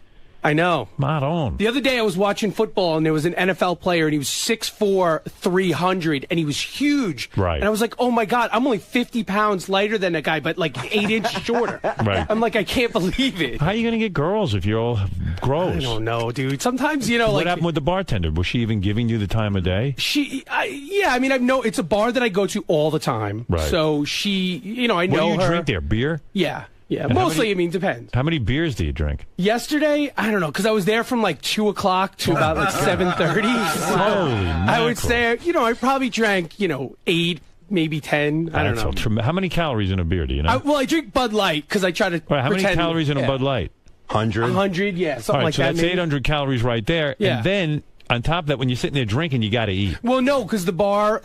I know. Not on. The other day I was watching football and there was an NFL player and he was 6'4", 300, and he was huge. Right. And I was like, oh my God, I'm only 50 pounds lighter than that guy, but like 8 inches shorter. Right. I'm like, I can't believe it. How are you going to get girls if you're all gross? I don't know, dude. Sometimes, What happened with the bartender? Was she even giving you the time of day? It's a bar that I go to all the time. Right. So I know What do you her. drink there? Beer? Yeah. And Mostly, depends. How many beers do you drink? Yesterday, I don't know, because I was there from like 2 o'clock to about like 7:30. Holy I would say, I probably drank, 8, maybe 10. I don't know. How many calories in a beer do you know? I drink Bud Light because I try to. How many pretend- calories in a yeah. Bud Light? 100? 100, yeah, something All right, like so that. that's maybe. 800 calories right there. Yeah. And then, on top of that, when you're sitting there drinking, you got to eat. Well, no, because the bar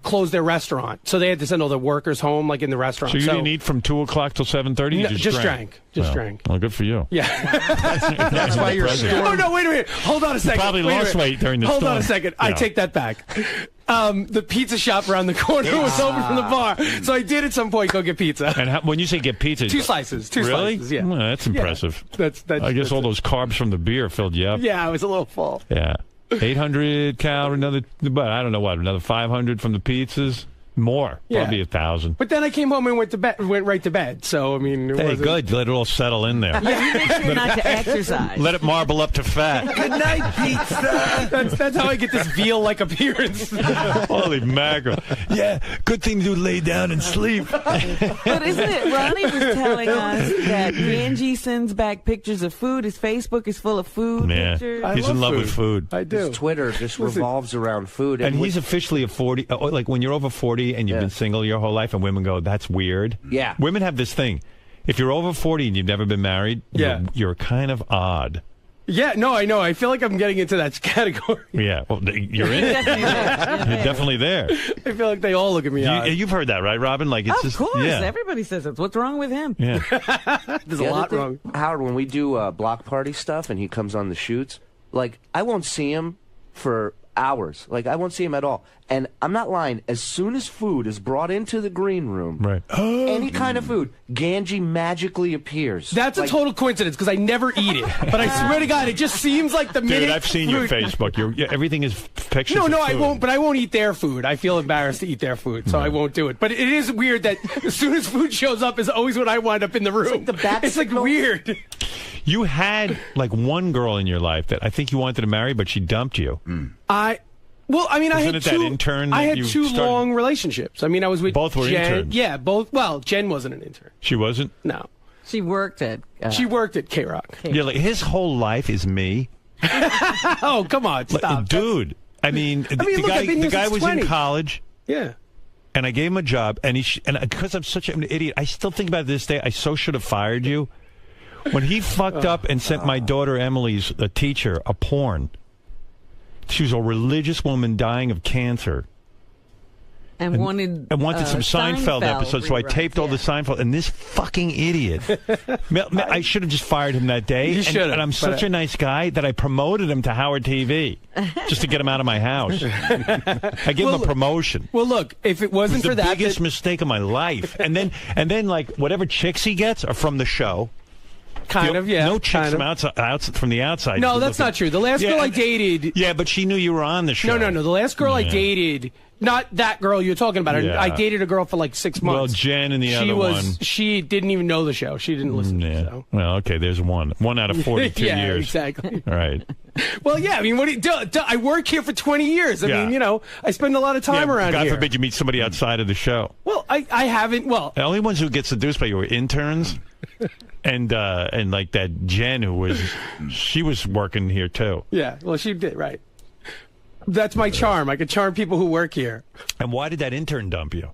closed their restaurant, so they had to send all the workers home, like in the restaurant. So you didn't eat from 2 o'clock till 7:30? No, You just drank. Just drank. Well, good for you. Yeah. That's why you're Oh, no, wait a minute. Hold on a second. probably Wait a lost minute. weight during the Hold storm. on a second. I Yeah. take that back. The pizza shop around the corner was open from the bar, so I did at some point go get pizza. And when you say get pizza, 2 slices. Two really? slices. Yeah. Well, that's impressive. That's I guess all those carbs from the beer filled you up. Yeah, I was a little full. Yeah. 800 calories, but I don't know what, another 500 from the pizzas? More. Yeah. Probably 1,000. But then I came home and went right to bed. So I mean, it Hey, wasn't... good. Let it all settle in there. Yeah, you make sure not to exercise. Let it marble up to fat. Good night, pizza. That's how I get this veal-like appearance. Holy mackerel. Yeah, good thing to lay down and sleep. But isn't it? Ronnie was telling us that Ganji sends back pictures of food. His Facebook is full of food pictures. He's in love with food. I do. His Twitter just revolves around food. And he's officially a 40. Like when you're over 40 and you've been single your whole life, and women go, "That's weird." Yeah. Women have this thing. If you're over 40 and you've never been married, you're kind of odd. Yeah, no, I know. I feel like I'm getting into that category. Yeah, well, you're in it. You're definitely there. I feel like they all look at me odd. You've heard that, right, Robin? Like, it's Of just, course, yeah. everybody says it. What's wrong with him? Yeah. There's a lot wrong. Howard, when we do block party stuff and he comes on the shoots, like, I won't see him for hours. Like, I won't see him at all. And I'm not lying. As soon as food is brought into the green room, right, any kind of food, Ganji magically appears. That's a total coincidence because I never eat it. But I swear to God, it just seems like the minute. Dude, I've seen your Facebook. Everything is pictures. No, of I food. won't. But I won't eat their food. I feel embarrassed to eat their food, so I won't do it. But it is weird that as soon as food shows up, is always when I wind up in the room. It's like weird. You had like one girl in your life that I think you wanted to marry, but she dumped you. Well, I mean, I Wasn't had it two. that intern I that had you two started- long relationships. I mean, I was with Both were Jen. interns. Yeah, both. Well, Jen wasn't an intern. She wasn't? No. She worked at. She worked at K-Rock. Yeah, like his whole life is me. Oh, come on, stop, dude. I mean, look, I've been the here guy since was 20. in college. Yeah. And I gave him a job, and and because I'm such an idiot, I still think about it this day. I so should have fired you. When he fucked up and sent my daughter Emily's teacher a porn. She was a religious woman dying of cancer. And wanted some Seinfeld episodes, so I taped all the Seinfeld. And this fucking idiot, I should have just fired him that day. You should have, and I'm such a nice guy that I promoted him to Howard TV just to get him out of my house. I gave him a promotion. Well, look, if it wasn't It was for the that, biggest mistake of my life. And then like whatever chicks he gets are from the show. Kind of, yeah. No chicks kind from outside from the outside. No, that's not true. The last girl I dated. Yeah, but she knew you were on the show. No. The last girl I dated, not that girl you're talking about. Yeah. I dated a girl for like 6 months. Well, Jen and the other one. She didn't even know the show. She didn't listen to the show. Well, okay, there's one. One out of 42 yeah, years. Exactly. All right. Well, yeah, I mean, what do you, I work here for 20 years. I mean, I spend a lot of time around God here. forbid you meet somebody outside of the show. Well, I haven't. Well, the only ones who get seduced by you were interns. And like that Jen she was working here too. Yeah, well, she did, right. That's my charm. I can charm people who work here. And why did that intern dump you?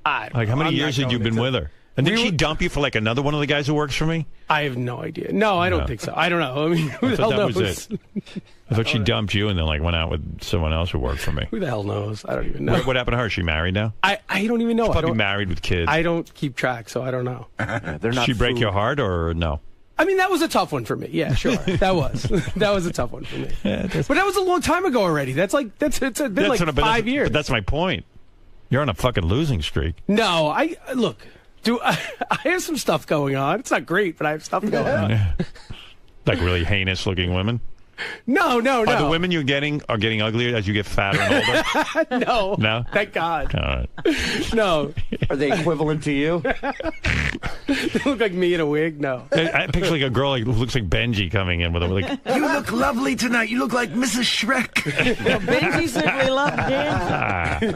Like, how many years had you been with her? And did she dump you for like another one of the guys who works for me? I have no idea. No, I don't think so. I don't know. I mean, who the hell knows? Was it. I thought she dumped you and then like went out with someone else who worked for me. Who the hell knows? I don't even know. What happened to her? Is she married now? I don't even know. She's probably married with kids. I don't keep track, so I don't know. They're not. Did she break your heart or no? I mean, that was a tough one for me. Yeah, sure. That was a tough one for me. Yeah, but that was a long time ago already. It's been like 5 years. But that's my point. You're on a fucking losing streak. No, look. I have some stuff going on. It's not great, but I have stuff going on. Like really heinous looking women? No. Are the women you're getting getting uglier as you get fatter and older? No. No? Thank God. All right. No. Are they equivalent to you? They look like me in a wig? No. I picture like a girl who looks like Benji coming in with them. Like, You look lovely tonight. You look like Mrs. Shrek. Benji simply loves dancing.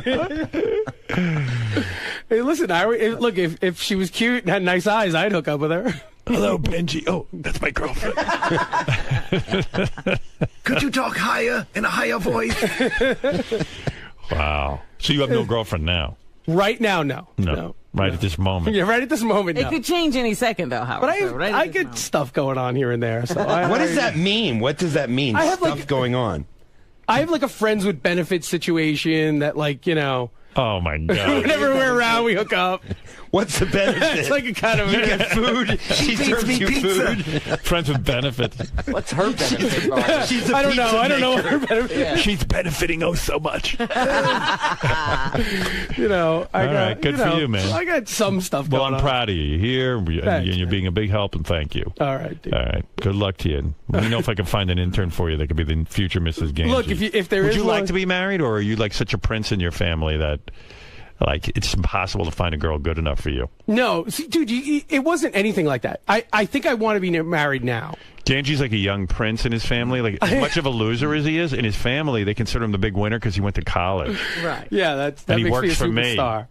Hey, listen, look, if she was cute and had nice eyes, I'd hook up with her. Hello, Benji. Oh, that's my girlfriend. Could you talk higher in a higher voice? Wow. So you have no girlfriend now? Right now, no. Right at this moment. Yeah, right at this moment, It no. could change any second, though, Howard. But I get get stuff going on here and there. So What does that mean? What does that mean? I have, Stuff going on. I have like a friends with benefits situation that, like, Oh my God! whenever we're around, we hook up. What's the benefit? It's like a kind of you get food. She serves you food. Friends with benefits. What's her benefit? She's I don't know. I don't know what her benefit. Yeah. She's benefiting so much. I All got right, good for you, man. I got some stuff Well, going I'm on. proud of you. You're here, and you're being a big help, and thank you. All right, dude. All right. Good luck to you. Let me know if I can find an intern for you that could be the future Mrs. Ganji. Look, if there would is you one- like to be married, or are you like such a prince in your family that like it's impossible to find a girl good enough for you? No, see, dude, it wasn't anything like that. I think I want to be married now. Ganji's like a young prince in his family. Like as much of a loser as he is, in his family they consider him the big winner because he went to college. Right. Yeah, that And he makes works me a for me. superstar.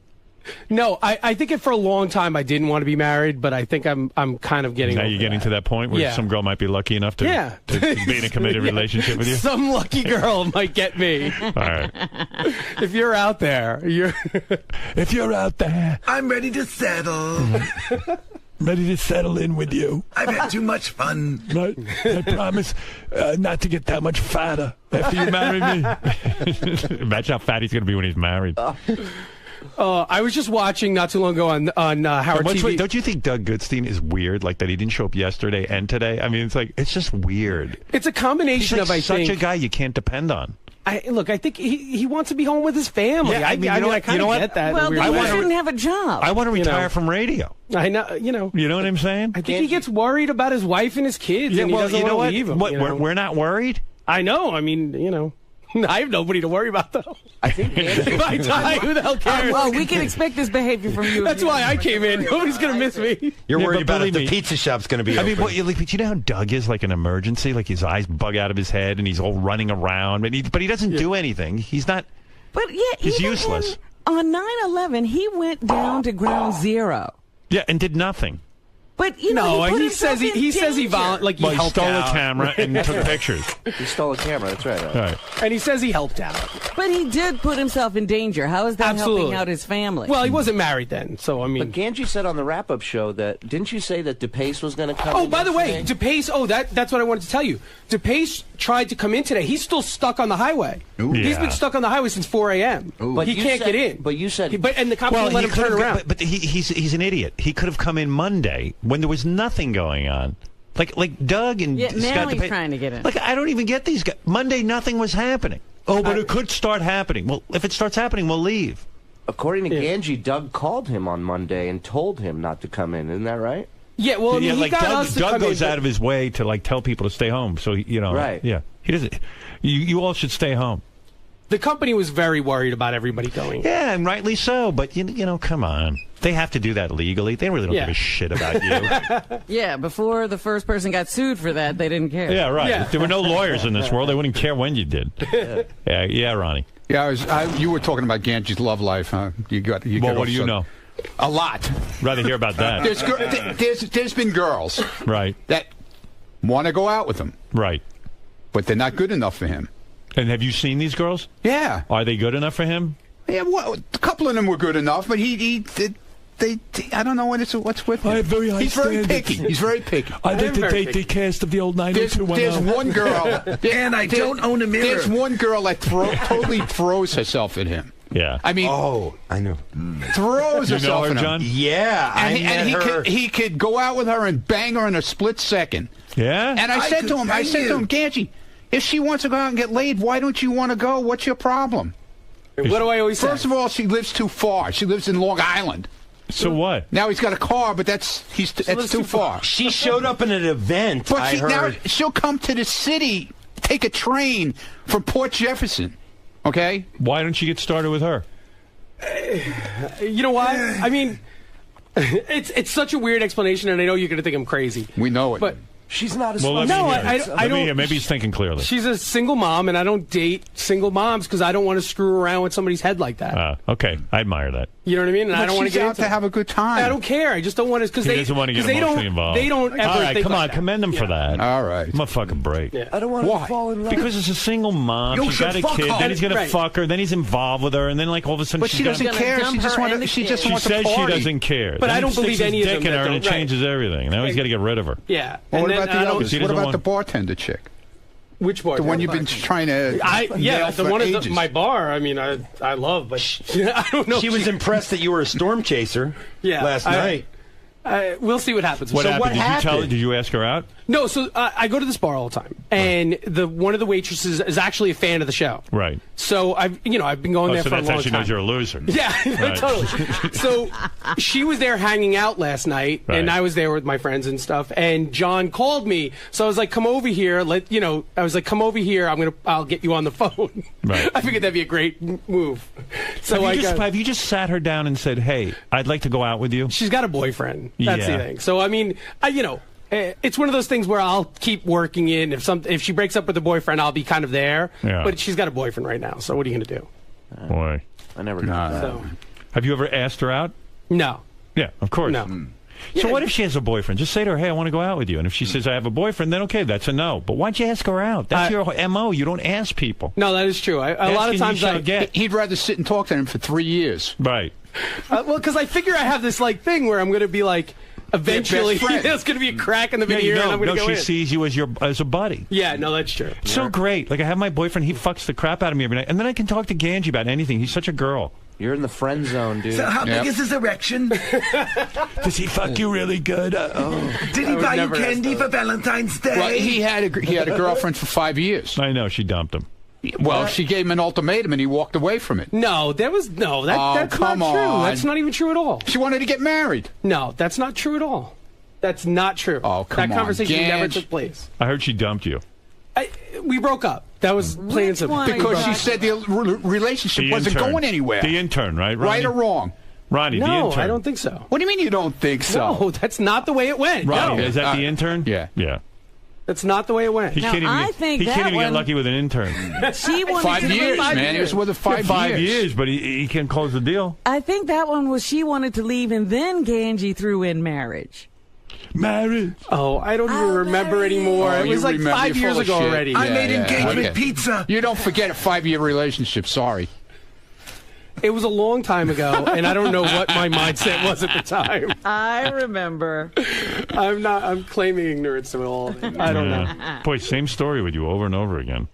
No, I think for a long time I didn't want to be married, but I think I'm kind of getting. Now over you're getting that. to that point where Yeah. some girl might be lucky enough to, Yeah. to be in a committed Yeah. relationship with you. Some lucky girl might get me. All right. If you're out there, If you're out there, I'm ready to settle. ready to settle in with you. I've had too much fun. I promise not to get that much fatter after you marry me. Imagine how fat he's going to be when he's married. I was just watching not too long ago on Howard TV. Don't you think Doug Goodstein is weird? Like that he didn't show up yesterday and today? I mean, it's just weird. It's a combination He's like of, such a guy you can't depend on. I think he wants to be home with his family. Yeah, I kind of get that. Well, in a then weird he way. shouldn't have a job. I want to retire from radio. I know, You know what I'm saying? I think he gets worried about his wife and his kids, and he doesn't want to leave them. We're not worried? I know. I mean, I have nobody to worry about, though. I think if I die, who the hell cares? Well, we can expect this behavior from you. That's why I came in. Nobody's going to miss me. You're worried about if believe the pizza shop's going to be open. But you know how Doug is like an emergency? Like his eyes bug out of his head and he's all running around. But he doesn't do anything. He's not. But he's useless. On 9/11, he went down to ground zero. Yeah, and did nothing. But he put he says himself in he says he danger. He helped stole out. a camera and took pictures. He stole a camera. That's right. Right. And he says he helped out. But he did put himself in danger. How is that Absolutely. helping out his family? Well, he wasn't married then, so I mean. But Ganji said on the wrap-up show that didn't you say that DePace was going to come? Oh, in by the way, yesterday? DePace. That's what I wanted to tell you. DePace tried to come in today. He's still stuck on the highway. He's been stuck on the highway since 4 a.m. But he can't get in. But you said. And the cops won't let him turn around. But he's an idiot. He could have come in Monday when there was nothing going on. Like Doug and now Scott he's trying to get in. Like I don't even get these guys. Monday nothing was happening. Oh, but it could start happening. Well, if it starts happening, we'll leave. According to Ganji, Doug called him on Monday and told him not to come in. Isn't that right? Yeah, well, I mean, he got us to Doug come goes in, out of his way to like tell people to stay home. So right? Yeah, he doesn't. You all should stay home. The company was very worried about everybody going. Yeah, and rightly so. But come on, they have to do that legally. They really don't give a shit about you. Yeah, before the first person got sued for that, they didn't care. Yeah, right. If there were no lawyers in this world, they wouldn't care when you did. Yeah, Ronnie. Yeah, you were talking about Ganji's love life, huh? Well, what do you know? A lot. Rather hear about that. There's been girls, right, that want to go out with him, right, but they're not good enough for him. And have you seen these girls? Yeah. Are they good enough for him? Yeah, well, a couple of them were good enough, but I don't know what's with him. I have very high He's very standards. picky. He's very picky. I'd like to date the cast of the old 90210. There's one girl. And I don't own a mirror. There's one girl that totally throws herself at him. Yeah. I mean, I know. Throws you herself know her, at him. John? Yeah, And he could go out with her and bang her in a split second. Yeah. And I said to him, Ganji, if she wants to go out and get laid, why don't you want to go? What's your problem? What do I always say? First of all, she lives too far. She lives in Long Island. So what? Now he's got a car, but that's too far. She showed up in an event. But now she'll come to the city, take a train from Port Jefferson. Okay? Why don't you get started with her? You know why? I mean, it's such a weird explanation, and I know you're going to think I'm crazy. We know it. But she's not as well, fun. no, I don't. Maybe he's thinking clearly. She's a single mom, and I don't date single moms because I don't want to screw around with somebody's head like that. Okay, I admire that. You know what I mean? And I don't want to get out into to have a good time. I don't care. I just don't want to because He doesn't want to get emotionally involved. They don't ever All right, think come like on, that. commend him for that. All right. I'm a fucking break. Yeah. I don't want to fall in love. Because it's a single mom. You She's should got a fuck kid. her. Then he's gonna Right. fuck her. Then he's involved with her. And then like all of a sudden, But she doesn't care. She just wants She to says she party. doesn't care. But Then I don't he sticks believe his any of dick them in that her, and it don't- right. changes everything. Now he's got to get rid of her. Yeah. Well, what And about then I the don't- others? She What doesn't about want- the bartender chick? Which part? The one you've been trying to nail the for one at ages. my bar. I mean, I love, but I don't know. She was impressed that you were a storm chaser last night. We'll see what happens. What So happened? Did you ask her out? No, so I go to this bar all the time, and one of the waitresses is actually a fan of the show. Right. So I've been going there so for a that's long how she time. knows you're a loser. Yeah, Right. totally. So she was there hanging out last night, and Right. I was there with my friends and stuff. And John called me, so I was like, "Come over here." I was like, "Come over here. I'll get you on the phone." Right. I figured that'd be a great move. So have you just sat her down and said, "Hey, I'd like to go out with you"? She's got a boyfriend. That's Yeah. the thing. So I mean, it's one of those things where I'll keep working in. If she breaks up with a boyfriend, I'll be kind of there. Yeah. But she's got a boyfriend right now. So what are you going to do? Boy, I never got that. So, have you ever asked her out? no. Yeah, of course. No. So Yeah. what if she has a boyfriend? Just say to her, "Hey, I want to go out with you." And if she says, "I have a boyfriend," then okay, that's a no. But why'd you ask her out? That's your MO. You don't ask people. No, that is true. A lot of times he'd rather sit and talk to him for 3 years. Right. well, because I figure I have this thing where I'm going to be like, Eventually, best friend. there's going to be a crack in the Yeah, veneer, and I'm going to go she in. sees you as a buddy. Yeah, no, that's true. So great. Like I have my boyfriend, he fucks the crap out of me every night, and then I can talk to Ganji about anything. He's such a girl. You're in the friend zone, dude. So how big is his erection? Does he fuck you really good? Did he buy you candy for Valentine's Day? Well, he had a girlfriend for 5 years. I know, she dumped him. Well, she gave him an ultimatum, and he walked away from it. No, that's Oh, not come true. on. That's not even true at all. She wanted to get married. No, that's not true at all. That's not true. Oh, come on. That conversation never Ganj. took place. I heard she dumped you. We broke up. That was plain and simple. Because she said the relationship wasn't going anywhere. The intern, right? Right or wrong? Ronnie, the No, intern. I don't think so. What do you mean you don't think so? No, that's not the way it went. Ronnie, No. is that the intern? Yeah. Yeah. That's not the way it went. He can't even, I think he can't that even get one- lucky with an intern. She wanted 5 to years, leave. man. He was with her 5 5 years. years, but he can't close the deal. I think that one was she wanted to leave, and then Ganji threw in marriage. Marriage. Oh, I don't even remember anymore. Oh, It was you like remember. 5 You're years full of ago shit. already. I made Yeah, engagement okay. pizza. You don't forget a 5-year relationship. Sorry. It was a long time ago, and I don't know what my mindset was at the time. I remember. I'm claiming ignorance to it all. I don't know. Boy, same story with you over and over again.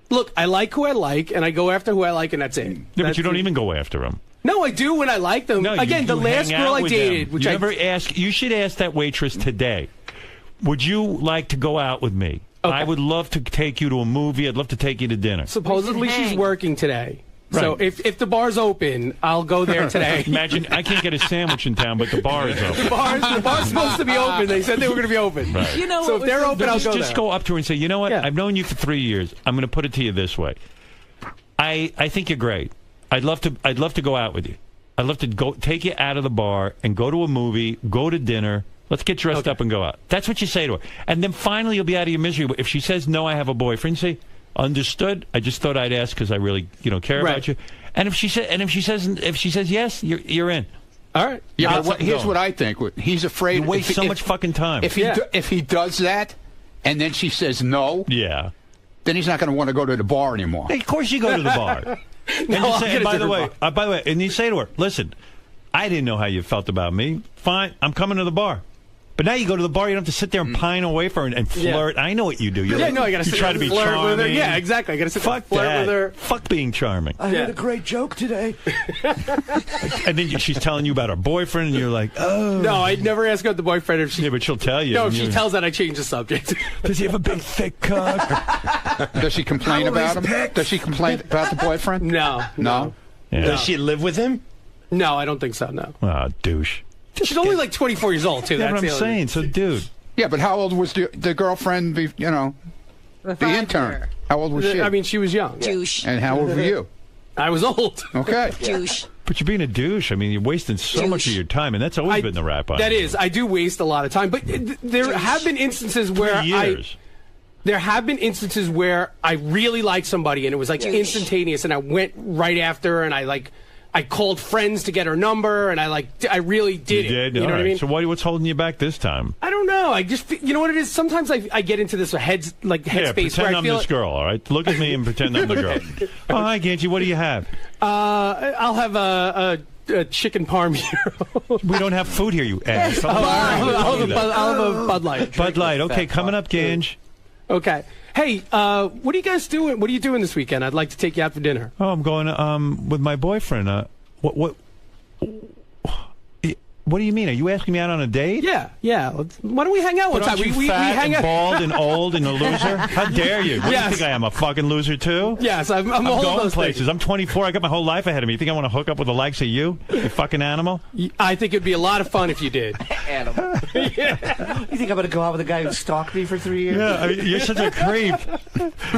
Look, I like who I like, and I go after who I like, and that's it. Yeah, but you don't even go after him. No, I do when I like them. No, Again, the you last hang girl out I with dated, them. which you I never ask. You should ask that waitress today. Would you like to go out with me? Okay. I would love to take you to a movie. I'd love to take you to dinner. supposedly she's working today. So Right. if the bar's open, I'll go there today. Imagine I can't get a sandwich in town, but the bar is open. The bar's supposed to be open. They said they were going to be open. Right. You know So what if they're was open, I'll go Just there. go up to her and say, you know what? Yeah. I've known you for 3 years. I'm going to put it to you this way. I think you're great. I'd love to go out with you. I'd love to go take you out of the bar and go to a movie, go to dinner. Let's get dressed up and go out. That's what you say to her. And then finally you'll be out of your misery. If she says, no, I have a boyfriend, say, understood. I just thought I'd ask because I really, care Right. about you. And if she says yes, you're in. All right. Yeah, That's but here's going. what I think. He's afraid. You waste if- so if- much fucking time. If he does that, and then she says no, yeah, then he's not going to want to go to the bar anymore. Hey, of course you go to the bar. And No, you I'll say, get a by the different way, by the way, and you say to her, listen, I didn't know how you felt about me. Fine, I'm coming to the bar. But now you go to the bar, you don't have to sit there and pine away for her and flirt. I know what you do. I got to you sit try there to and be flirt charming. with her. Yeah, exactly. I got to sit there and Fuck flirt that. with her. Fuck being charming. I heard a great joke today. And then she's telling you about her boyfriend, and you're like, oh. No, I'd never ask about the boyfriend if she. Yeah, but she'll tell you. No, and if she you're- tells that, I change the subject. Does he have a big, thick cock? Does she complain about him? Does she complain about the boyfriend? No. No. Yeah. Does she live with him? No, I don't think so. No. Oh, douche. She's only like 24 years old too. Yeah, That's but I'm the other- saying, so dude. Yeah, but how old was the girlfriend? The intern. How old was she? I mean, she was young. Douche. And how old were you? I was old. Okay. Douche. But you're being a douche. I mean, you're wasting so much of your time, and that's always been the rap on That you. is, I do waste a lot of time, but there have been instances where 3 years. There have been instances where I really liked somebody and it was like instantaneous, and I went right after, and I called friends to get her number, and I really did You it. did? You know All what I right. mean? So what's holding you back this time? I don't know. I just, you know what it is? Sometimes I get into this Yeah, headspace where pretend I I'm feel this girl, all right? Look at me and pretend I'm the girl. Oh, hi, Ganji. What do you have? I'll have a chicken parm here. We don't have food here, you ass. I'll have a Bud Light. Bud Light. Okay, coming up, Ganj. Okay. Hey, what are you guys doing? What are you doing this weekend? I'd like to take you out for dinner. Oh, I'm going with my boyfriend. What do you mean? Are you asking me out on a date? Yeah. Why don't we hang out one But time? aren't you We fat hang and out. bald and old and a loser? How dare you? What do you Yes. think I am, a fucking loser too? Yes, I'm all of going those places. things. I'm 24. I got my whole life ahead of me. You think I want to hook up with the likes of you? You fucking animal. I think it'd be a lot of fun if you did. Animal. You think I'm going to go out with a guy who stalked me for 3 years? Yeah, I mean, you're such a creep.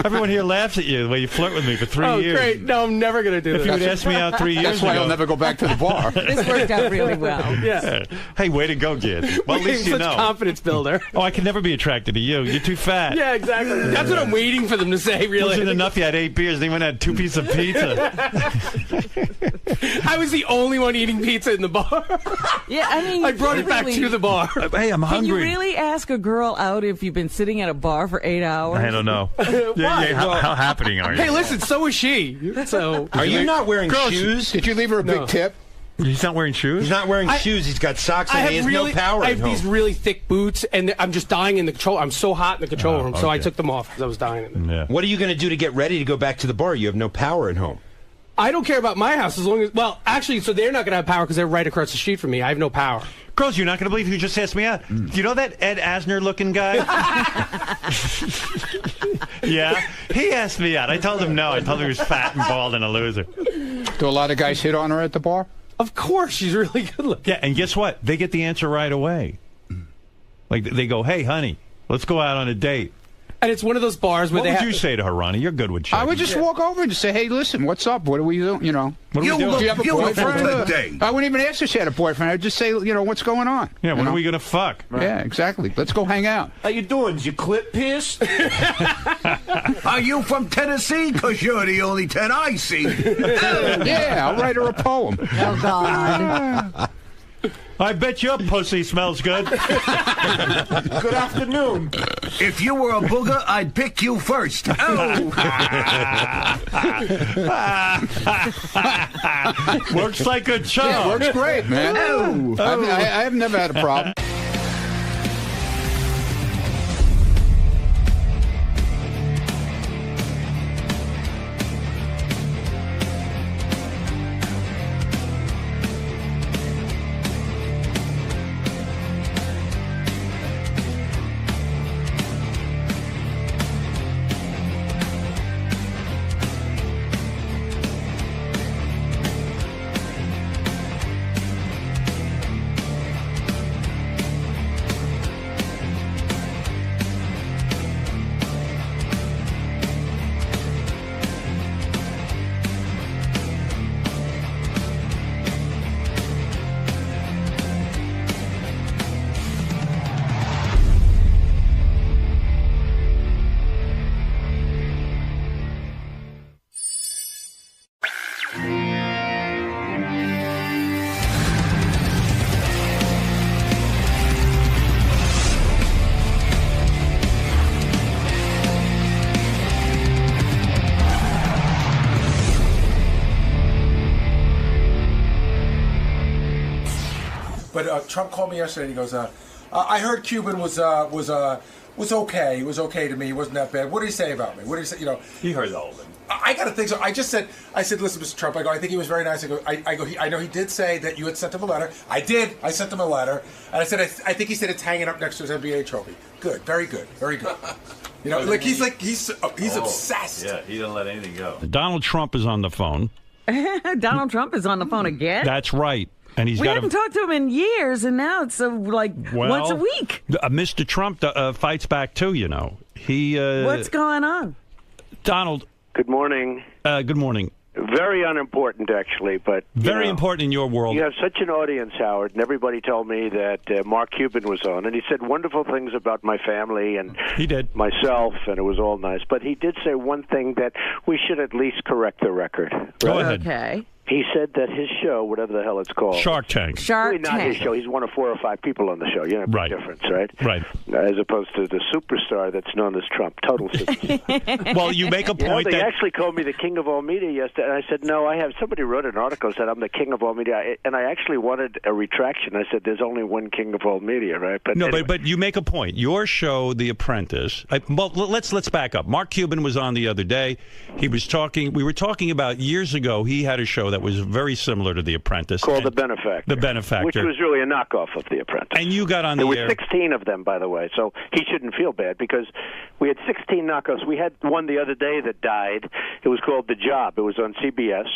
Everyone here laughs at you the way you flirt with me for 3 Oh, years. great. No, I'm never going to do If that. you would ask me out 3 years That's why ago. I'll never go back to the bar. This worked out really well. Yeah. Hey, way to go, kid. Well, at least you Such know. confidence builder. Oh, I can never be attracted to you. You're too fat. Yeah, exactly. That's what I'm waiting for them to say, really. Wasn't enough. You had 8 beers. Then you went and had 2 pieces of pizza. I was the only one eating pizza in the bar. Yeah, I mean, I brought it back really- to the bar. Hey, I'm Can you hungry. really ask a girl out if you've been sitting at a bar for 8 hours? I don't know. How happening are you? Hey, listen, so is she. So Are you not wearing Girls, shoes? did you leave her a No. big tip? He's not wearing shoes? He's not wearing shoes. He's got socks and he has no power I at have these home. really thick boots, and I'm just dying in the control. I'm so hot in the control room, so I okay. took them off because I was dying in there. Yeah. What are you going to do to get ready to go back to the bar? You have no power at home. I don't care about my house as long as, well, actually, so they're not going to have power because they're right across the street from me. I have no power. Girls, you're not going to believe who just asked me out. Do you know that Ed Asner-looking guy? Yeah? He asked me out. I told him no. I told him he was fat and bald and a loser. Do a lot of guys hit on her at the bar? Of course, she's really good looking. Yeah, and guess what? They get the answer right away. Like, they go, hey, honey, let's go out on a date. And it's one of those bars where What would you say to her, Ronnie? You're good with chicks. I would just walk over and just say, hey, listen, what's up? What are we doing? You know. What are we doing? Do you have a beautiful boyfriend? today. I wouldn't even ask if she had a boyfriend. I'd just say, you know, what's going on? Yeah, when You are know? we going to fuck? Yeah, exactly. Let's go hang out. How you doing? Is your clip pierced? Are you from Tennessee? Because you're the only 10 I see. Yeah, I'll write her a poem. Oh, God. I bet your pussy smells good. Good afternoon. If you were a booger, I'd pick you first. Oh. Works like a charm. Yeah, works great, man. Oh. I've never had a problem. But Trump called me yesterday and he goes, I heard Cuban was okay. It was okay to me. It wasn't that bad. What did he say about me? What did he say? You know, He heard all of it. I got to think so. I said, listen, Mr. Trump. I think he was very nice. I know he did say that you had sent him a letter. I did. I sent him a letter, and I said, I think he said it's hanging up next to his NBA trophy. Good, very good, very good. You know, he's obsessed. Yeah, he didn't let anything go. Donald Trump is on the phone. Donald Trump is on the phone again. That's right. And we haven't talked to him in years, and now it's once a week. Mr. Trump fights back too. You know, he. What's going on, Donald? Good morning. Good morning. Very unimportant, actually, but very important in your world. You have such an audience, Howard, and everybody told me that Mark Cuban was on, and he said wonderful things about my family and he did myself, and it was all nice. But he did say one thing that we should at least correct the record. Right? Go ahead. Okay. He said that his show, whatever the hell it's called, Shark Tank. Really not his show. He's one of 4 or 5 people on the show. You know, big difference, right? Right. As opposed to the superstar that's known as Trump, total superstar. Well, you make a point they that actually called me the king of all media yesterday, and I said, no, I have. Somebody wrote an article that said I'm the king of all media, and I actually wanted a retraction. I said, there's only one king of all media, right? But no, anyway. but you make a point. Your show, The Apprentice. Well, let's back up. Mark Cuban was on the other day. He was talking. We were talking about years ago. He had a show that was very similar to The Apprentice, called The Benefactor. The Benefactor, which was really a knockoff of The Apprentice. And you got on the there air. were 16 of them, by the way, so he shouldn't feel bad because we had 16 knockoffs. We had one the other day that died. It was called The Job. It was on CBS.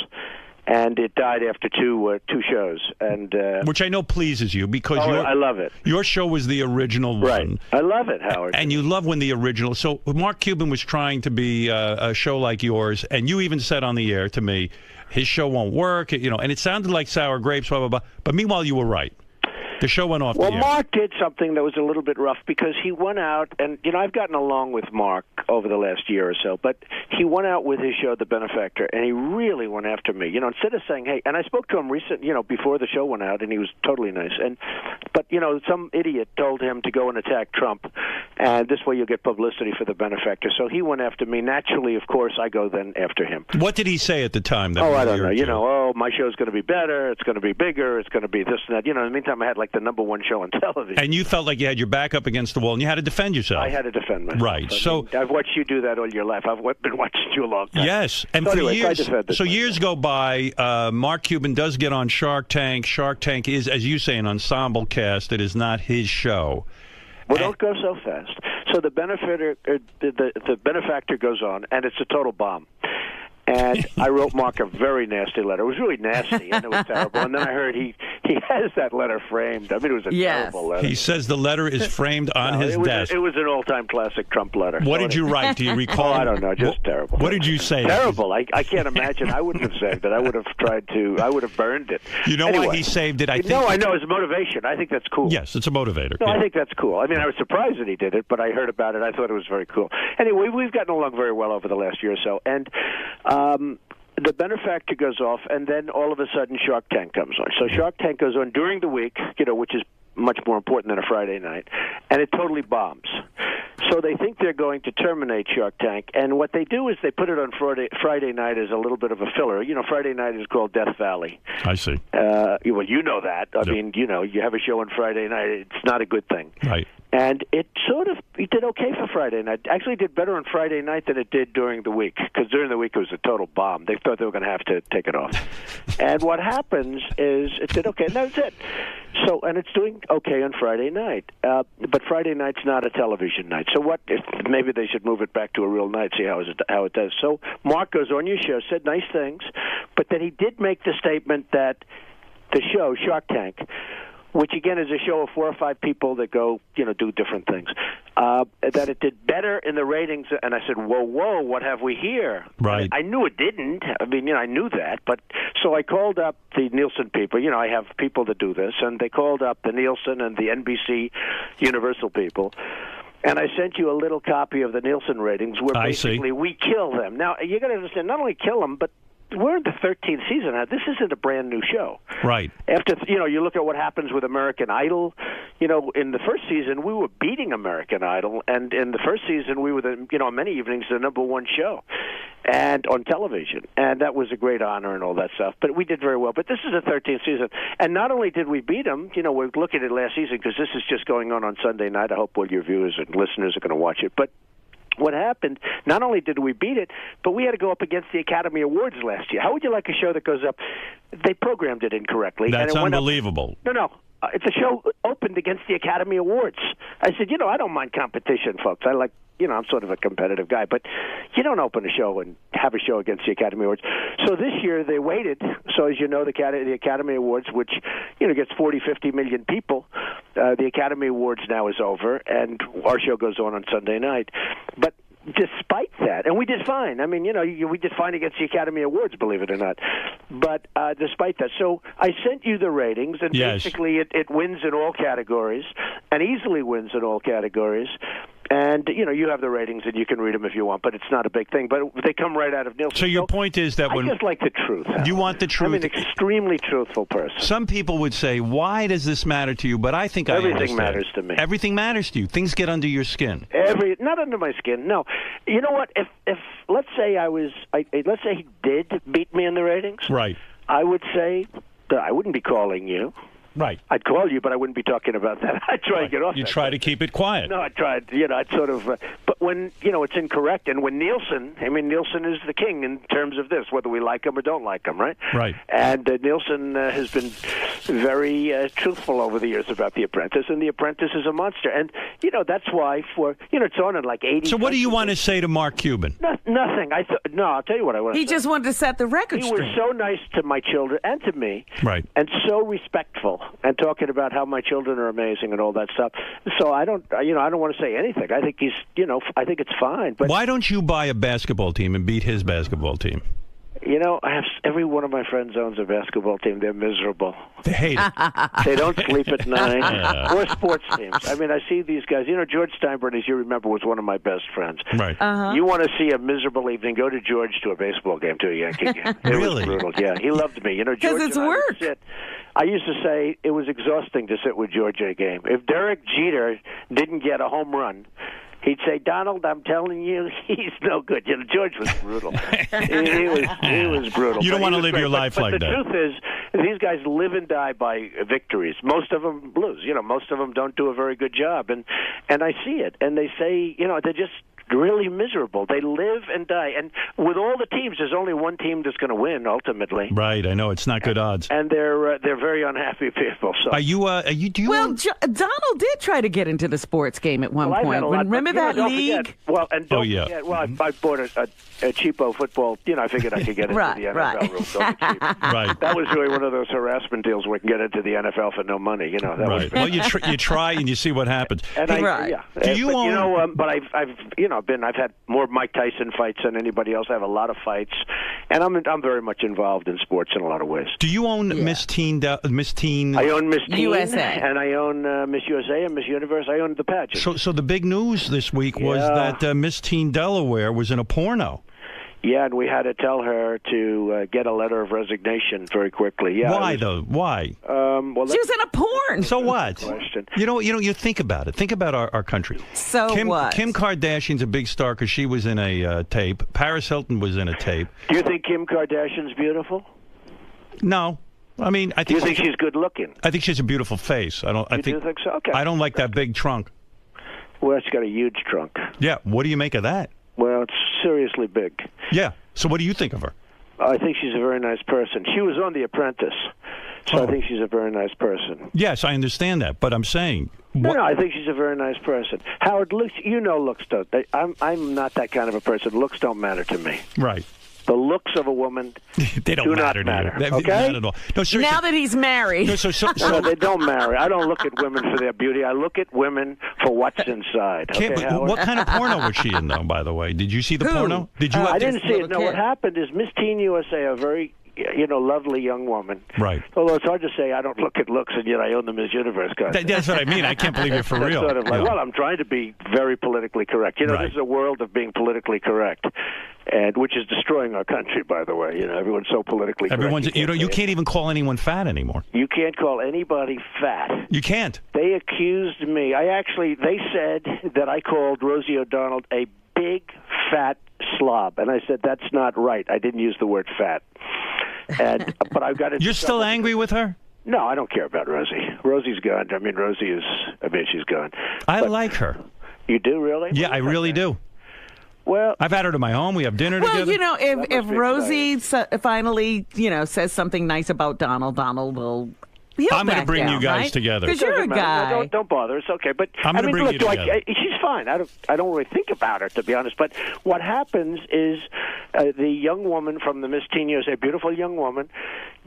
And it died after two shows, and which I know pleases you because I love it. Your show was the original one. Right. I love it, Howard. And you love when the original. So Mark Cuban was trying to be a show like yours, and you even said on the air to me, his show won't work. You know, and it sounded like sour grapes, blah blah blah. But meanwhile, you were right. The show went off Well, the air. Mark did something that was a little bit rough because he went out, and, I've gotten along with Mark over the last year or so, but he went out with his show, The Benefactor, and he really went after me. Instead of saying, hey, and I spoke to him before the show went out, and he was totally nice. But some idiot told him to go and attack Trump, and this way you'll get publicity for The Benefactor. So he went after me. Naturally, of course, I go then after him. What did he say at the time? I don't know. My show's going to be better, it's going to be bigger, it's going to be this and that. In the meantime, I had like the number one show on television. And you felt like you had your back up against the wall, and you had to defend yourself. I had to defend myself. Right. I've watched you do that all your life. I've been watching you a long time. Yes. And so for anyway, years, years go by, Mark Cuban does get on Shark Tank. Shark Tank is, as you say, an ensemble cast. It is not his show. Well, don't go so fast. So the benefactor goes on, and it's a total bomb. And I wrote Mark a very nasty letter. It was really nasty, and it was terrible. And then I heard he has that letter framed. I mean, it was a terrible letter. He says the letter is framed on his desk. It was an all-time classic Trump letter. What did you write? Do you recall? I don't know. Just terrible. What did you say? Terrible. I can't imagine. I wouldn't have saved it. I would have I would have burned it. You know why he saved it? I know. It's motivation. I think that's cool. Yes, it's a motivator. No, I think that's cool. I mean, I was surprised that he did it, but I heard about it. I thought it was very cool. Anyway, we've gotten along very well over the last year or so. And the benefactor goes off, and then all of a sudden Shark Tank comes on. So Shark Tank goes on during the week, which is much more important than a Friday night, and it totally bombs. So they think they're going to terminate Shark Tank, and what they do is they put it on Friday night as a little bit of a filler. Friday night is called Death Valley. I see. Well, you know that. I mean, you have a show on Friday night. It's not a good thing. Right. And it did okay for Friday night. Actually, did better on Friday night than it did during the week, because during the week it was a total bomb. They thought they were going to have to take it off. And what happens is it did okay, and that's it. So, and it's doing okay on Friday night. But Friday night's not a television night. So maybe they should move it back to a real night, see how it does. So Mark goes on your show, said nice things, but then he did make the statement that the show, Shark Tank, which again is a show of 4 or 5 people that go, do different things, that it did better in the ratings. And I said, whoa, what have we here? Right. I knew it didn't. I mean, I knew that. But so I called up the Nielsen people. I have people that do this. And they called up the Nielsen and the NBC Universal people. And I sent you a little copy of the Nielsen ratings where basically we kill them. Now, you got to understand, not only kill them, but we're in the 13th season now. This isn't a brand new show. Right. After, you look at what happens with American Idol. In the first season, we were beating American Idol. And in the first season, we were, on many evenings, the number one show and on television. And that was a great honor and all that stuff. But we did very well. But this is the 13th season. And not only did we beat them, we're looking at last season because this is just going on Sunday night. I hope all your viewers and listeners are going to watch it. But what happened, not only did we beat it, but we had to go up against the Academy Awards last year. How would you like a show that goes up? They programmed it incorrectly. That's and it unbelievable. No. It's a show opened against the Academy Awards. I said, I don't mind competition, folks. I like, I'm sort of a competitive guy, but you don't open a show and have a show against the Academy Awards. So this year they waited. So as you know, the Academy Awards, which, gets 40, 50 million people, the Academy Awards now is over, and our show goes on Sunday night. But despite that, and we did fine. I mean, we did fine against the Academy Awards, believe it or not. But despite that, so I sent you the ratings, and basically it wins in all categories, and easily wins in all categories. And, you have the ratings, and you can read them if you want, but it's not a big thing. But they come right out of Nielsen. So your point is that when... I just like the truth. You want the truth? I'm an extremely truthful person. Some people would say, why does this matter to you? But I think everything matters to me. Everything matters to you. Things get under your skin. Not under my skin, no. You know what? If let's say let's say he did beat me in the ratings. Right. I would say that I wouldn't be calling you. Right. I'd call you, but I wouldn't be talking about that. I'd try to get off. You try to keep it quiet. No, I tried. I'd sort of. But when it's incorrect, and when Nielsen is the king in terms of this, whether we like him or don't like him, right? Right. And Nielsen has been very truthful over the years about The Apprentice, and The Apprentice is a monster. And that's why it's on in like 80. So what do you want to say to Mark Cuban? Nothing. I'll tell you what I want to say. He just wanted to set the record straight. He was so nice to my children and to me, right? And so respectful. And talking about how my children are amazing and all that stuff. So I don't want to say anything. I think I think it's fine. But why don't you buy a basketball team and beat his basketball team? You know, I have every one of my friends owns a basketball team. They're miserable. They hate it. They don't sleep at night. Or sports teams. I mean, I see these guys. You know, George Steinbrenner, as you remember, was one of my best friends. Right. You want to see a miserable evening? Go to George to a baseball game, to a Yankee game. It Really? was brutal. Yeah, he loved me. You know, George. Because it's and I would work. sit- I used to say it was exhausting to sit with George at a game. If Derek Jeter didn't get a home run, he'd say, "Donald, I'm telling you, he's no good." You know, George was brutal. he was brutal. You don't But want to he was live great. your life but like the that. truth is, these guys live and die by victories. Most of them lose. You know, most of them don't do a very good job, and I see it. And they say, you know, they're just really miserable. They live and die. And with all the teams, there's only one team that's going to win ultimately. Right, I know. It's not good odds. And they're very unhappy people. So Are you, do you Well, Donald did try to get into the sports game at one Well, I've had point. a lot, Remember but, that don't league? Forget, well, and don't forget, well, I bought a cheapo football. You know, I figured I could get into Right, the NFL right. room. So cheap. Right. That was really one of those harassment deals where we can get into the NFL for no money. You know, that Right. was. Well, you try and you see what happens. And yeah. Do you but, own? You know, but I've had more Mike Tyson fights than anybody else. I have a lot of fights, and I'm very much involved in sports in a lot of ways. Do you own Miss Teen? Miss Teen. I own Miss Teen, USA. and I own Miss USA and Miss Universe. I own the pageant. So the big news this week was Yeah. that Miss Teen Delaware was in a porno. Yeah, and we had to tell her to get a letter of resignation very quickly. Yeah. Why though? Why? Well, She was in a porn. So what? Question. You think about it. Think about our country. So what? Kim Kardashian's a big star because she was in a tape. Paris Hilton was in a tape. Do you think Kim Kardashian's beautiful? No. I mean, I Do think you think she's good looking? I think she has a beautiful face. I You do think so? Okay. I don't like that big trunk. Well, she's got a huge trunk. Yeah. What do you make of that? Well, it's seriously big. Yeah. So what do you think of her? I think she's a very nice person. She was on The Apprentice, so I think she's a very nice person. Yes, I understand that, but I'm saying. No, I think she's a very nice person. Howard, looks don't. I'm not that kind of a person. Looks don't matter to me. Right. The looks of a woman They don't do matter not to you. matter. They- Okay? Not at all. No, seriously. Now that he's married. No, they don't marry. I don't look at women for their beauty. I look at women for what's inside. Kim, Okay, Howard? what kind of porno was she in, though, by the way? Did you see the porno? Did you? I didn't see it. No, what happened is Miss Teen USA, a very lovely young woman. Right. Although it's hard to say I don't look at looks and yet I own the Miss Universe contest. That's what I mean. I can't believe you're for That's real. sort of like, Yeah. well, I'm trying to be very politically correct. Right. This is a world of being politically correct, and which is destroying our country, by the way. Everyone's so politically Everyone's. correct. You can't even call anyone fat anymore. You can't call anybody fat. You can't. They accused me. They said that I called Rosie O'Donnell a big fat slob, and I said that's not right. I didn't use the word fat. But I've got it. You're still angry with her? No, I don't care about Rosie. Rosie's gone. She's gone. I like her. You do, really? Yeah, I really do. Well, I've had her to my home. We have dinner Well, together. if Rosie finally, says something nice about Donald will. I'm going to bring you guys together. Because you're a guy. No, don't bother. It's okay. But I'm gonna bring look, you together. she's fine. I don't really think about her, to be honest. But what happens is the young woman from the Miss Teen USA, beautiful young woman,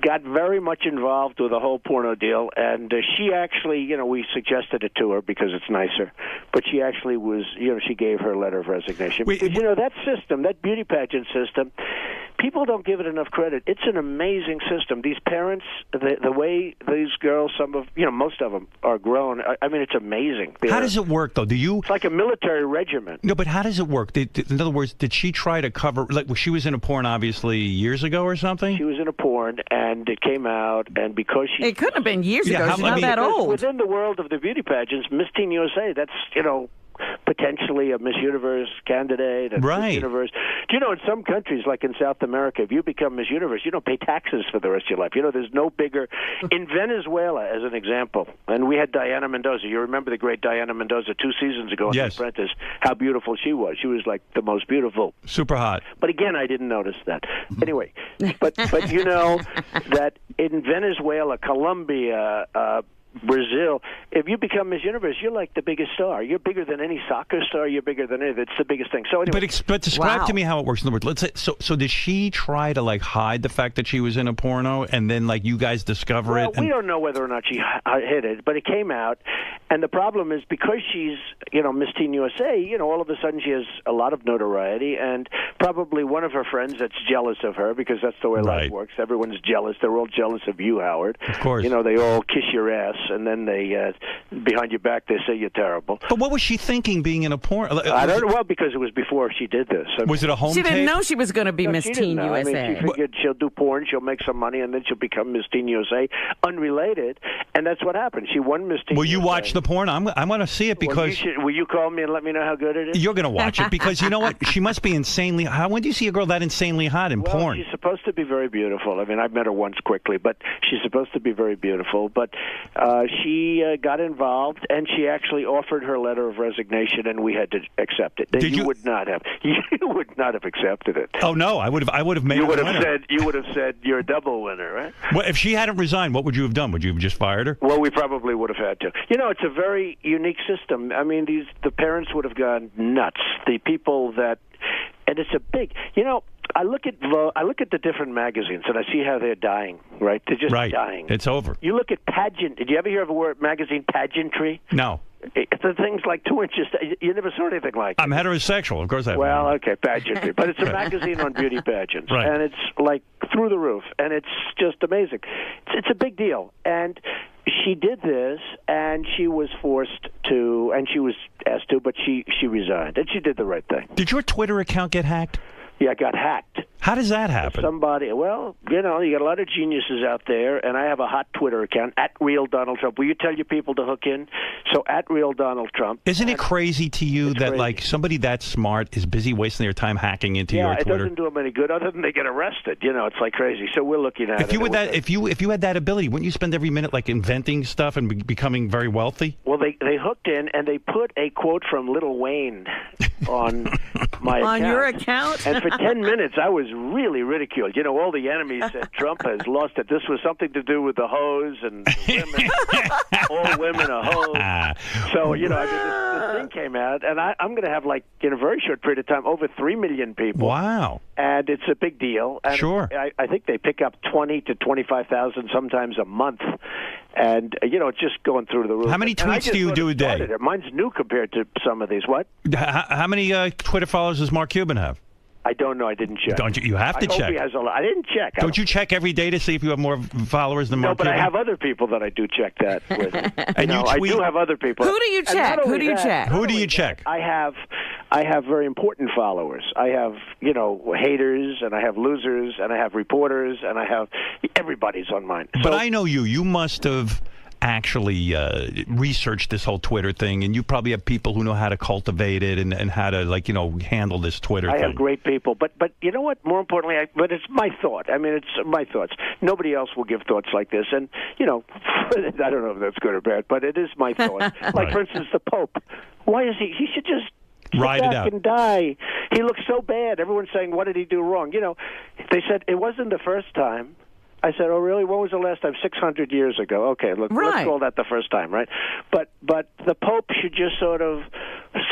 got very much involved with the whole porno deal, and she actually, we suggested it to her because it's nicer. But she actually was, she gave her letter of resignation. Because, that system, that beauty pageant system, people don't give it enough credit. It's an amazing system. These parents, the way these girls, most of them are grown. I mean, it's amazing. How does it work, though? It's like a military regiment. No, but how does it work? In other words, did she try to cover? She was in a porn, obviously, years ago or something. She was in a porn, and it came out, and because she, it couldn't have been years ago. She's not that old. Within the world of the beauty pageants, Miss Teen USA, that's potentially a Miss Universe candidate. Right. Miss Universe. Do you know in some countries, like in South America, if you become Miss Universe, you don't pay taxes for the rest of your life. There's no bigger. In Venezuela, as an example, and we had Diana Mendoza. You remember the great Diana Mendoza 2 seasons ago on The Apprentice? How beautiful she was. She was like the most beautiful. Super hot. But again, I didn't notice that. Anyway, but you know that in Venezuela, Colombia, Brazil. If you become Miss Universe, you're like the biggest star. You're bigger than any soccer star. You're bigger than anything. It's the biggest thing. So anyway, but describe to me how it works. In other words, let's say so did she try to like hide the fact that she was in a porno, and then like you guys discover it? We don't know whether or not she hid it, but it came out. And the problem is because she's Miss Teen USA, all of a sudden she has a lot of notoriety, and probably one of her friends that's jealous of her because that's the way life works. Everyone's jealous. They're all jealous of you, Howard. Of course. They all kiss your ass, and then they behind your back they say you're terrible. But what was she thinking being in a porn? I don't know. Well, because it was before she did this. Was it a home She didn't tape? know she was going to be Miss Teen USA. I mean, she figured she'll do porn, she'll make some money, and then she'll become Miss Teen USA, unrelated. And that's what happened. She won Miss Teen Will you USA. watch the porn? I'm going to see it because... Will you call me and let me know how good it is? You're going to watch it because you know what? She must be insanely... When do you see a girl that insanely hot in porn? She's supposed to be very beautiful. I mean, I've met her once quickly, but she's supposed to be very beautiful. But she got involved, and she actually offered her letter of resignation, and we had to accept it. You would not have. You would not have accepted it. Oh no, I would have made. You would her have winner. said. You would have said you're a double winner, right? Well, if she hadn't resigned, what would you have done? Would you have just fired her? Well, we probably would have had to. It's a very unique system. I mean, the parents would have gone nuts. The people that, and it's a big. I look at the different magazines and I see how they're dying. Right? They're just dying. It's over. You look at pageant. Did you ever hear of a word magazine pageantry? No. The thing's like 2 inches. You never saw anything like it. I'm heterosexual, of course I have. Well, okay, pageantry. But it's a magazine on beauty pageants. Right. And it's like through the roof. And it's just amazing. It's a big deal. And she did this, and she was forced to, and she was asked to, but she resigned. And she did the right thing. Did your Twitter account get hacked? Yeah, it got hacked. How does that happen? Somebody, well, you got a lot of geniuses out there, and I have a hot Twitter account, @RealDonaldTrump. Will you tell your people to hook in? So, @RealDonaldTrump. Isn't it crazy to you that, like, somebody that smart is busy wasting their time hacking into your Twitter? Yeah, it doesn't do them any good other than they get arrested. It's like crazy. So, we're looking at it. If you had that ability, wouldn't you spend every minute, like, inventing stuff and becoming very wealthy? Well, they hooked in, and they put a quote from Lil Wayne on my account. On your account? And for 10 minutes, I was really ridiculed. All the enemies said Trump has lost it. This was something to do with the hoes and women. All women are hoes. So, this thing came out, and I'm going to have, like, in a very short period of time, over 3 million people. Wow. And it's a big deal. And sure. I think they pick up 20 to 25,000 sometimes a month. And, it's just going through the roof. How many tweets do you do a day? Mine's new compared to some of these. What? How many Twitter followers does Mark Cuban have? I don't know. I didn't check. Don't you? You have to I hope check. He has a lot. I didn't check. Don't you check every day to see if you have more followers than Mark Cuban? No, but I have other people that I do check that with. And you tweet? I do have other people. Who do you check? Who do you check? I have very important followers. I have, haters, and I have losers, and I have reporters, and I have everybody's on mine. But I know you. You must have actually researched this whole Twitter thing, and you probably have people who know how to cultivate it and how to, handle this Twitter thing. I have great people, but you know what? More importantly, but it's my thought. I mean, it's my thoughts. Nobody else will give thoughts like this, and I don't know if that's good or bad, but it is my thought. Like, for instance, the Pope. Why is he should just ride it out and die. He looks so bad. Everyone's saying, what did he do wrong? They said it wasn't the first time. I said, oh, really? When was the last time? 600 years ago. Okay, let's call that the first time, right? But the Pope should just sort of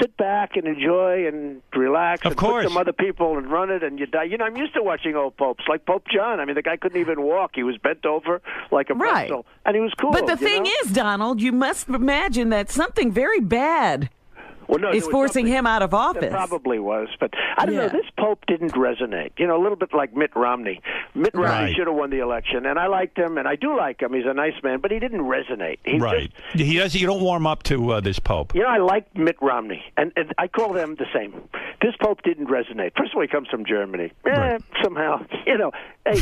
sit back and enjoy and relax and put some other people and run it, and you die. I'm used to watching old popes, like Pope John. I mean, the guy couldn't even walk. He was bent over like a pretzel, and he was cool. But the thing is, Donald, you must imagine that something very bad is forcing him out of office. It probably was, but I don't know. This Pope didn't resonate. A little bit like Mitt Romney. Mitt Romney should have won the election, and I liked him, and I do like him. He's a nice man, but he didn't resonate. He does. You don't warm up to this Pope. I like Mitt Romney, and I call them the same. This Pope didn't resonate. First of all, he comes from Germany. Somehow, hey,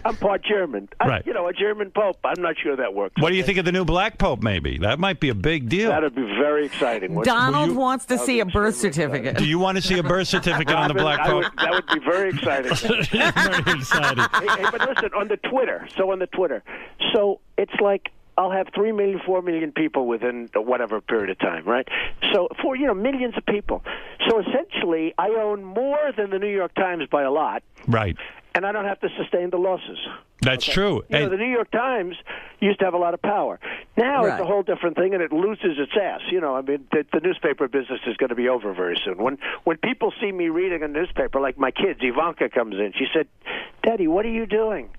I'm part German. A German Pope. I'm not sure that works. What do you think of the new black Pope? Maybe that might be a big deal. That'd be very exciting. Donald wants to see a birth certificate. Do you want to see a birth certificate on the black Pope? That would be very exciting. Very exciting. Hey, but listen, on the Twitter. So it's like I'll have 3 million, 4 million people within whatever period of time, right? So for millions of people. So essentially, I own more than the New York Times by a lot. Right. And I don't have to sustain the losses. That's true. The New York Times used to have a lot of power. Now Right. it's a whole different thing, and it loses its ass. You know, I mean, the newspaper business is going to be over very soon. When people see me reading a newspaper, like my kids, Ivanka comes in. She said, "Daddy, what are you doing?"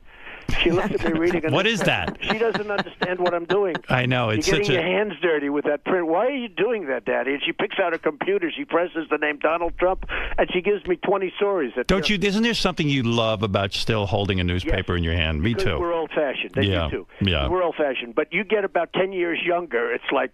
She looked at me reading a What is newspaper. that? She doesn't understand what I'm doing. I know. It's You're such getting a. your hands dirty with that print. Why are you doing that, Daddy? And she picks out her computer. She presses the name Donald Trump, and she gives me 20 stories. Don't you? Isn't there something you love about still holding a newspaper in your hand? Me Because too. we're old-fashioned. They Yeah, do too. yeah. We're old-fashioned. But you get about 10 years younger, it's like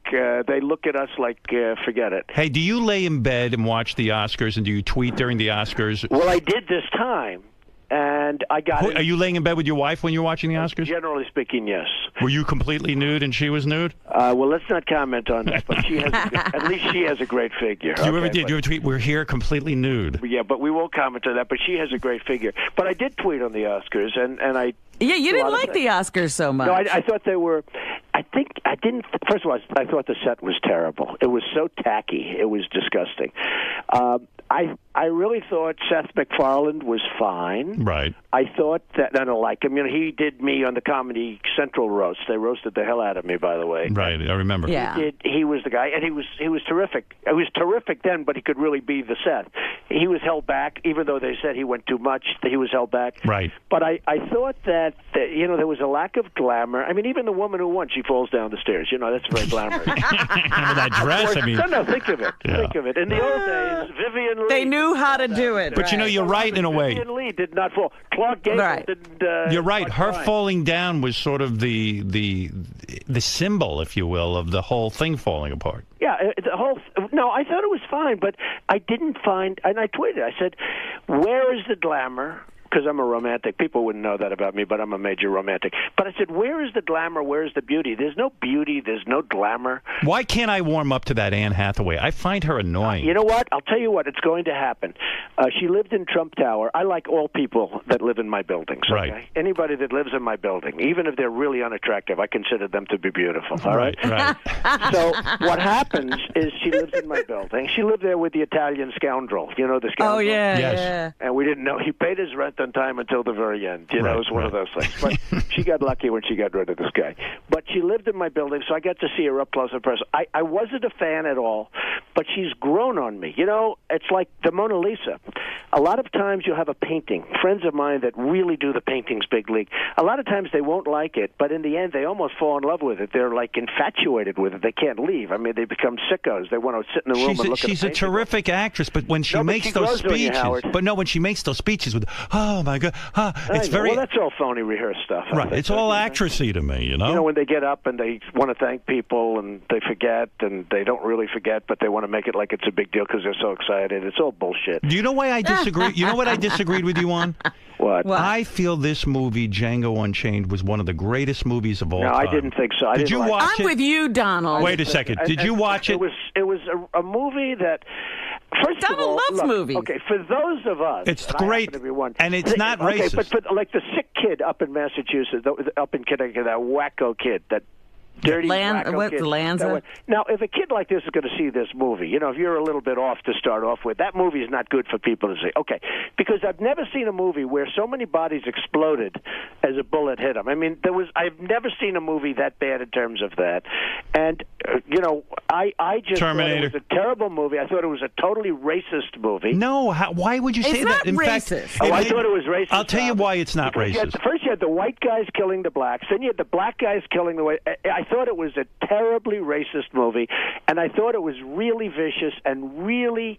they look at us like, forget it. Hey, do you lay in bed and watch the Oscars, and do you tweet during the Oscars? Well, I did this time, and I got Are you laying in bed with your wife when you're watching the Oscars? Generally speaking, yes. Were you completely nude and she was nude? Well, let's not comment on that, but she has at least she has a great figure. Do you ever okay? did? You ever tweet? We're here completely nude. Yeah, but we won't comment on that. But she has a great figure. But I did tweet on the Oscars, and I. Yeah, you didn't like the Oscars so much. No, I thought they were. I think I didn't. First of all, I thought the set was terrible. It was so tacky. It was disgusting. I really thought Seth MacFarlane was fine. Right. I thought that I don't like him. You know, he did me on the Comedy Central roast. They roasted the hell out of me, by the way. Right. I remember. He was the guy, and he was terrific. It was terrific then, but he could really be the Seth. He was held back, even though they said he went too much. He was held back. Right. But I thought that you know, there was a lack of glamour. I mean, even the woman who won, she falls down the stairs. You know, that's very glamorous. Remember that dress? I mean, no, think of it. Yeah. Think of it. In the old days, Vivian Lee. They knew how to do it. But you know, you're right in a way. Vivian Lee did not fall. Clark Gable didn't. You're right. Her falling down was sort of the symbol, if you will, of the whole thing falling apart. Yeah, the whole. No, I thought it was fine, but I didn't find. And I tweeted. I said, "Where is the glamour?" Because I'm a romantic. People wouldn't know that about me, but I'm a major romantic. But I said, where is the glamour? Where is the beauty? There's no beauty. There's no glamour. Why can't I warm up to that Anne Hathaway? I find her annoying. You know what? I'll tell you what. It's going to happen. She lived in Trump Tower. I like all people that live in my buildings. Okay? Right. Anybody that lives in my building, even if they're really unattractive, I consider them to be beautiful. All right. Right. So what happens is she lives in my building. She lived there with the Italian scoundrel. You know the scoundrel? Oh, yeah, Yes. yeah. And we didn't know. He paid his rent on time until the very end. You know, it was one of those things. But she got lucky when she got rid of this guy. But she lived in my building, so I got to see her up close and personal. I wasn't a fan at all, but she's grown on me. You know, it's like the Mona Lisa. A lot of times you'll have a painting. Friends of mine that really do the paintings big league. A lot of times they won't like it, but in the end they almost fall in love with it. They're like infatuated with it. They can't leave. I mean, they become sickos. They want to sit in the room and look at She's a terrific actress, but when she makes she those grows on you, speeches, Howard. but no, when she makes those speeches with, oh my God, it's very well, that's all phony rehearsed stuff. right. It's all actressy to me, you know. You know, when they get up and they want to thank people and they forget and they don't really forget, but they want to make it like it's a big deal because they're so excited. It's all bullshit. Do you know why I disagree? You know what I disagreed with you on? What? I feel this movie, Django Unchained, was one of the greatest movies of all No, time. I didn't think so. I Did didn't you like watch it. it? I'm with you, Donald. Wait a second. Did you watch it? It was a movie that. First Donald of all, loves look, movies. Okay, for those of us, It's and I great, happen to be one, and it's not okay, racist. but like the sick kid up in Massachusetts, up in Connecticut, that wacko kid, that dirty wacko kid. Lanza? Now, if a kid like this is going to see this movie, you know, if you're a little bit off to start off with, that movie is not good for people to see. Okay, because I've never seen a movie where so many bodies exploded as a bullet hit them. I mean, I've never seen a movie that bad in terms of that. And you know, I just Terminator. thought it was a terrible movie. I thought it was a totally racist movie. No, why would you say It's that? not In racist. fact, I thought it was racist. I'll tell you why it's not Because racist. first you had the white guys killing the blacks, then you had the black guys killing the white. I thought it was a terribly racist movie, and I thought it was really vicious and really.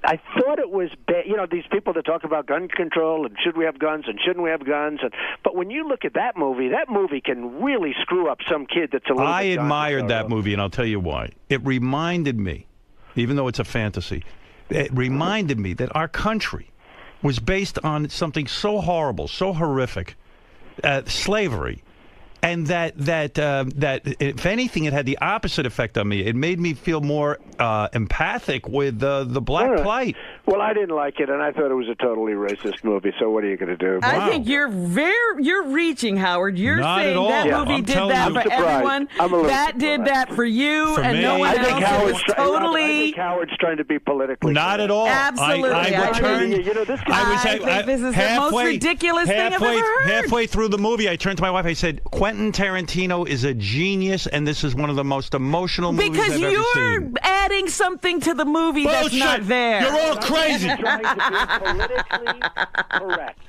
I thought it was bad. You know, these people that talk about gun control and should we have guns and shouldn't we have guns. But when you look at that movie can really screw up some kid that's a little I bit admired that movie, and I'll tell you why. It reminded me, even though it's a fantasy, it reminded me that our country was based on something so horrible, so horrific, slavery. And that if anything, it had the opposite effect on me. It made me feel more empathic with the black plight. Well, I didn't like it, and I thought it was a totally racist movie. So what are you going to do? I think you're reaching, Howard. You're Not saying at all. that Yeah, movie I'm did telling that you. for I'm surprised. everyone. I'm a little That did surprised. that for you For and me. no one I think else. It Howard's was I totally. think Howard's trying to be politically Not correct. at all. Absolutely. I returned. You know, this I was I think this is the most ridiculous thing I've ever heard. Halfway through the movie, I turned to my wife. I said, Quentin Tarantino is a genius, and this is one of the most emotional movies Because I've ever you're seen. adding something to the movie that's Bullshit. not there. You're all crazy. Trying to be politically correct.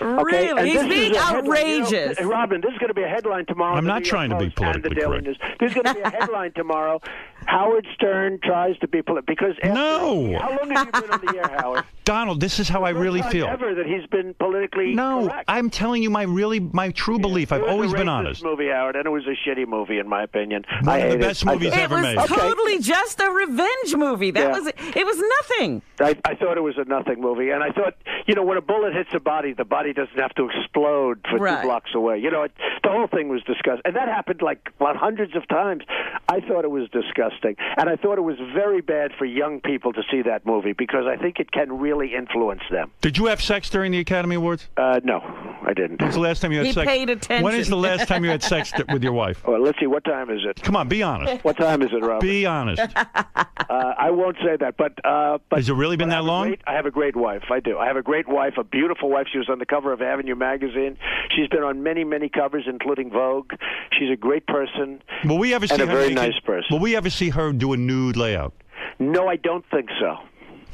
Really? and He's this being is a headline. outrageous. You know, Robin, this is going to be a headline tomorrow. I'm in the not New York trying to be Post and the politically Daily correct. News. There's going to be a headline tomorrow. Howard Stern tries to be political because after, No. How long have you been on the air, Howard? Donald, this is how I really feel. Ever that he's been politically No, correct. I'm telling you my true belief. I've It was always a been racist honest. movie, Howard, and it was a shitty movie in my opinion. One I of the hate best movies I, ever It made. was totally just a revenge movie. That was it. Was nothing. I thought it was a nothing movie, and I thought, when a bullet hits the body doesn't have to explode for 2 blocks away. The whole thing was disgusting, and that happened hundreds of times. I thought it was disgusting, and I thought it was very bad for young people to see that movie because I think it can really influence them. Did you have sex during the Academy Awards? No, I didn't. When's the last time you had He sex? paid attention. When is the last time you had sex with your wife? Well, let's see. What time is it? Come on, be honest. What time is it, Rob? Be honest. I won't say that, but Has it really been that long? I have a great wife. I do. I have a great wife, a beautiful wife. She was on the cover of Avenue magazine. She's been on many, many covers, including Vogue. She's a great person. Will we ever see and a her very naked? nice person. Will we ever see her do a nude layout? No, I don't think so.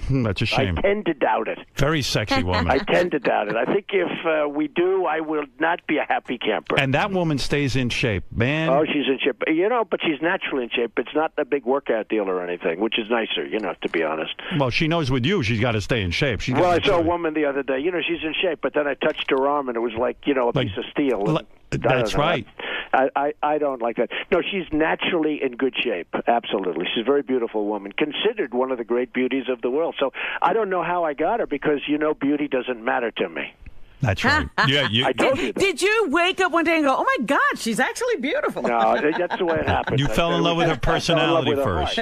That's a shame. I tend to doubt it. Very sexy woman. I tend to doubt it. I think if we do, I will not be a happy camper. And that woman stays in shape, man. Oh, she's in shape. But she's naturally in shape. It's not a big workout deal or anything, which is nicer, to be honest. Well, she knows with you she's got to stay in shape. Well, I saw a woman the other day. She's in shape, but then I touched her arm, and it was like, a piece of steel. That's right. I don't like that. No, she's naturally in good shape. Absolutely. She's a very beautiful woman, considered one of the great beauties of the world. So I don't know how I got her because, beauty doesn't matter to me. That's right. Yeah, I told you that. Did you wake up one day and go, "Oh my God, she's actually beautiful"? No, that's the way it happened. You fell in love with her personality first.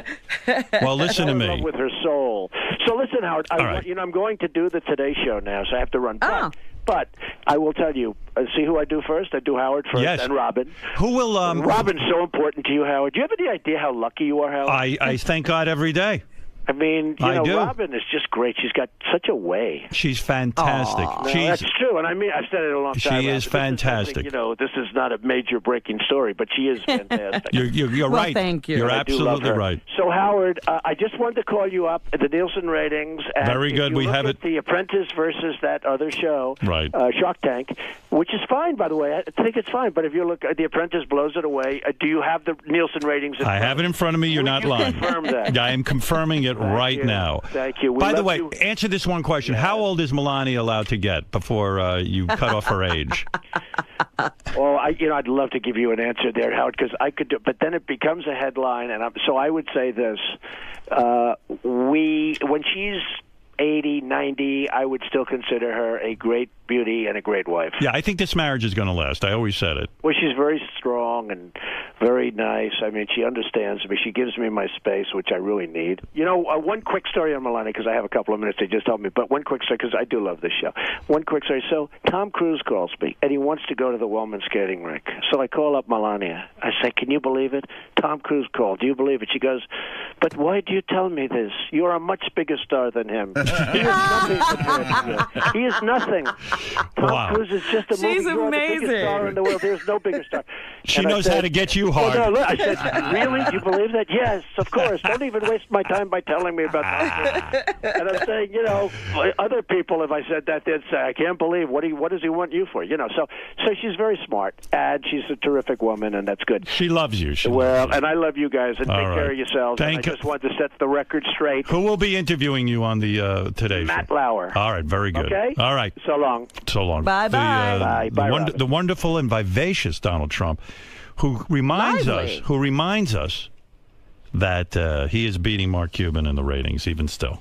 Well, listen to me. I fell in love with her soul. So listen, Howard. I'm going to do the Today Show now, so I have to run. But I will tell you, see who I do first? I do Howard first, yes. and Robin. Who will... Robin's so important to you, Howard. Do you have any idea how lucky you are, Howard? I thank God every day. I mean, I do. Robin is just great. She's got such a way. She's fantastic. No, that's true, and I've said it a long time. She is fantastic. This is not a major breaking story, but she is fantastic. You're right. Thank you. You're I do love absolutely her. right. So, Howard, I just wanted to call you up at the Nielsen ratings. And Very good. We have it. The Apprentice versus that other show, right? Shark Tank, which is fine, by the way. I think it's fine. But if you look, The Apprentice blows it away. Do you have the Nielsen ratings? I have it in front of me. You're not lying. Confirm that. I am confirming it right now. Thank you. By the way, answer this one question. How old is Melania allowed to get before you cut off her age? Well, I'd love to give you an answer there, Howard, because I could do, but then it becomes a headline, and so I would say this: when she's 80, 90, I would still consider her a great beauty and a great wife. Yeah, I think this marriage is going to last. I always said it. Well, she's very strong and very nice. I mean, she understands me. She gives me my space, which I really need. One quick story on Melania, because I have a couple of minutes. They just told me, but one quick story, because I do love this show. One quick story. So Tom Cruise calls me, and he wants to go to the Wellman skating rink. So I call up Melania. I say, can you believe it? Tom Cruise called. Do you believe it? She goes, but why do you tell me this? You're a much bigger star than him. He is nothing compared to you. He is nothing. Tom Cruise is just a movie. She's You're amazing. the biggest star in the world. There's no bigger star. She knows how to get you hard. Well, no, I said, really? You believe that? Yes, of course. Don't even waste my time by telling me about that. And I'm saying, other people, if I said that, they'd say, I can't believe, what does he want you for? So she's very smart, and she's a terrific woman, and that's good. She loves you. And I love you guys, and take care of yourselves. I just wanted to set the record straight. Who will be interviewing you on the Today Show? Matt Lauer. All right, very good. Okay? All right. So long. So long. Bye-bye. Bye, the wonderful and vivacious Donald Trump, who reminds us that he is beating Mark Cuban in the ratings even still.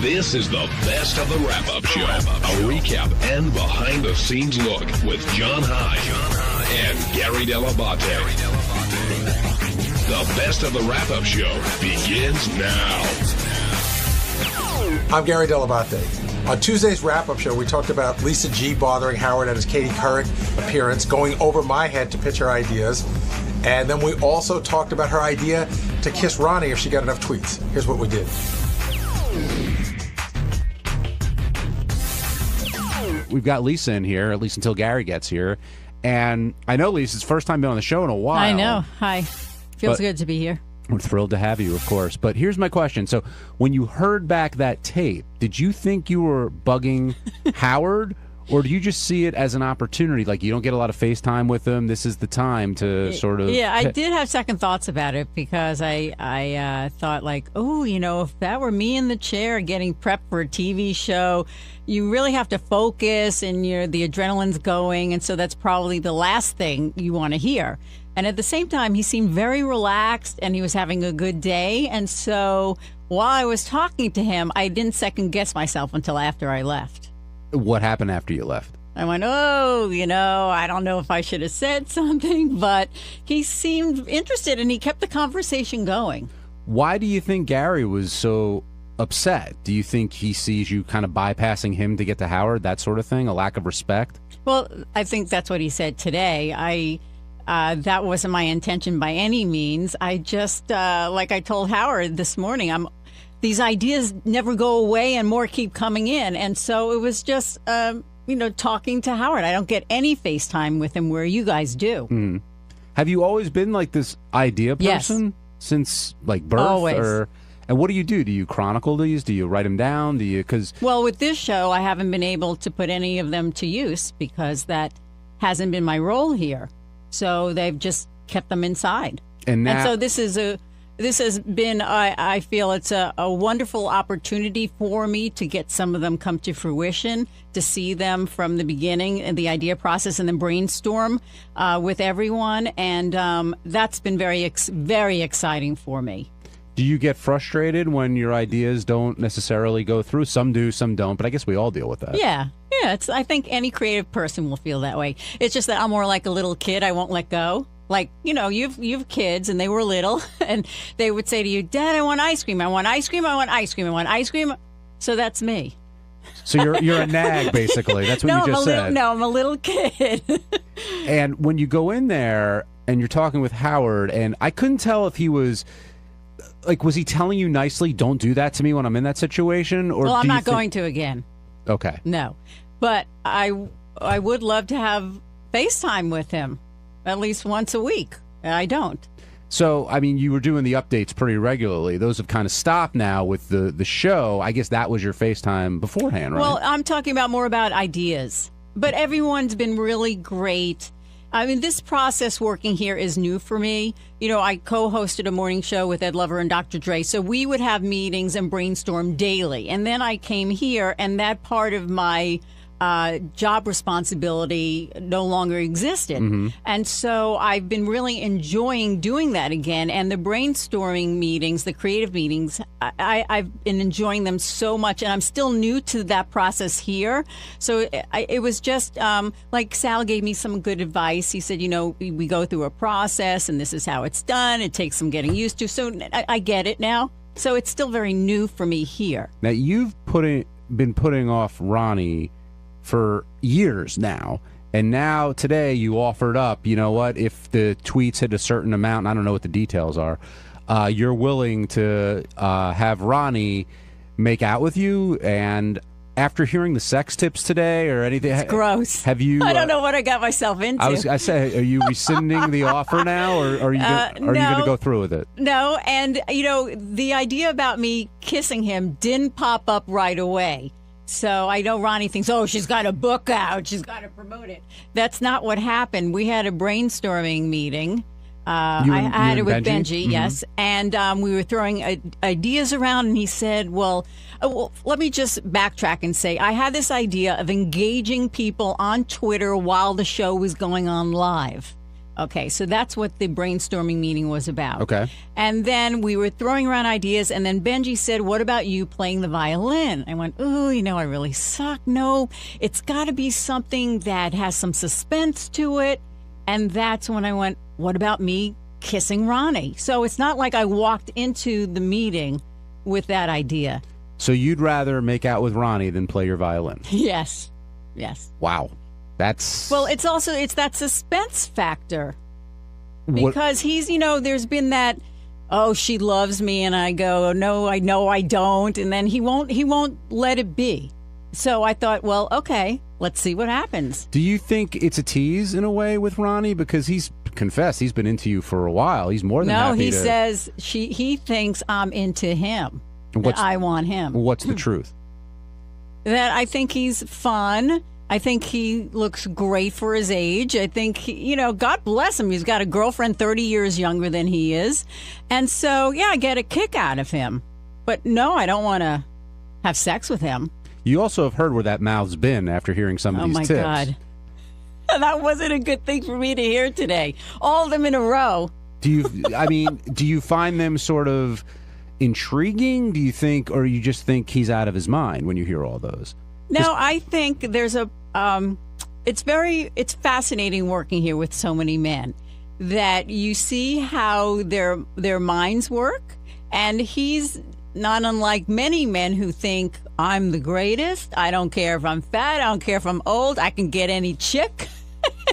This is the best of the wrap-up show. A recap and behind-the-scenes look with John High and Gary Dell'Abate. The best of the wrap-up show begins now. I'm Gary Dell'Abate. On Tuesday's wrap-up show, we talked about Lisa G bothering Howard at his Katie Couric appearance, going over my head to pitch her ideas. And then we also talked about her idea to kiss Ronnie if she got enough tweets. Here's what we did. We've got Lisa in here, at least until Gary gets here. And I know Lisa's first time being on the show in a while. I know. Hi. Feels good to be here. We're thrilled to have you, of course. But here's my question. So when you heard back that tape, did you think you were bugging Howard? Or do you just see it as an opportunity? Like, you don't get a lot of FaceTime with him. This is the time to sort of... Yeah, I did have second thoughts about it because I thought, like, oh, you know, if that were me in the chair getting prepped for a TV show, you really have to focus and the adrenaline's going. And so that's probably the last thing you want to hear. And at the same time, he seemed very relaxed and he was having a good day. And so while I was talking to him, I didn't second guess myself until after I left. What happened after you left? I went, I don't know if I should have said something, but he seemed interested and he kept the conversation going. Why do you think Gary was so upset? Do you think he sees you kind of bypassing him to get to Howard, that sort of thing, a lack of respect? Well, I think that's what he said today. That wasn't my intention by any means. I just, like I told Howard this morning, these ideas never go away and more keep coming in. And so it was just, talking to Howard. I don't get any FaceTime with him where you guys do. Mm. Have you always been like this idea person? Yes. Since like birth? Always. And what do you do? Do you chronicle these? Do you write them down? Well, with this show, I haven't been able to put any of them to use because that hasn't been my role here. So they've just kept them inside. And so this has been, I feel it's a wonderful opportunity for me to get some of them come to fruition, to see them from the beginning and the idea process and then brainstorm with everyone. And that's been very exciting for me. Do you get frustrated when your ideas don't necessarily go through? Some do, some don't, but I guess we all deal with that. Yeah. I think any creative person will feel that way. It's just that I'm more like a little kid. I won't let go. Like, you've kids and they were little and they would say to you, Dad, I want ice cream. I want ice cream. I want ice cream. I want ice cream. So that's me. So you're a nag, basically. That's what you just said. I'm a little kid. And when you go in there and you're talking with Howard, and I couldn't tell if he was... Like, was he telling you nicely, don't do that to me when I'm in that situation? Or I'm not going to again. Okay. No. But I would love to have FaceTime with him at least once a week. I don't. So, I mean, you were doing the updates pretty regularly. Those have kind of stopped now with the show. I guess that was your FaceTime beforehand, right? Well, I'm talking more about ideas. But everyone's been really great. I mean, this process working here is new for me. I co-hosted a morning show with Ed Lover and Dr. Dre, so we would have meetings and brainstorm daily. And then I came here, and that part of my job responsibility no longer existed. Mm-hmm. And so I've been really enjoying doing that again. And the brainstorming meetings, the creative meetings, I've been enjoying them so much. And I'm still new to that process here. So it was just like Sal gave me some good advice. He said, we go through a process and this is how it's done. It takes some getting used to. So I get it now. So it's still very new for me here. Now, you've been putting off Ronnie for years now, and now today you offered up, you know what, if the tweets hit a certain amount, and I don't know what the details are, you're willing to have Ronnie make out with you. And after hearing the sex tips today or anything, it's gross. Have you? I don't know what I got myself into. I say, are you rescinding the offer now, or are you going to go through with it? No, and the idea about me kissing him didn't pop up right away. So I know Ronnie thinks, she's got a book out. She's got to promote it. That's not what happened. We had a brainstorming meeting. I had it with Benji, mm-hmm. Yes. And we were throwing ideas around, and he said, well, let me just backtrack and say, I had this idea of engaging people on Twitter while the show was going on live. Okay, so that's what the brainstorming meeting was about. Okay. And then we were throwing around ideas, and then Benji said, what about you playing the violin? I went, ooh, I really suck. No, it's got to be something that has some suspense to it. And that's when I went, what about me kissing Ronnie? So it's not like I walked into the meeting with that idea. So you'd rather make out with Ronnie than play your violin? Yes. Wow. That's... Well, it's that suspense factor. What- Because he's, there's been that, oh, she loves me, and I go, no, I know I don't, and then he won't let it be. So I thought, well, okay, let's see what happens. Do you think it's a tease in a way with Ronnie? Because he's confessed he's been into you for a while. He's more than happy to... No, he says he thinks I'm into him, that I want him. What's the truth? That I think he's fun. I think he looks great for his age. I think, God bless him. He's got a girlfriend 30 years younger than he is. And so, yeah, I get a kick out of him. But no, I don't want to have sex with him. You also have heard where that mouth's been after hearing some of these tips. Oh, my God. That wasn't a good thing for me to hear today. All of them in a row. Do you find them sort of intriguing? Do you think, or you just think he's out of his mind when you hear all those? No, I think there's it's fascinating working here with so many men that you see how their minds work, and he's not unlike many men who think I'm the greatest. I don't care if I'm fat. I don't care if I'm old. I can get any chick.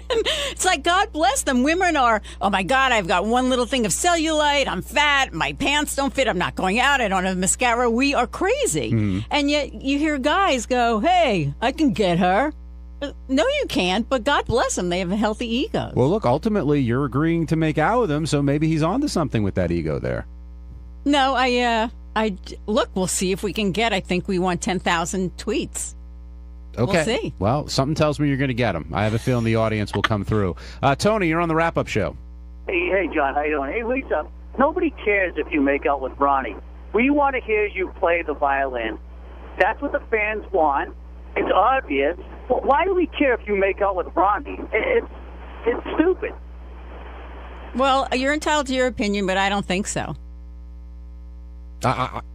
It's like, God bless them. Women are, oh my God, I've got one little thing of cellulite. I'm fat. My pants don't fit. I'm not going out. I don't have mascara. We are crazy. Mm-hmm. And yet you hear guys go, hey, I can get her. No, you can't, but God bless them. They have a healthy ego. Well, look, ultimately, you're agreeing to make out with him, so maybe he's onto something with that ego there. No, look, we'll see if we can get, I think we want 10,000 tweets. Okay. We'll see. Well, something tells me you're going to get them. I have a feeling the audience will come through. Tony, you're on the wrap-up show. Hey, John, how you doing? Hey, Lisa, nobody cares if you make out with Ronnie. We want to hear you play the violin. That's what the fans want. It's obvious. Well, why do we care if you make out with Ronnie? It's stupid. Well, you're entitled to your opinion, but I don't think so.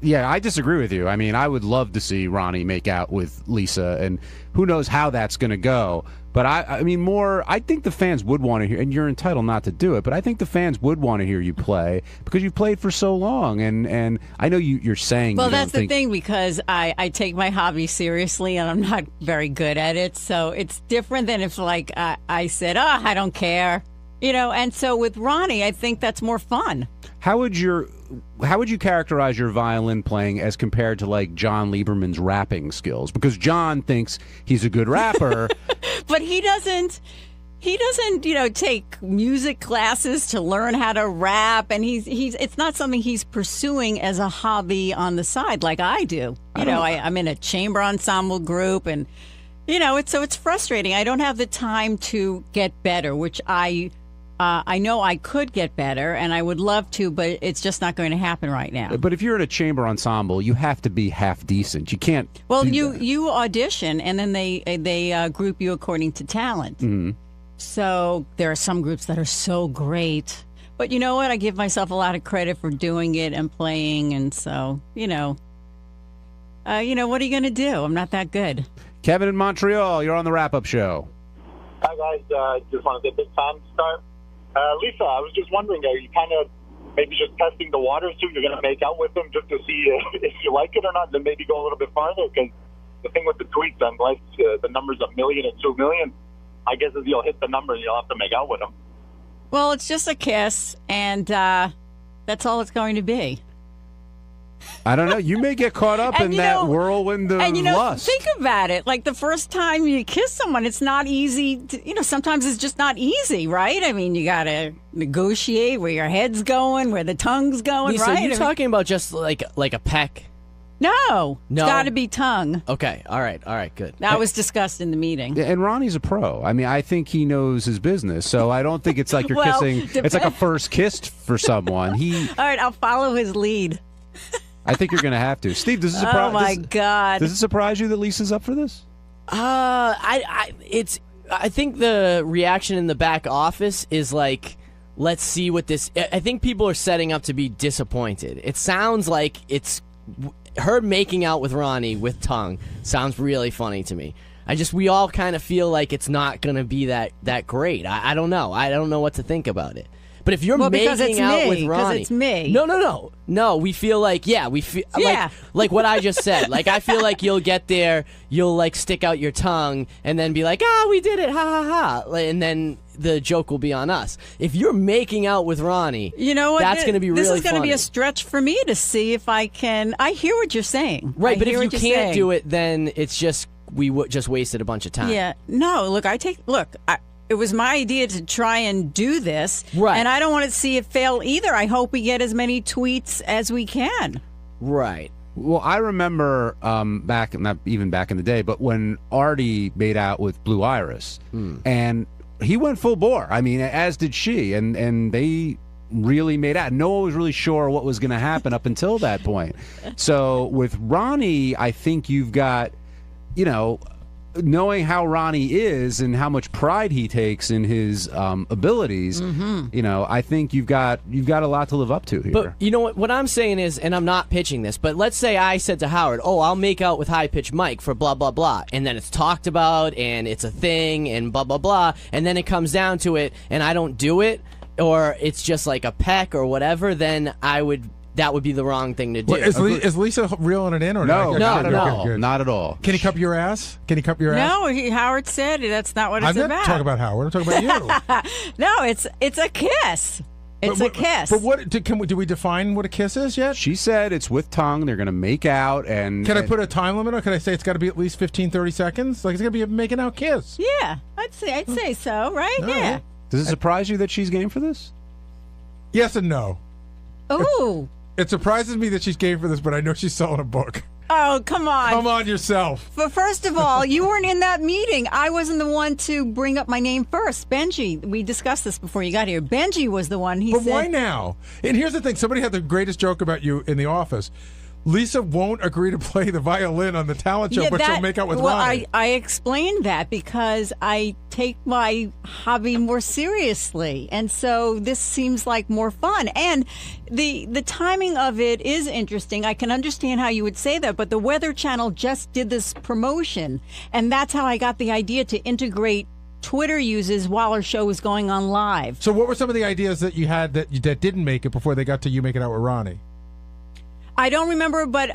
Yeah, I disagree with you. I mean, I would love to see Ronnie make out with Lisa, and who knows how that's going to go. But I think the fans would want to hear, and you're entitled not to do it, but I think the fans would want to hear you play because you've played for so long, and I know you're saying. Well, you that's don't the thing, because I take my hobby seriously, and I'm not very good at it, so it's different than if, like, I said, I don't care, and so with Ronnie, I think that's more fun. How would you characterize your violin playing as compared to, like, John Lieberman's rapping skills? Because John thinks he's a good rapper. But he doesn't, take music classes to learn how to rap, and it's not something he's pursuing as a hobby on the side like I do. I'm in a chamber ensemble group, and, it's frustrating. I don't have the time to get better, which I know I could get better, and I would love to, but it's just not going to happen right now. But if you're in a chamber ensemble, you have to be half decent. You can't. Well, you audition, and then they group you according to talent. Mm-hmm. So there are some groups that are so great, but you know what? I give myself a lot of credit for doing it and playing, and so what are you going to do? I'm not that good. Kevin in Montreal, you're on the wrap-up show. Hi guys, just want to say big fan start. Lisa, I was just wondering, are you kind of maybe just testing the waters too? You're going to make out with them just to see if you like it or not, then maybe go a little bit farther? Because the thing with the tweets, unless the number's 1 million and 2 million, I guess if you'll hit the number, you'll have to make out with them. Well, it's just a kiss, and that's all it's going to be. I don't know. You may get caught up in that whirlwind of lust. Think about it. Like, the first time you kiss someone, it's not easy. Sometimes it's just not easy, right? I mean, you got to negotiate where your head's going, where the tongue's going, Lisa, right? Are you talking about just like a peck? No. It's got to be tongue. Okay. All right. Good. That was discussed in the meeting. And Ronnie's a pro. I mean, I think he knows his business. So I don't think it's like you're kissing. It's like a first kiss for someone. All right, I'll follow his lead. I think you're going to have to. Steve, does it surprise? Oh my God! Does it surprise you that Lisa's up for this? It's I think the reaction in the back office is like, let's see what this. I think people are setting up to be disappointed. It sounds like it's her making out with Ronnie with tongue. Sounds really funny to me. We all kind of feel like it's not going to be that great. I don't know. I don't know what to think about it. But if you're making out with Ronnie, it's me. No. We feel like like what I just said. Like I feel like you'll get there, you'll like stick out your tongue, and then be like, we did it, ha ha ha, and then the joke will be on us. If you're making out with Ronnie, you know what? That's going to be really funny. This is going to be a stretch for me to see if I can. I hear what you're saying, right? But if you can't do it, then it's just we just wasted a bunch of time. Yeah. No. Look, it was my idea to try and do this, right? And I don't want to see it fail either. I hope we get as many tweets as we can. Right. Well, I remember not even back in the day, but when Artie made out with Blue Iris, and he went full bore. I mean, as did she, and they really made out. No one was really sure what was going to happen up until that point. So with Ronnie, I think you've got, knowing how Ronnie is and how much pride he takes in his abilities, I think you've got a lot to live up to here. But you know what I'm saying is, and I'm not pitching this, but let's say I said to Howard, I'll make out with High Pitch Mike for blah, blah, blah, and then it's talked about, and it's a thing, and blah, blah, blah, and then it comes down to it, and I don't do it, or it's just like a peck or whatever, then that would be the wrong thing to do. Well, is Lisa reeling it in or no? not? No, not at all. Can he cup your ass? No, Howard said that's not what it's about. I'm not talking about Howard. I'm talking about you. No, it's a kiss. It's a kiss. But what do we define what a kiss is yet? She said it's with tongue. They're going to make out. And can I put a time limit on? Can I say it's got to be at least 15, 30 seconds? Like it's going to be a making out kiss? Yeah, I'd say so. Right? No. Yeah. Does it surprise you that she's game for this? Yes and no. Ooh. It surprises me that she's game for this, but I know she's selling a book. Oh, come on. Come on yourself. But first of all, you weren't in that meeting. I wasn't the one to bring up my name first. Benji, we discussed this before you got here. Benji was the one. But why now? And here's the thing. Somebody had the greatest joke about you in the office. Lisa won't agree to play the violin on the talent show, but she'll make out with Ronnie. I explained that because I take my hobby more seriously, and so this seems like more fun. And the timing of it is interesting. I can understand how you would say that, but the Weather Channel just did this promotion, and that's how I got the idea to integrate Twitter uses while our show was going on live. So what were some of the ideas that you had that didn't make it before they got to you making out with Ronnie? I don't remember, but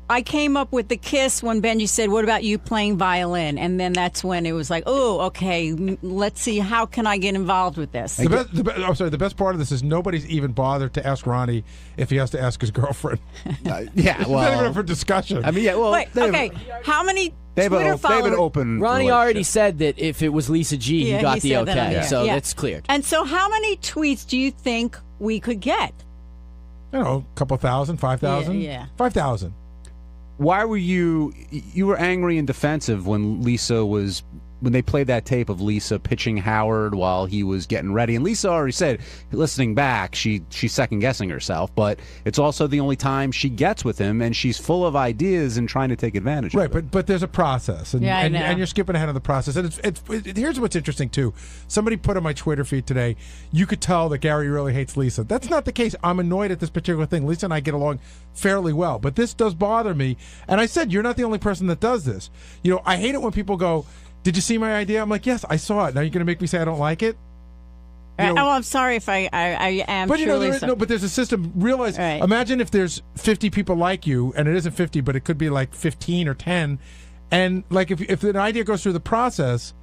I came up with the kiss when Benji said, "What about you playing violin?" And then that's when it was like, "Oh, okay, let's see, how can I get involved with this?" The best part of this is nobody's even bothered to ask Ronnie if he has to ask his girlfriend. Yeah, well, it's not even up for discussion. I mean, yeah, well, wait, okay, how many? They've an open. Ronnie already said that if it was Lisa G, he got the okay, so that's cleared. And so, how many tweets do you think we could get? I don't know, a couple thousand, 5,000? Yeah. 5,000. Why were you were angry and defensive when when they played that tape of Lisa pitching Howard while he was getting ready? And Lisa already said, listening back, she's second-guessing herself, but it's also the only time she gets with him, and she's full of ideas and trying to take advantage of it. Right, but there's a process, and, I know. And you're skipping ahead of the process. And here's what's interesting, too. Somebody put on my Twitter feed today, you could tell that Gary really hates Lisa. That's not the case. I'm annoyed at this particular thing. Lisa and I get along fairly well, but this does bother me. And I said, you're not the only person that does this. I hate it when people go, "Did you see my idea?" I'm like, "Yes, I saw it. Now you're going to make me say I don't like it?" I'm sorry if I am. But but there's a system. Realize, imagine if there's 50 people like you, and it isn't 50, but it could be like 15 or 10, and like if an idea goes through the process,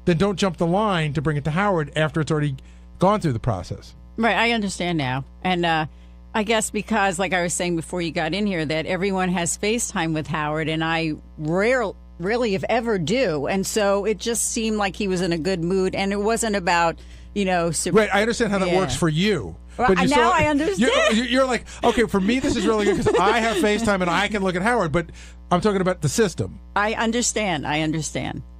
then don't jump the line to bring it to Howard after it's already gone through the process. Right, I understand now, and I guess because, like I was saying before you got in here, that everyone has FaceTime with Howard, and I rarely if ever do, and so it just seemed like he was in a good mood, and it wasn't about right. I understand how that works for you. Well, but now I understand. You're like, okay, for me this is really good because I have FaceTime and I can look at Howard, but I'm talking about the system. I understand,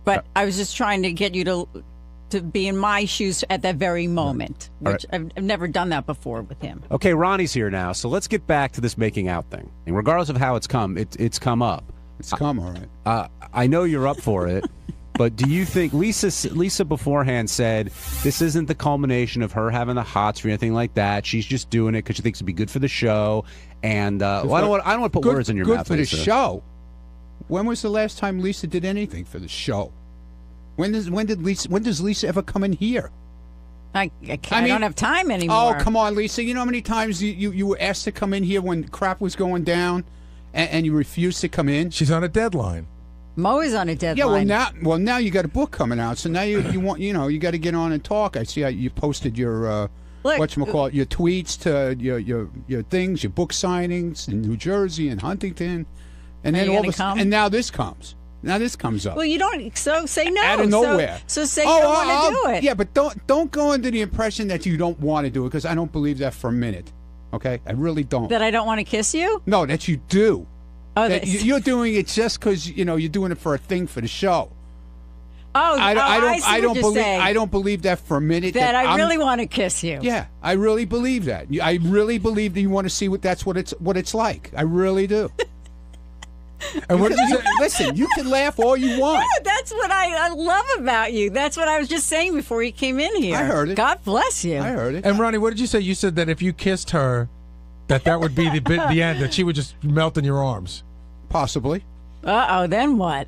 but I was just trying to get you to be in my shoes at that very moment, which I've never done that before with him. Okay, Ronnie's here now, so let's get back to this making out thing. And regardless of how it's come, it's come up. It's come, all right. I know you're up for it. But do you think Lisa beforehand said this isn't the culmination of her having the hots or anything like that? She's just doing it because she thinks it'd be good for the show. And well, I don't want to put words in your mouth. Good for the Lisa. show. When was the last time Lisa did anything for the show? When does Lisa ever come in here? I don't have time anymore. Oh, come on, Lisa. You know how many times you were asked to come in here when crap was going down, and you refused to come in? She's on a deadline. Mo is on a deadline. Yeah, now you got a book coming out, so now you want you got to get on and talk. I see how you posted your whatchamacallit, your tweets to your things, your book signings in New Jersey and Huntington, and then and now this comes. Now this comes up. Well, you don't. So say no. Out of nowhere. So say you don't want to do it. Yeah, but don't go under the impression that you don't want to do it, because I don't believe that for a minute. Okay, I really don't. That I don't want to kiss you? No, that you do. Oh, that you're doing it just because you're doing it for a thing for the show. Oh, I don't believe that for a minute. That I really want to kiss you. Yeah, I really believe that. I really believe that you want to see what it's like. I really do. And what did you say? Listen, you can laugh all you want. Yeah, that's what I love about you. That's what I was just saying before you came in here. I heard it. God bless you. I heard it. And Ronnie, what did you say? You said that if you kissed her, that would be the end, that she would just melt in your arms. Possibly. Uh-oh, then what?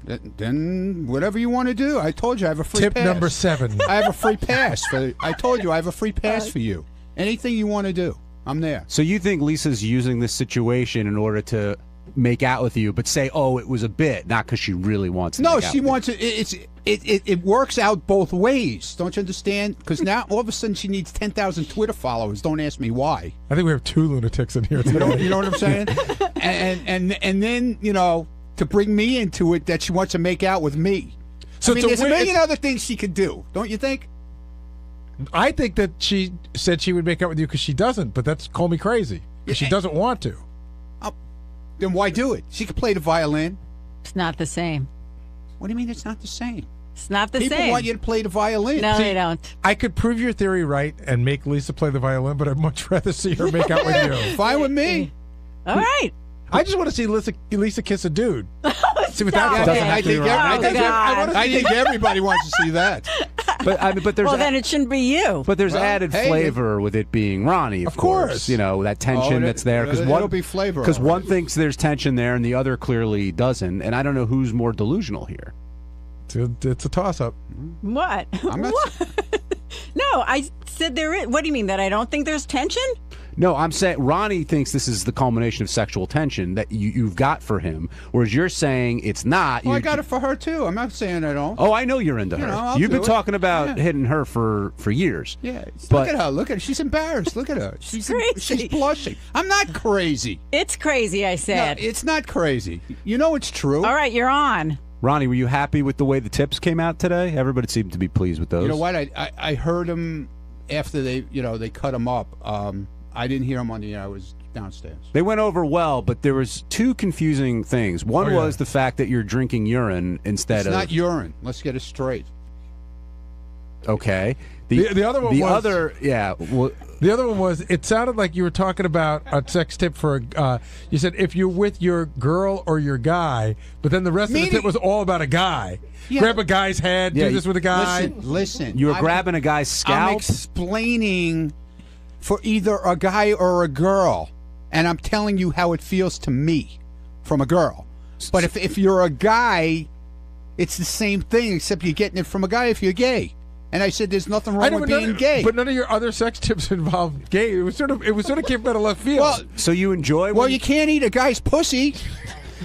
Then whatever you want to do. I told you I have a free Tip pass. number 7. I have a free pass. I told you I have a free pass for you. Anything you want to do, I'm there. So you think Lisa's using this situation in order to make out with you, but say, "Oh, it was a bit," not because she really wants to. No, make out she with wants it. It works out both ways. Don't you understand? Because now all of a sudden she needs 10,000 Twitter followers. Don't ask me why. I think we have 2 lunatics in here today. You know what I'm saying? and then to bring me into it, that she wants to make out with me. So there's a million other things she could do. Don't you think? I think that she said she would make out with you because she doesn't, but that's call me crazy. Because she doesn't want to. Then why do it? She could play the violin. It's not the same. What do you mean it's not the same? It's not the People same. want you to play the violin. No, they don't. I could prove your theory right and make Lisa play the violin, but I'd much rather see her make out with you. Fine with me. All right. I just want to see Lisa kiss a dude. See what Stop that it. I think everybody wants to see that. But there's well, then it shouldn't be you. But there's added flavor with it being Ronnie, of course. That tension that's there. It'll be flavor. Because one thinks there's tension there and the other clearly doesn't. And I don't know who's more delusional here. It's a toss-up. What? What? No, I said there is. What do you mean, that I don't think there's tension? No, I'm saying Ronnie thinks this is the culmination of sexual tension that you've got for him, whereas you're saying it's not. Well, I got it for her, too. I'm not saying I don't. Oh, I know you're into her. You've been talking about hitting her for years. Yeah. But, look at her. Look at her. She's embarrassed. Look at her. She's crazy. She's blushing. I'm not crazy. It's crazy, I said. No, it's not crazy. You know it's true. All right, you're on. Ronnie, were you happy with the way the tips came out today? Everybody seemed to be pleased with those. You know what? I heard them after they cut them up. I didn't hear them on the air. I was downstairs. They went over well, but there was 2 confusing things. One was the fact that you're drinking urine instead of... It's not urine. Let's get it straight. Okay. The other one was... The other one was, it sounded like you were talking about a sex tip for... you said, if you're with your girl or your guy, but then the rest of the tip was all about a guy. Yeah. Grab a guy's head, do this with a guy. Listen. You were grabbing a guy's scalp? I'm explaining... for either a guy or a girl, and I'm telling you how it feels to me from a girl. But if you're a guy, it's the same thing, except you're getting it from a guy if you're gay. And I said there's nothing wrong with being gay. But none of your other sex tips involved gay. It was sort of came out of left field. Well, so you enjoy... Well, you can't eat a guy's pussy.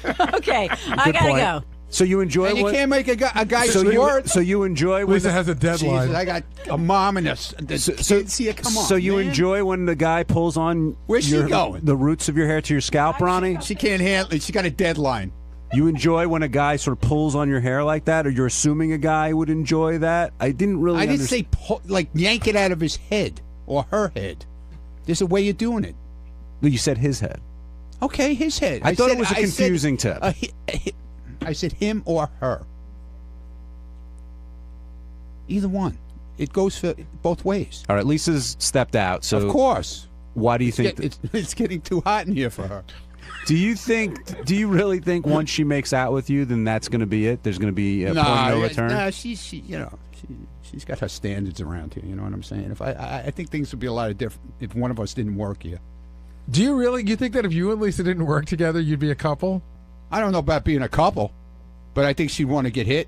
Okay, I gotta go. So you enjoy... And you can't make a guy squirt. So you enjoy... Lisa has a deadline. Jesus, I got a mom and come on. So you man. enjoy when the guy pulls on... Where's she going? The roots of your hair to your scalp, Ronnie? She can't handle it. She got a deadline. You enjoy when a guy sort of pulls on your hair like that, or you're assuming a guy would enjoy that? I didn't really... I didn't say yank it out of his head or her head. There's a way of doing it. You said his head. Okay, his head. I thought it was a confusing tip. I said him or her. Either one. It goes for both ways. All right, Lisa's stepped out, so... Of course. Why do you think... It's getting too hot in here for her. Do you really think once she makes out with you, then that's going to be it? There's going to be a point of no return? No, she's got her standards around here. You know what I'm saying? If I think things would be a lot of different if one of us didn't work here. Do you really? You think that if you and Lisa didn't work together, you'd be a couple? I don't know about being a couple, but I think she'd want to get hit.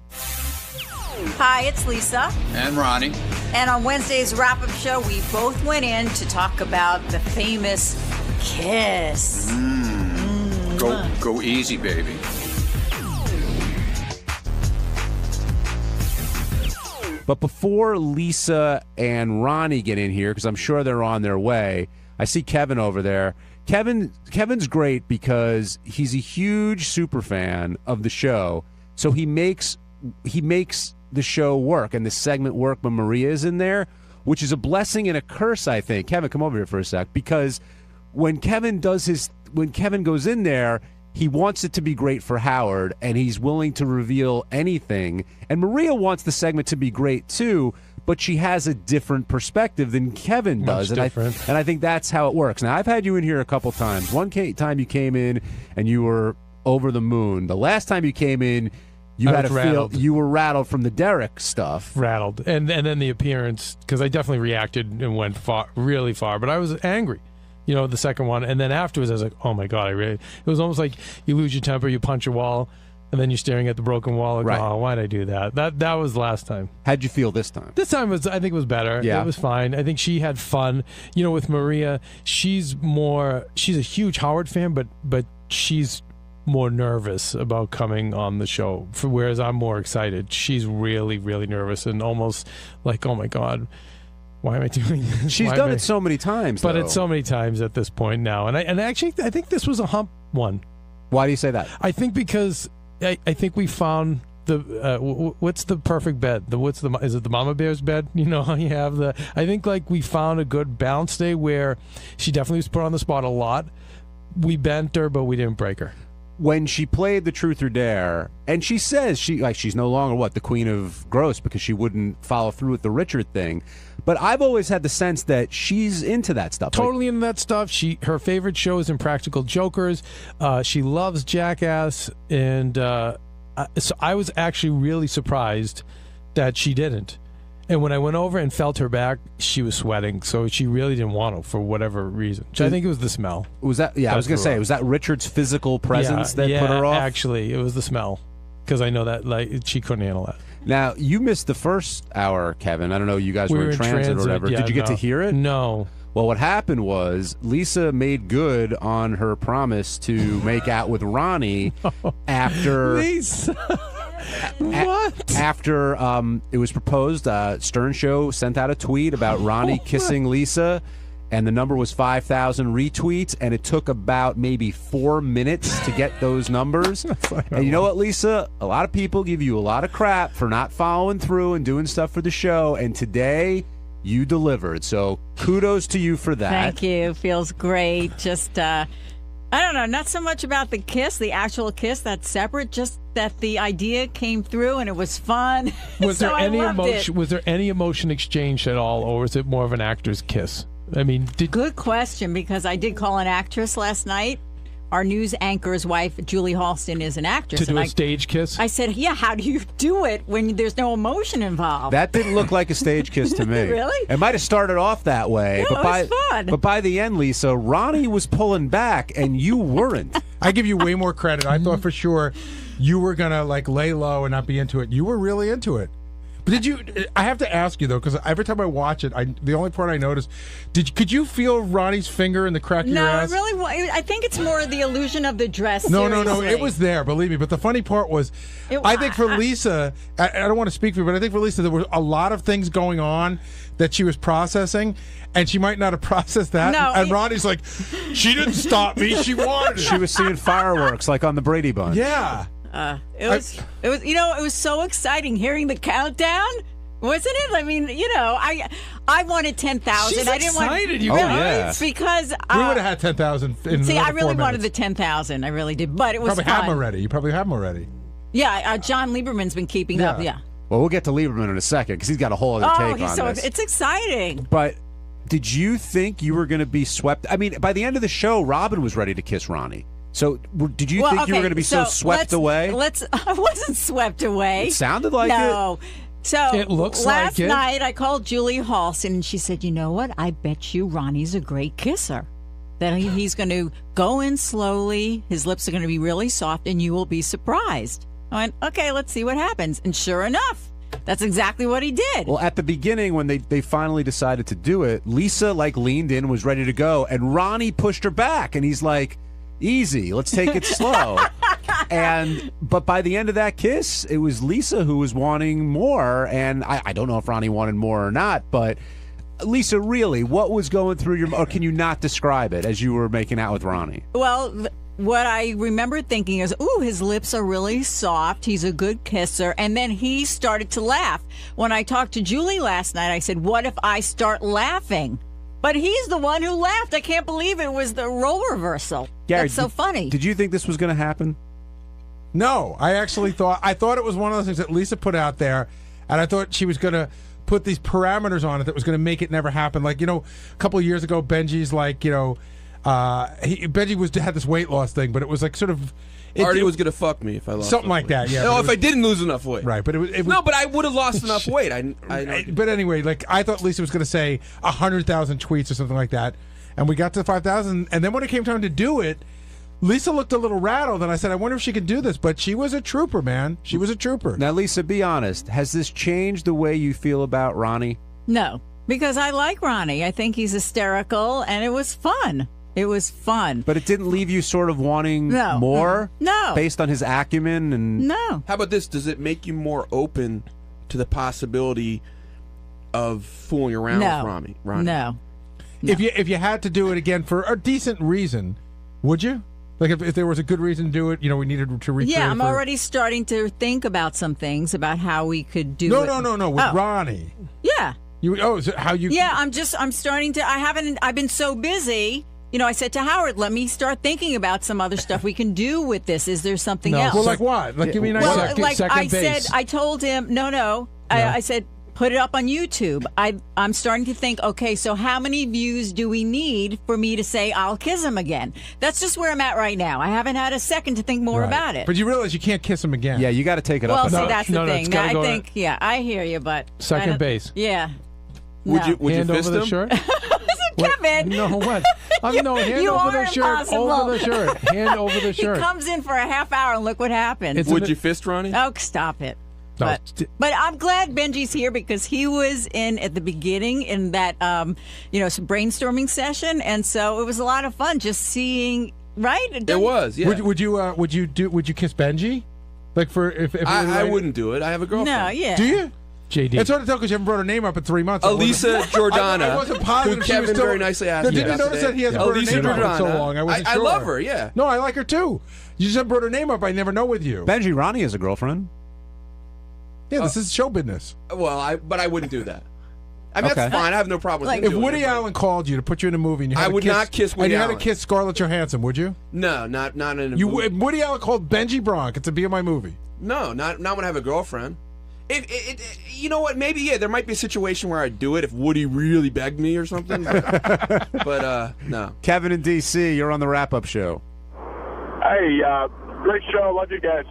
Hi, it's Lisa. And Ronnie. And on Wednesday's wrap-up show, we both went in to talk about the famous kiss. Go easy, baby. But before Lisa and Ronnie get in here, because I'm sure they're on their way, I see Kevin over there. Kevin's great because he's a huge super fan of the show, so he makes the show work and the segment work when Maria is in there, which is a blessing and a curse, I think. Kevin, come over here for a sec, because when Kevin goes in there, he wants it to be great for Howard, and he's willing to reveal anything. And Maria wants the segment to be great too, but she has a different perspective than Kevin does. Much different. And I think that's how it works. Now, I've had you in here a couple times. One time you came in and you were over the moon. The last time you came in, you were rattled from the Derek stuff. Rattled. And then the appearance, because I definitely reacted and went really far, but I was angry. The second one. And then afterwards, I was like, oh, my God, it was almost like you lose your temper, you punch a wall, and then you're staring at the broken wall. Like, oh, why'd I do that? That was the last time. How'd you feel this time? This time, I think it was better. Yeah. It was fine. I think she had fun. With Maria, she's a huge Howard fan, but she's more nervous about coming on the show, whereas I'm more excited. She's really, really nervous and almost like, oh, my God. Why am I doing this? She's done it so many times, but though. it's so many times at this point now. And actually, I think this was a hump one. Why do you say that? I think because I think we found the what's the perfect bed? Is it the mama bear's bed? How you have the. I think we found a good balance day where she definitely was put on the spot a lot. We bent her, but we didn't break her. When she played the Truth or Dare, and she says she's no longer the queen of gross because she wouldn't follow through with the Richard thing, but I've always had the sense that she's into that stuff. Totally into that stuff. Her favorite show is Impractical Jokers. She loves Jackass, and so I was actually really surprised that she didn't. And when I went over and felt her back, she was sweating, so she really didn't want to for whatever reason. I think it was the smell. Was that? Yeah, I was going to say, was that Richard's physical presence that put her off? Actually, it was the smell, because I know that she couldn't handle that. Now, you missed the first hour, Kevin. I don't know, you guys were in transit or whatever. Yeah, did you get to hear it? No. Well, what happened was Lisa made good on her promise to make out with Ronnie after. Lisa. What? After it was proposed, Stern Show sent out a tweet about Ronnie kissing Lisa, and the number was 5,000 retweets, and it took about maybe 4 minutes to get those numbers. And you know what, Lisa? A lot of people give you a lot of crap for not following through and doing stuff for the show, and today you delivered. So kudos to you for that. Thank you. Feels great. Just, I don't know, not so much about the kiss, the actual kiss, that's separate, just that the idea came through and it was fun. Was so there any I loved emotion? it. Was there any emotion exchanged at all, or was it more of an actor's kiss? I mean, Good question, because I did call an actress last night. Our news anchor's wife, Julie Halston, is an actress. to do a stage kiss? I said, yeah, how do you do it when there's no emotion involved? That didn't look like a stage kiss to me. Really? It might have started off that way, No, it was fun. but by the end, Lisa, Ronnie was pulling back, and you weren't. I give you way more credit. I thought for sure you were gonna lay low and not be into it. You were really into it. But did you? I have to ask you though, because every time I watch it, the only part I noticed, could you feel Ronnie's finger in the crack of your ass? No, really. I think it's more the illusion of the dress. No, seriously. it was there, believe me. But the funny part was, I think for Lisa, I don't want to speak for you, but I think for Lisa, there were a lot of things going on that she was processing, and she might not have processed that. No, and Ronnie's like, she didn't stop me. She wanted it. She was seeing fireworks like on the Brady Bunch. Yeah. It was, it was so exciting hearing the countdown, wasn't it? I mean, I wanted 10,000. She's I didn't excited, want. you guys. Because We would have had 10,000. See, I really wanted the 10,000. I really did, but it was probably fun. have them already. You probably have them already. Yeah, John Lieberman's been keeping up. Yeah. Well, we'll get to Lieberman in a second because he's got a whole other take on this. It's exciting. But did you think you were going to be swept? I mean, by the end of the show, Robin was ready to kiss Ronnie. So, did you think you were going to be so swept away? I wasn't swept away. It sounded like it. No. So It looks last like it. night I called Julie Halston and she said, "You know what? I bet you Ronnie's a great kisser. That he's going to go in slowly. His lips are going to be really soft, and you will be surprised." I went, "Okay, let's see what happens." And sure enough, that's exactly what he did. Well, at the beginning, when they finally decided to do it, Lisa leaned in, was ready to go, and Ronnie pushed her back, and he's like, "Easy, let's take it slow." But by the end of that kiss, it was Lisa who was wanting more, and I don't know if Ronnie wanted more or not, but Lisa, really, what was going through your? Or can you not describe it as you were making out with Ronnie? Well, what I remember thinking is, "Ooh, his lips are really soft. He's a good kisser." And then he started to laugh. When I talked to Julie last night, I said, "What if I start laughing?" But he's the one who laughed. I can't believe it was the role reversal. Gary, That's so funny. Did you think this was going to happen? No, I actually thought it was one of those things that Lisa put out there, and I thought she was going to put these parameters on it that was going to make it never happen. Like, a couple of years ago, Benji's like, Benji had this weight loss thing, but it was like sort of. Artie was going to fuck me if I lost something enough like that. weight. Yeah. No, if I didn't lose enough weight. Right, but it was no, but I would have lost enough weight. But anyway, like I thought Lisa was going to say 100,000 tweets or something like that, and we got to 5,000, and then when it came time to do it, Lisa looked a little rattled, and I said, "I wonder if she could do this." But she was a trooper, man. She was a trooper. Now, Lisa, be honest. Has this changed the way you feel about Ronnie? No, because I like Ronnie. I think he's hysterical, and it was fun. It was fun. But it didn't leave you sort of wanting No. more? No. Based on his acumen and No. How about this? Does it make you more open to the possibility of fooling around with Ronnie? No. If you had to do it again for a decent reason, would you? Like if there was a good reason to do it, we needed to recreate. Yeah, I'm already starting to think about some things about how we could do it. No. With Ronnie. Yeah. How you? Yeah, I'm starting to. I've been so busy. I said to Howard, "Let me start thinking about some other stuff we can do with this. Is there something else?" Well, like what? Like, give me an idea. Second base. I told him, no. I said, put it up on YouTube. I'm starting to think, okay, so how many views do we need for me to say I'll kiss him again? That's just where I'm at right now. I haven't had a second to think more about it. But you realize you can't kiss him again. Yeah, you got to take it well, up. see, that's the thing. I think, I hear you, but second base. Yeah. Would you hand fist over him? the shirt? Kevin. No, what? Hand you over are the shirt. impossible. Over the shirt. Hand over the shirt. He comes in for a half hour and look what happens. Would you fist Ronnie? Oh, stop it. No. But I'm glad Benji's here because he was in at the beginning in that brainstorming session, and so it was a lot of fun just seeing. Right? It was. Yeah. Would you kiss Benji? Like for if I wouldn't do it. I have a girlfriend. No, yeah. Do you? JD. It's hard to tell because you haven't brought her name up in 3 months. Elisa Jordana. I wasn't positive. Who she was Kevin still, very nicely asked me Did you about notice today. that he hasn't brought her Elisa name up in so Jordana. long? I wasn't I sure. love her, yeah. No, I like her too. You just haven't brought her name up. I never know with you. Benji, Ronnie has a girlfriend. Yeah, this is show business. Well, but I wouldn't do that. I mean, that's fine. I have no problem with him If doing Woody it, but- Allen called you to put you in a movie, and you had I to would not kiss Woody and you had Allen. to kiss Scarlett Johansson, would you? No, not in a You movie. would. Woody Allen called Benji Bronk to be in my movie. No, not when I have a girlfriend. You know what? Maybe there might be a situation where I'd do it if Woody really begged me or something. But no. Kevin in D.C., you're on the wrap-up show. Hey, great show. Love you guys.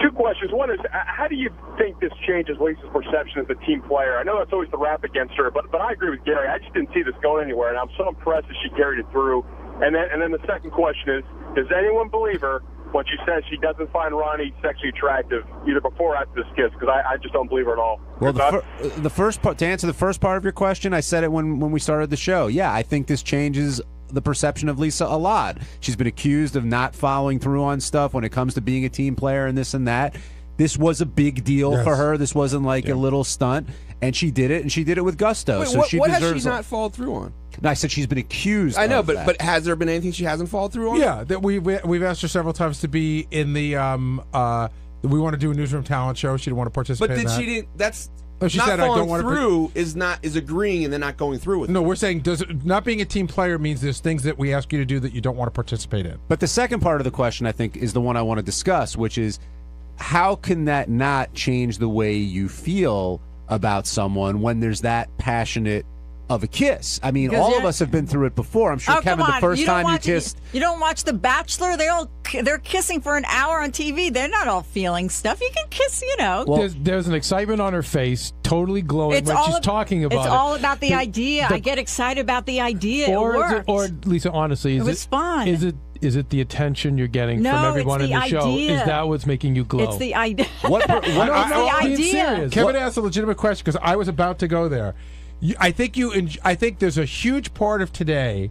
Two questions. One is, how do you think this changes Lisa's perception as a team player? I know that's always the rap against her, but I agree with Gary. I just didn't see this going anywhere, and I'm so impressed that she carried it through. And then the second question is, does anyone believe her when she says she doesn't find Ronnie sexually attractive either before or after this kiss? Because I just don't believe her at all. Well, the first part, to answer the first part of your question, I said it when we started the show. Yeah, I think this changes the perception of Lisa a lot. She's been accused of not following through on stuff when it comes to being a team player and this and that. This was a big deal for her. This wasn't like a little stunt, and she did it, and she did it with gusto. Wait, so she what has deserves she not followed through on? I said she's been accused. I know, of but that. but has there been anything she hasn't followed through on? Yeah, that we've asked her several times to be in the we want to do a newsroom talent show. She didn't want to participate. But in that. she didn't. That's she not said I following don't want through is agreeing and then not going through with. No, we're saying not being a team player means there's things that we ask you to do that you don't want to participate in. But the second part of the question, I think, is the one I want to discuss, which is how can that not change the way you feel about someone when there's that passionate of a kiss. I mean, Because all you're- of us have been through it before. I'm sure, Oh, Kevin, come the on. first You don't time you watch- kissed. You don't watch The Bachelor? They're kissing for an hour on TV. They're not all feeling stuff. You can kiss, there's an excitement on her face, totally glowing when she's talking about it. It's all about the idea. I get excited about the idea. Or, it is it, worked. or Lisa, honestly, It was fun. Is it the attention you're getting No, from everyone it's in the the show? idea. Is that what's making you glow? It's the idea. What, it's the idea. Kevin asked a legitimate question because I was about to go there. I think there's a huge part of today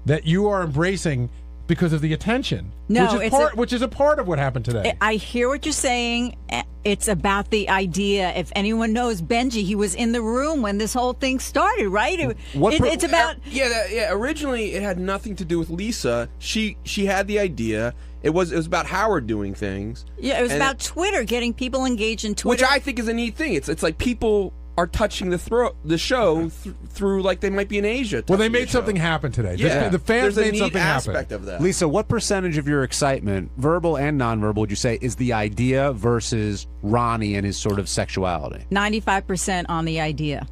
that you are embracing because of the attention. No, which is a part of what happened today. I hear what you're saying. It's about the idea. If anyone knows Benji, he was in the room when this whole thing started, right? It's about. Yeah. Originally, it had nothing to do with Lisa. She had the idea. It was about Howard doing things. Yeah, it was about Twitter, getting people engaged in Twitter, which I think is a neat thing. It's like people are touching the show through like they might be in Asia. Well, they made something happen today. Yeah, the fans there's a made neat something aspect happen. of that. Lisa, what percentage of your excitement, verbal and nonverbal, would you say is the idea versus Ronnie and his sort of sexuality? 95% on the idea.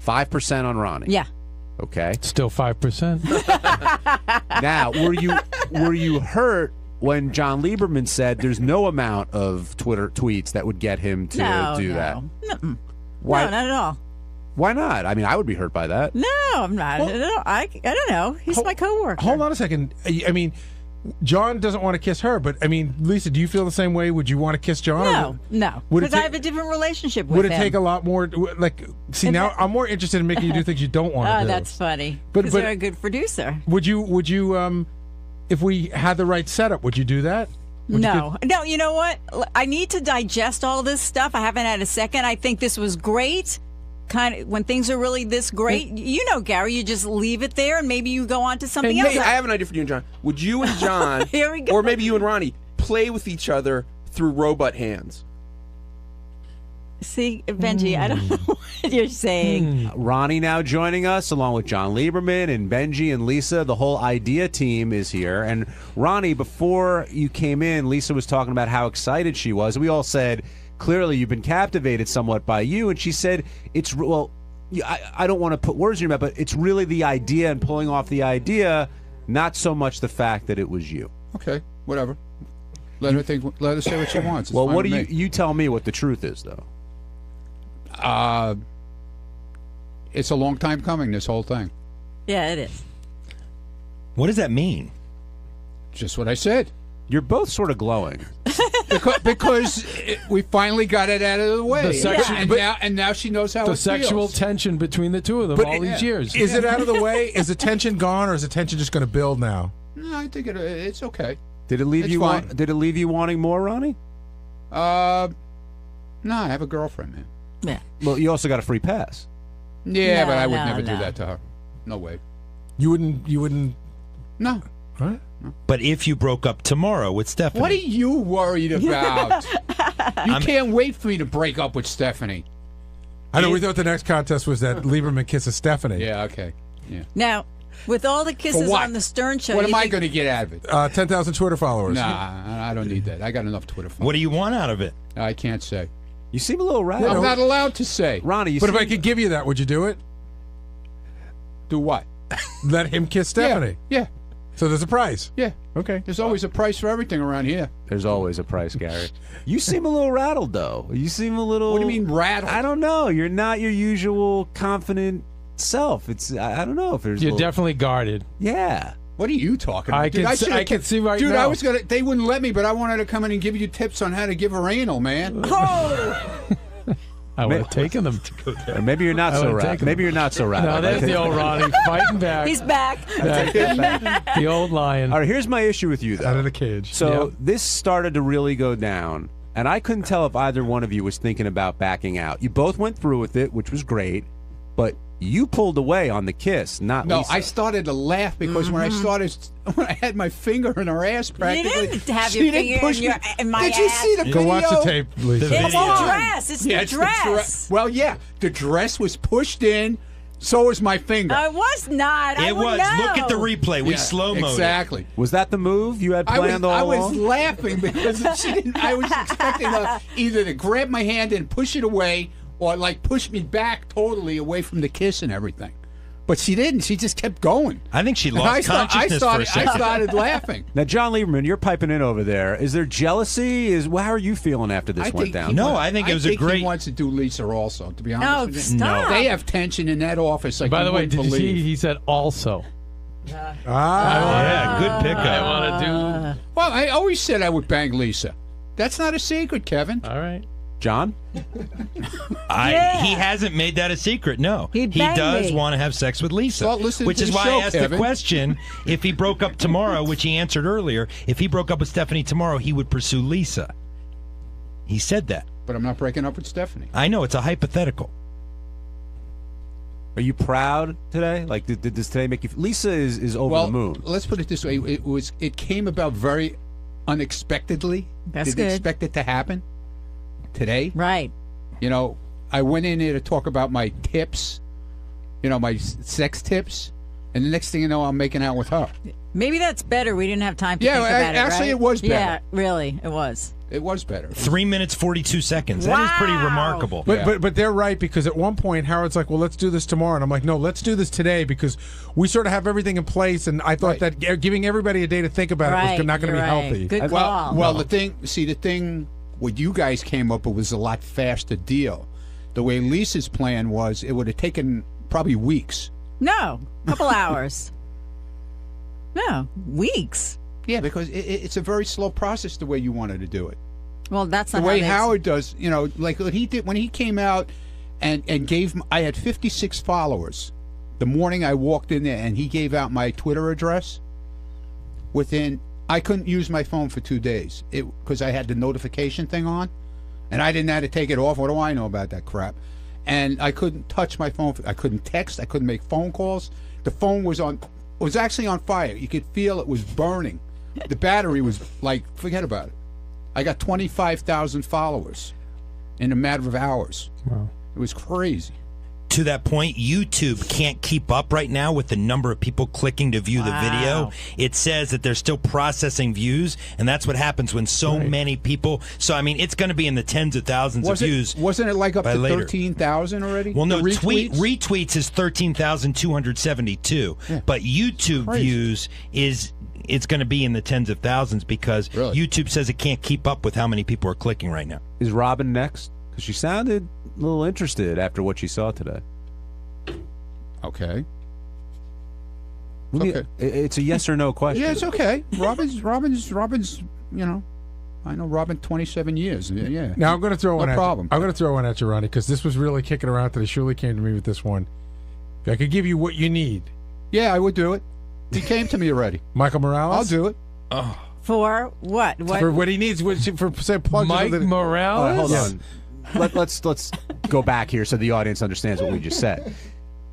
5% on Ronnie. Yeah. Okay. Still 5%. Now, were you hurt when John Lieberman said there's no amount of Twitter tweets that would get him to do that? Mm-mm. Why? No, not at all. Why not? I mean, I would be hurt by that. No, I'm not. I don't know. He's my coworker. Hold on a second. I mean, John doesn't want to kiss her, but I mean, Lisa, do you feel the same way? Would you want to kiss John? No, Would it because I take- have a different relationship with Would him. it take a lot more? Now I'm more interested in making you do things you don't want to Oh, do. that's funny. But- Because but- they're a good producer. Would you, if we had the right setup, would you do that? No. You know what? I need to digest all this stuff. I haven't had a second. I think this was great. Kind of when things are really this great, Gary, you just leave it there and maybe you go on to something else. Hey, I have an idea for you and John. Would you and John, Here we go. or maybe you and Ronnie, play with each other through robot hands? See, Benji, I don't know what you're saying. Ronnie now joining us, along with John Lieberman and Benji and Lisa. The whole idea team is here. And Ronnie, before you came in, Lisa was talking about how excited she was. We all said, clearly you've been captivated somewhat by you. And she said, I don't want to put words in your mouth, but it's really the idea and pulling off the idea, not so much the fact that it was you. Okay, whatever. Let her say what she wants. It's Well, fine what do with me. you tell me what the truth is, though? It's a long time coming, this whole thing. Yeah, it is. What does that mean? Just what I said. You're both sort of glowing. because we finally got it out of the way. The section- and now she knows how the it sexual feels. tension between the two of them all these years. Is it out of the way? Is the tension gone, or is the tension just going to build now? No, I think it's okay. Did it leave It's you? fine. Did it leave you wanting more, Ronnie? No, I have a girlfriend, man. Yeah. Well, you also got a free pass. Yeah, No, but I would no, never do no. that to her. No way. You wouldn't. No. Huh? But if you broke up tomorrow with Stephanie, What are you worried about? You can't wait for me to break up with Stephanie. I know. We thought the next contest was that Lieberman kisses Stephanie. Yeah. Okay. Yeah. Now, with all the For kisses what? on the Stern Show, What you am I think- going to get out of it? 10,000 Twitter followers. Nah, I don't need that. I got enough Twitter followers. what do you want out of it? I can't say. You seem a little rattled. I'm not allowed to say. Ronnie, you But if seem- I could give you that, would you do it? Do what? Let him kiss Stephanie. Yeah. So there's a prize. Yeah. Okay. There's always a price for everything around here. There's always a price, Gary. You seem a little rattled, though. You seem a little. What do you mean rattled? I don't know. You're not your usual confident self. I don't know if there's. You're a little- definitely guarded. Yeah. What are you talking about? I can see- should've I can see right Dude, now. I was gonna. They wouldn't let me, but I wanted to come in and give you tips on how to give her anal, man. I would have taken them. Or maybe you're not I so would've rattled. taken Maybe them. you're not so rattled. No, there's the old Ronnie fighting back. He's back. The old lion. All right, here's my issue with you, though. Out of the cage. So Yep. this started to really go down, and I couldn't tell if either one of you was thinking about backing out. You both went through with it, which was great, but you pulled away on the kiss, not No, Lisa. I started to laugh because when I had my finger in her ass, practically, didn't have she your didn't finger push in me. your- in my Did you ass. see the video? Go watch the tape, Lisa. The It's video. the dress. It's Yeah, the it's the dress. Well, yeah, the dress was pushed in. So was my finger. I was not. I It would was. know. Look at the replay. We Yeah, slow mo. exactly. Was that the move you had planned I all was along? laughing because she didn't. I was expecting her either to grab my hand and push it away, or like push me back totally away from the kiss and everything. But she didn't. She just kept going. I think she And lost consciousness for a second. I started laughing. Now, John Lieberman, you're piping in over there. Is there jealousy? How are you feeling after this went down? I think it was a great. He wants to do Lisa also. To be honest, No, with you. stop. They have tension in that office. Like By the you way, wouldn't did you believe. see? He said also. Yeah, good pickup. I want to do. Well, I always said I would bang Lisa. That's not a secret, Kevin. All right. John? He hasn't made that a secret. No, he does want to have sex with Lisa, Well, listen which to is the why show, I asked Kevin. the question: if he broke up tomorrow, which he answered earlier, if he broke up with Stephanie tomorrow, he would pursue Lisa. He said that. But I'm not breaking up with Stephanie. I know it's a hypothetical. Are you proud today? Like, did this today make you? Lisa is over Well, the moon. let's put it this way: it came about very unexpectedly. That's Didn't good. expect it to happen today. Right. You know, I went in there to talk about my tips. You know, my sex tips, and the next thing you know, I'm making out with her. Maybe that's better. We didn't have time to Yeah, think about actually, it, right? it was better. Yeah, really, it was. It was better. 3 minutes 42 seconds. That is pretty remarkable. But they're right, because at one point Howard's like, well, let's do this tomorrow. And I'm like, no, let's do this today, because we sort of have everything in place. And I thought that giving everybody a day to think about it was not going to be healthy. Good Well, the thing what you guys came up with was a lot faster deal. The way Lisa's plan was, it would have taken probably weeks. No, a couple hours. No, weeks. Yeah, because it's a very slow process the way you wanted to do it. Well, that's The not way how they- Howard does, you know, like what he did when he came out and gave. I had 56 followers the morning I walked in there, and he gave out my Twitter address. I couldn't use my phone for 2 days because I had the notification thing on, and I didn't have to take it off. What do I know about that crap? And I couldn't touch my phone. I couldn't text. I couldn't make phone calls. The phone was actually on fire. You could feel it was burning. The battery was like, forget about it. I got 25,000 followers in a matter of hours. Wow. It was crazy. To that point, YouTube can't keep up right now with the number of people clicking to view the video. It says that they're still processing views, and that's what happens when so many people. So, I mean, it's going to be in the tens of thousands of views. Wasn't it like up by to later. 13,000 already? Well, no, The retweets? retweets is 13,272, but YouTube views it's going to be in the tens of thousands because YouTube says it can't keep up with how many people are clicking right now. Is Robin next? Because she sounded a little interested after what she saw today. Okay. It's a yes or no question. Yeah, it's okay. Robin's. You know, I know Robin 27 years. Yeah. Now I'm going to throw one. No at problem. You. I'm going to throw one at you, Ronnie, because this was really kicking around today. Shirley came to me with this one. If I could give you what you need. Yeah, I would do it. He came to me already. Michael Morales. I'll do it. Oh. For what? For what he needs, for say plugs. Mike Morales. Hold on. Let's go back here so the audience understands what we just said.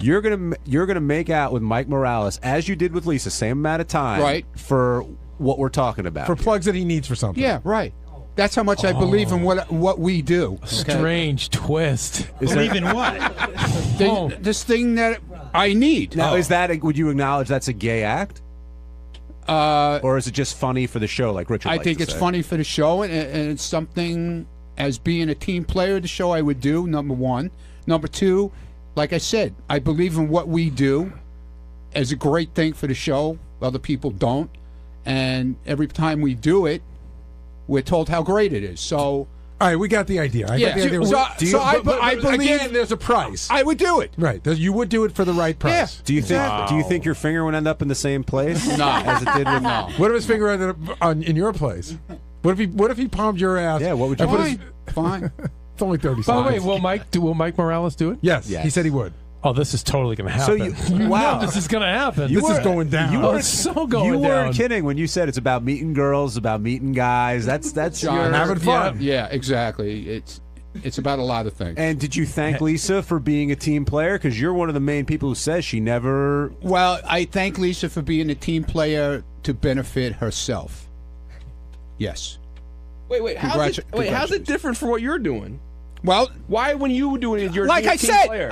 You're gonna make out with Mike Morales as you did with Lisa, same amount of time, right? For what we're talking about, for plugs that he needs for something. Yeah, right. That's how much I believe in what we do. Okay? Strange twist. Believe in what? This thing that I need. Now, is that? Would you acknowledge that's a gay act? Or is it just funny for the show, like Richard? I likes think to it's say? funny for the show, and it's something as being a team player of the show I would do. Number one. Number two, like I said, I believe in what we do as a great thing for the show. Other people don't, and every time we do it, we're told how great it is. So, all right, we got the idea. I got the idea. I believe again, there's a price. I would do it. Right, you would do it for the right price. Yeah. Do you think? Do you think your finger would end up in the same place? No, as it did with What if his finger ended up in your place? What if he palmed your ass? Yeah, what would you do? Fine. It's only 30 seconds. By the way, will Mike Morales do it? Yes, he said he would. Oh, this is totally going to happen. So you wow. know this is going to happen. This is going down. It's so going You down. weren't kidding when you said it's about meeting girls, about meeting guys. That's John, your having fun. Yeah, exactly. It's about a lot of things. And did you thank Lisa for being a team player? Because you're one of the main people who says she never. Well, I thank Lisa for being a team player to benefit herself. Yes. Wait, how's it different from what you're doing? Well, why when you were doing it, you're like a I team said, player?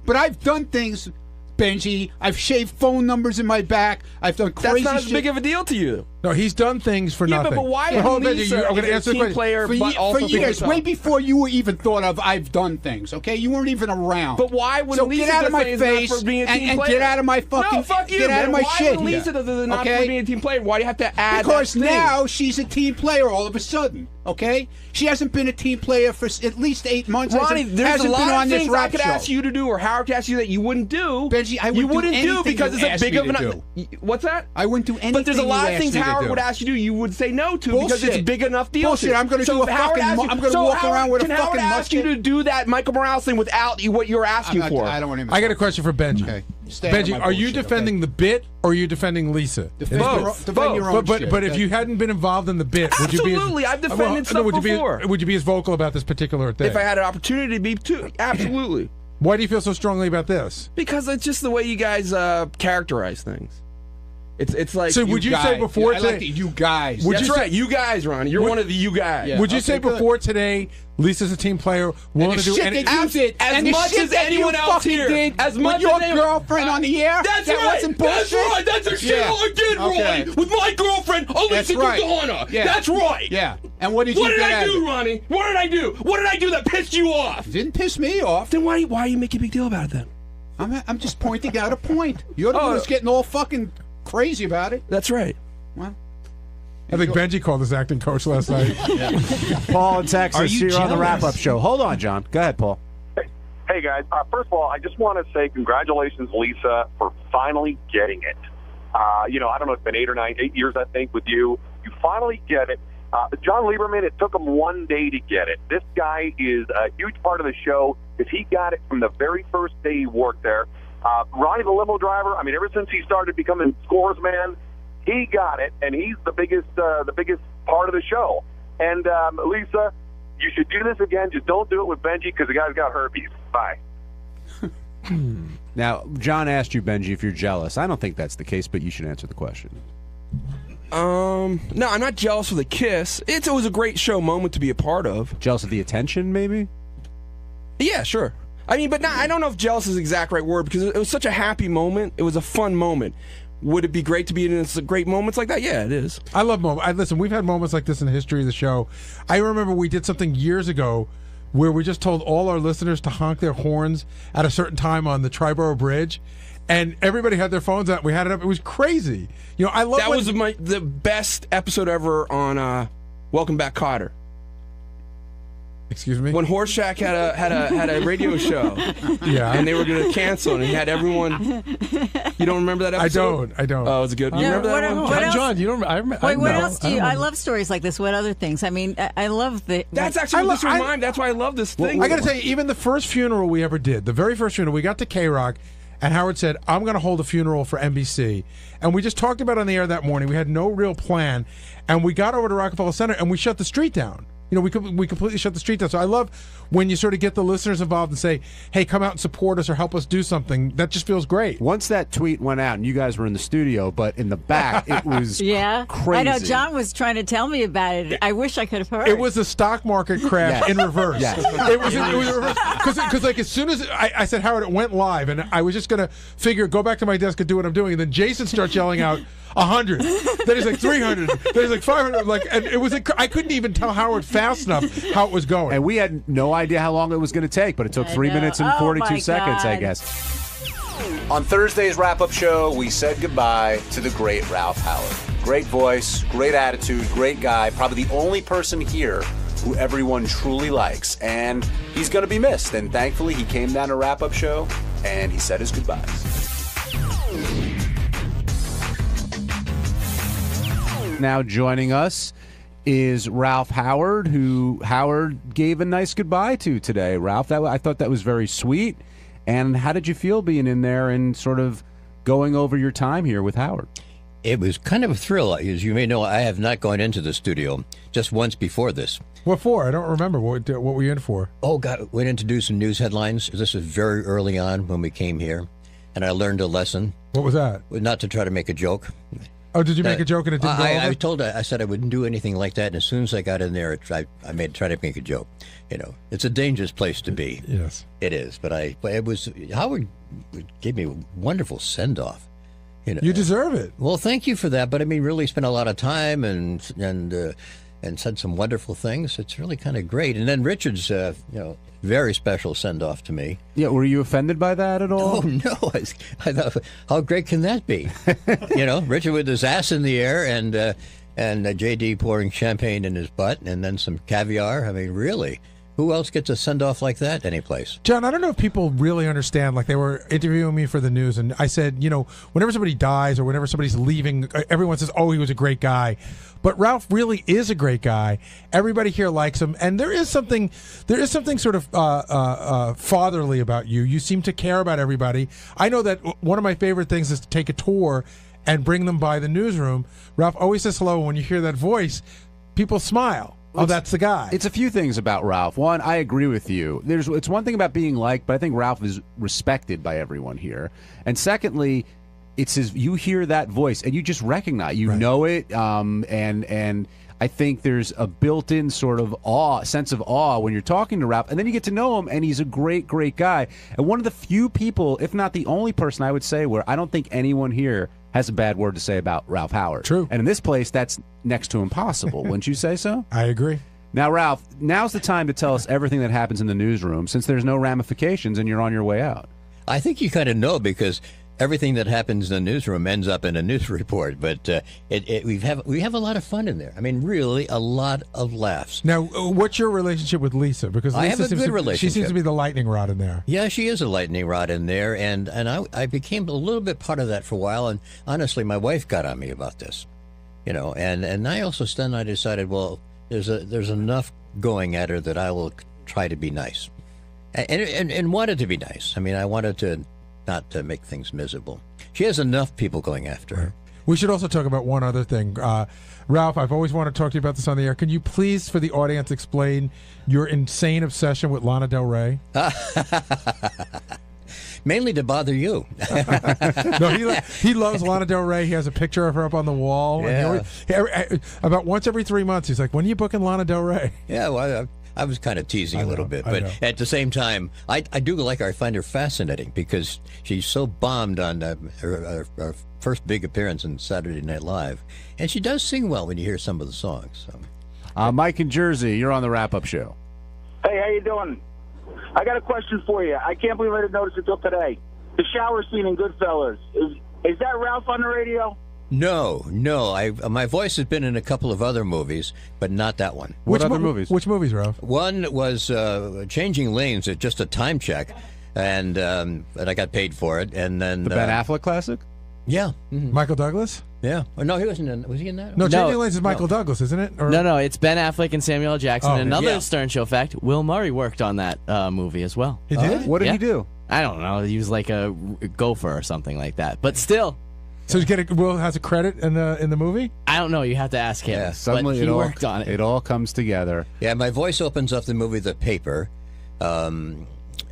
but I've done things, Benji. I've shaved phone numbers in my back. I've done crazy That's not as shit. big of a deal to you. No, he's done things for Yeah, nothing. but why Well, hold on, Lisa I'm going is to a answer the team question. player, but also for years, because way before you were even thought of, I've done things. Okay, you weren't even around. But why would so Lisa get out of my does it not face for being a team and player? get out of my fucking No, fuck you, get out man. of my why shit would Lisa here. does it not Okay? for being a team player? Why do you have to add Because that thing? now she's a team player all of a sudden. Okay, she hasn't been a team player for at least 8 months. Ronnie, there's hasn't a lot been on of this things I rap could show. ask you to do, or Howard could ask you that you wouldn't do. Benji, I you would wouldn't do anything because you it's a asked big me of to an. do. What's that? I wouldn't do anything. But there's a lot you of asked things me to Howard do. would ask you to do. You would say no to because Bullshit. it's big enough deal. Bullshit. I'm going to do if a Howard fucking. asks you- I'm going to so walk Howard, around with a can Howard fucking ask you to do that Michael Morales thing without what you're asking for? I don't want him. I got a question for Benji. Okay. Stay out of Benji, my are you bullshit, defending the bit or are you defending Lisa? Defend your own shit, But if okay? you hadn't been involved in the bit, would you be Absolutely, I've defended stuff before. Would you be as vocal about this particular thing? If I had an opportunity to be too, absolutely. Why do you feel so strongly about this? Because it's just the way you guys characterize things. It's like. So would you say before I today? like the you guys. Would That's you say- right, you guys, Ronnie. You're one of the you guys. Yeah. Would you Okay, say good. before today, Lisa's a team player, willing the to do shit any? that you did, as and the much shit as that anyone you else fucking here, did as with much your as anyone- girlfriend on the air. That's that right. wasn't bullshit. That's right. That's the shit Yeah. I did, Okay. Ronnie, with my girlfriend, That's Alicia right. Dudana. Yeah. That's right. Yeah. And what did you What did get I out of do, it? Ronnie? What did I do? What did I do that pissed you off? Didn't piss me off. Then why are you making a big deal about it then? I'm just pointing out a point. You're the one who's getting all fucking crazy about it. That's right. Well, I think Benji called his acting coach last night. Paul in Texas, Are you you're on the jealous? wrap-up show. Hold on, John. Go ahead, Paul. Hey guys, first of all, I just want to say congratulations, Lisa, for finally getting it. I don't know, it's been 8 years, I think, with you. You finally get it. John Lieberman, it took him 1 day to get it. This guy is a huge part of the show because he got it from the very first day he worked there. Ronnie, the limo driver, ever since he started becoming Scores Man, he got it, and he's the biggest part of the show. And Lisa, you should do this again. Just don't do it with Benji because the guy's got herpes. Bye. Now, John asked you, Benji, if you're jealous. I don't think that's the case, but you should answer the question. No, I'm not jealous of the kiss. It was a great show moment to be a part of. Jealous of the attention, maybe? Yeah, sure. But I don't know if jealous is the exact right word because it was such a happy moment. It was a fun moment. Would it be great to be in great moments like that? Yeah, it is. I love moments. Listen, we've had moments like this in the history of the show. I remember we did something years ago where we just told all our listeners to honk their horns at a certain time on the Triborough Bridge, and everybody had their phones out. We had it up. It was crazy. I love that was the best episode ever on Welcome Back, Kotter. Excuse me? When Horseshack had a radio show. Yeah. And they were going to cancel, and he had everyone. You don't remember that episode? I don't. Oh, it was good. You Yeah, remember that one? what else? John, you don't. Wait, what else do you? I love stories like this. What other things? I love the. That's actually what this reminds. That's why I love this thing. I got to tell you, even the first funeral we ever did, the very first funeral, we got to K-Rock, and Howard said, I'm going to hold a funeral for NBC. And we just talked about it on the air that morning. We had no real plan. And we got over to Rockefeller Center, and we shut the street down. We completely shut the street down. So I love when you sort of get the listeners involved and say, hey, come out and support us or help us do something. That just feels great. Once that tweet went out, and you guys were in the studio, but in the back, it was crazy. I know John was trying to tell me about it. I wish I could have heard. It was the stock market crash in reverse. Yes. It was reverse. Because like as soon as I said, Howard, it went live, and I was just going to figure, go back to my desk and do what I'm doing. And then Jason starts yelling out, 100. Then he's like 300. Then he's like 500. And it was I couldn't even tell Howard fast enough how it was going. And we had no idea how long it was going to take, but it took 3 minutes and 42 seconds, I guess. On Thursday's wrap-up show, we said goodbye to the great Ralph Howard. Great voice, great attitude, great guy, probably the only person here who everyone truly likes. And he's going to be missed. And thankfully, he came down to wrap-up show, and he said his goodbyes. Now joining us is Ralph Howard, who Howard gave a nice goodbye to today. Ralph, I thought that was very sweet. And how did you feel being in there and sort of going over your time here with Howard? It was kind of a thrill. As you may know, I have not gone into the studio just once before this. What for? I don't remember. What were you in for? Oh, God, went in to do some news headlines. This was very early on when we came here, and I learned a lesson. What was that? Not to try to make a joke. Oh, did you make a joke and it didn't go over? I said I wouldn't do anything like that, and as soon as I got in there, I tried to make a joke. It's a dangerous place to be. Yes, it is. But it was Howard gave me a wonderful send off. You deserve it. Well, thank you for that. But I mean, really spent a lot of time and said some wonderful things. It's really kind of great. And then Richard's, very special send off to me. Yeah, were you offended by that at all? Oh no! I thought, how great can that be? Richard with his ass in the air and JD pouring champagne in his butt, and then some caviar. I mean, really. Who else gets a send-off like that anyplace? John, I don't know if people really understand. Like, they were interviewing me for the news, and I said, whenever somebody dies or whenever somebody's leaving, everyone says, oh, he was a great guy. But Ralph really is a great guy. Everybody here likes him, and there is something sort of fatherly about you. You seem to care about everybody. I know that one of my favorite things is to take a tour and bring them by the newsroom. Ralph always says hello. When you hear that voice, people smile. Oh, that's the guy. It's a few things about Ralph. One, I agree with you. It's one thing about being liked, but I think Ralph is respected by everyone here. And secondly, you hear that voice and you just recognize, know it, and I think there's a built-in sort of sense of awe when you're talking to Ralph, and then you get to know him, and he's a great, great guy. And one of the few people, if not the only person, I would say, where I don't think anyone here has a bad word to say about Ralph Howard. True. And in this place, that's next to impossible. Wouldn't you say so? I agree. Now, Ralph, now's the time to tell us everything that happens in the newsroom, since there's no ramifications and you're on your way out. I think you kind of know, because everything that happens in the newsroom ends up in a news report. But we have a lot of fun in there. I mean, really, a lot of laughs. Now, what's your relationship with Lisa? Because Lisa I have a good relationship. She seems to be the lightning rod in there. Yeah, she is a lightning rod in there, and I became a little bit part of that for a while. And honestly, my wife got on me about this, and I also I decided, well, there's enough going at her that I will try to be nice, and wanted to be nice. I mean, I wanted to not to make things miserable. She has enough people going after her. We should also talk about one other thing. Ralph, I've always wanted to talk to you about this on the air. Can you please, for the audience, explain your insane obsession with Lana Del Rey? Mainly to bother you. No, he loves Lana Del Rey. He has a picture of her up on the wall. Yeah. And about once every 3 months, he's like, when are you booking Lana Del Rey? Yeah, well, I was kind of teasing a little bit, but at the same time, I do I find her fascinating, because she's so bombed on her first big appearance in Saturday Night Live, and she does sing well when you hear some of the songs. So. Mike in Jersey, you're on the wrap-up show. Hey, how you doing? I got a question for you. I can't believe I didn't notice it until today. The shower scene in Goodfellas, is that Ralph on the radio? No. My voice has been in a couple of other movies, but not that one. What other movies? Which movies, Ralph? One was Changing Lanes, at just a time check, and I got paid for it. And then the Ben Affleck classic. Yeah, Michael Douglas. Yeah. No, he wasn't in. Was he in that? No, Changing Lanes is Michael Douglas, isn't it? Or... No, it's Ben Affleck and Samuel L. Jackson. Oh, and another yeah. Stern Show fact: Will Murray worked on that movie as well. He did. What did he do? I don't know. He was like a gopher or something like that. But still. So Will has a credit in the movie? I don't know. You have to ask him. Yeah, suddenly he worked on it. It all comes together. Yeah, my voice opens up the movie The Paper.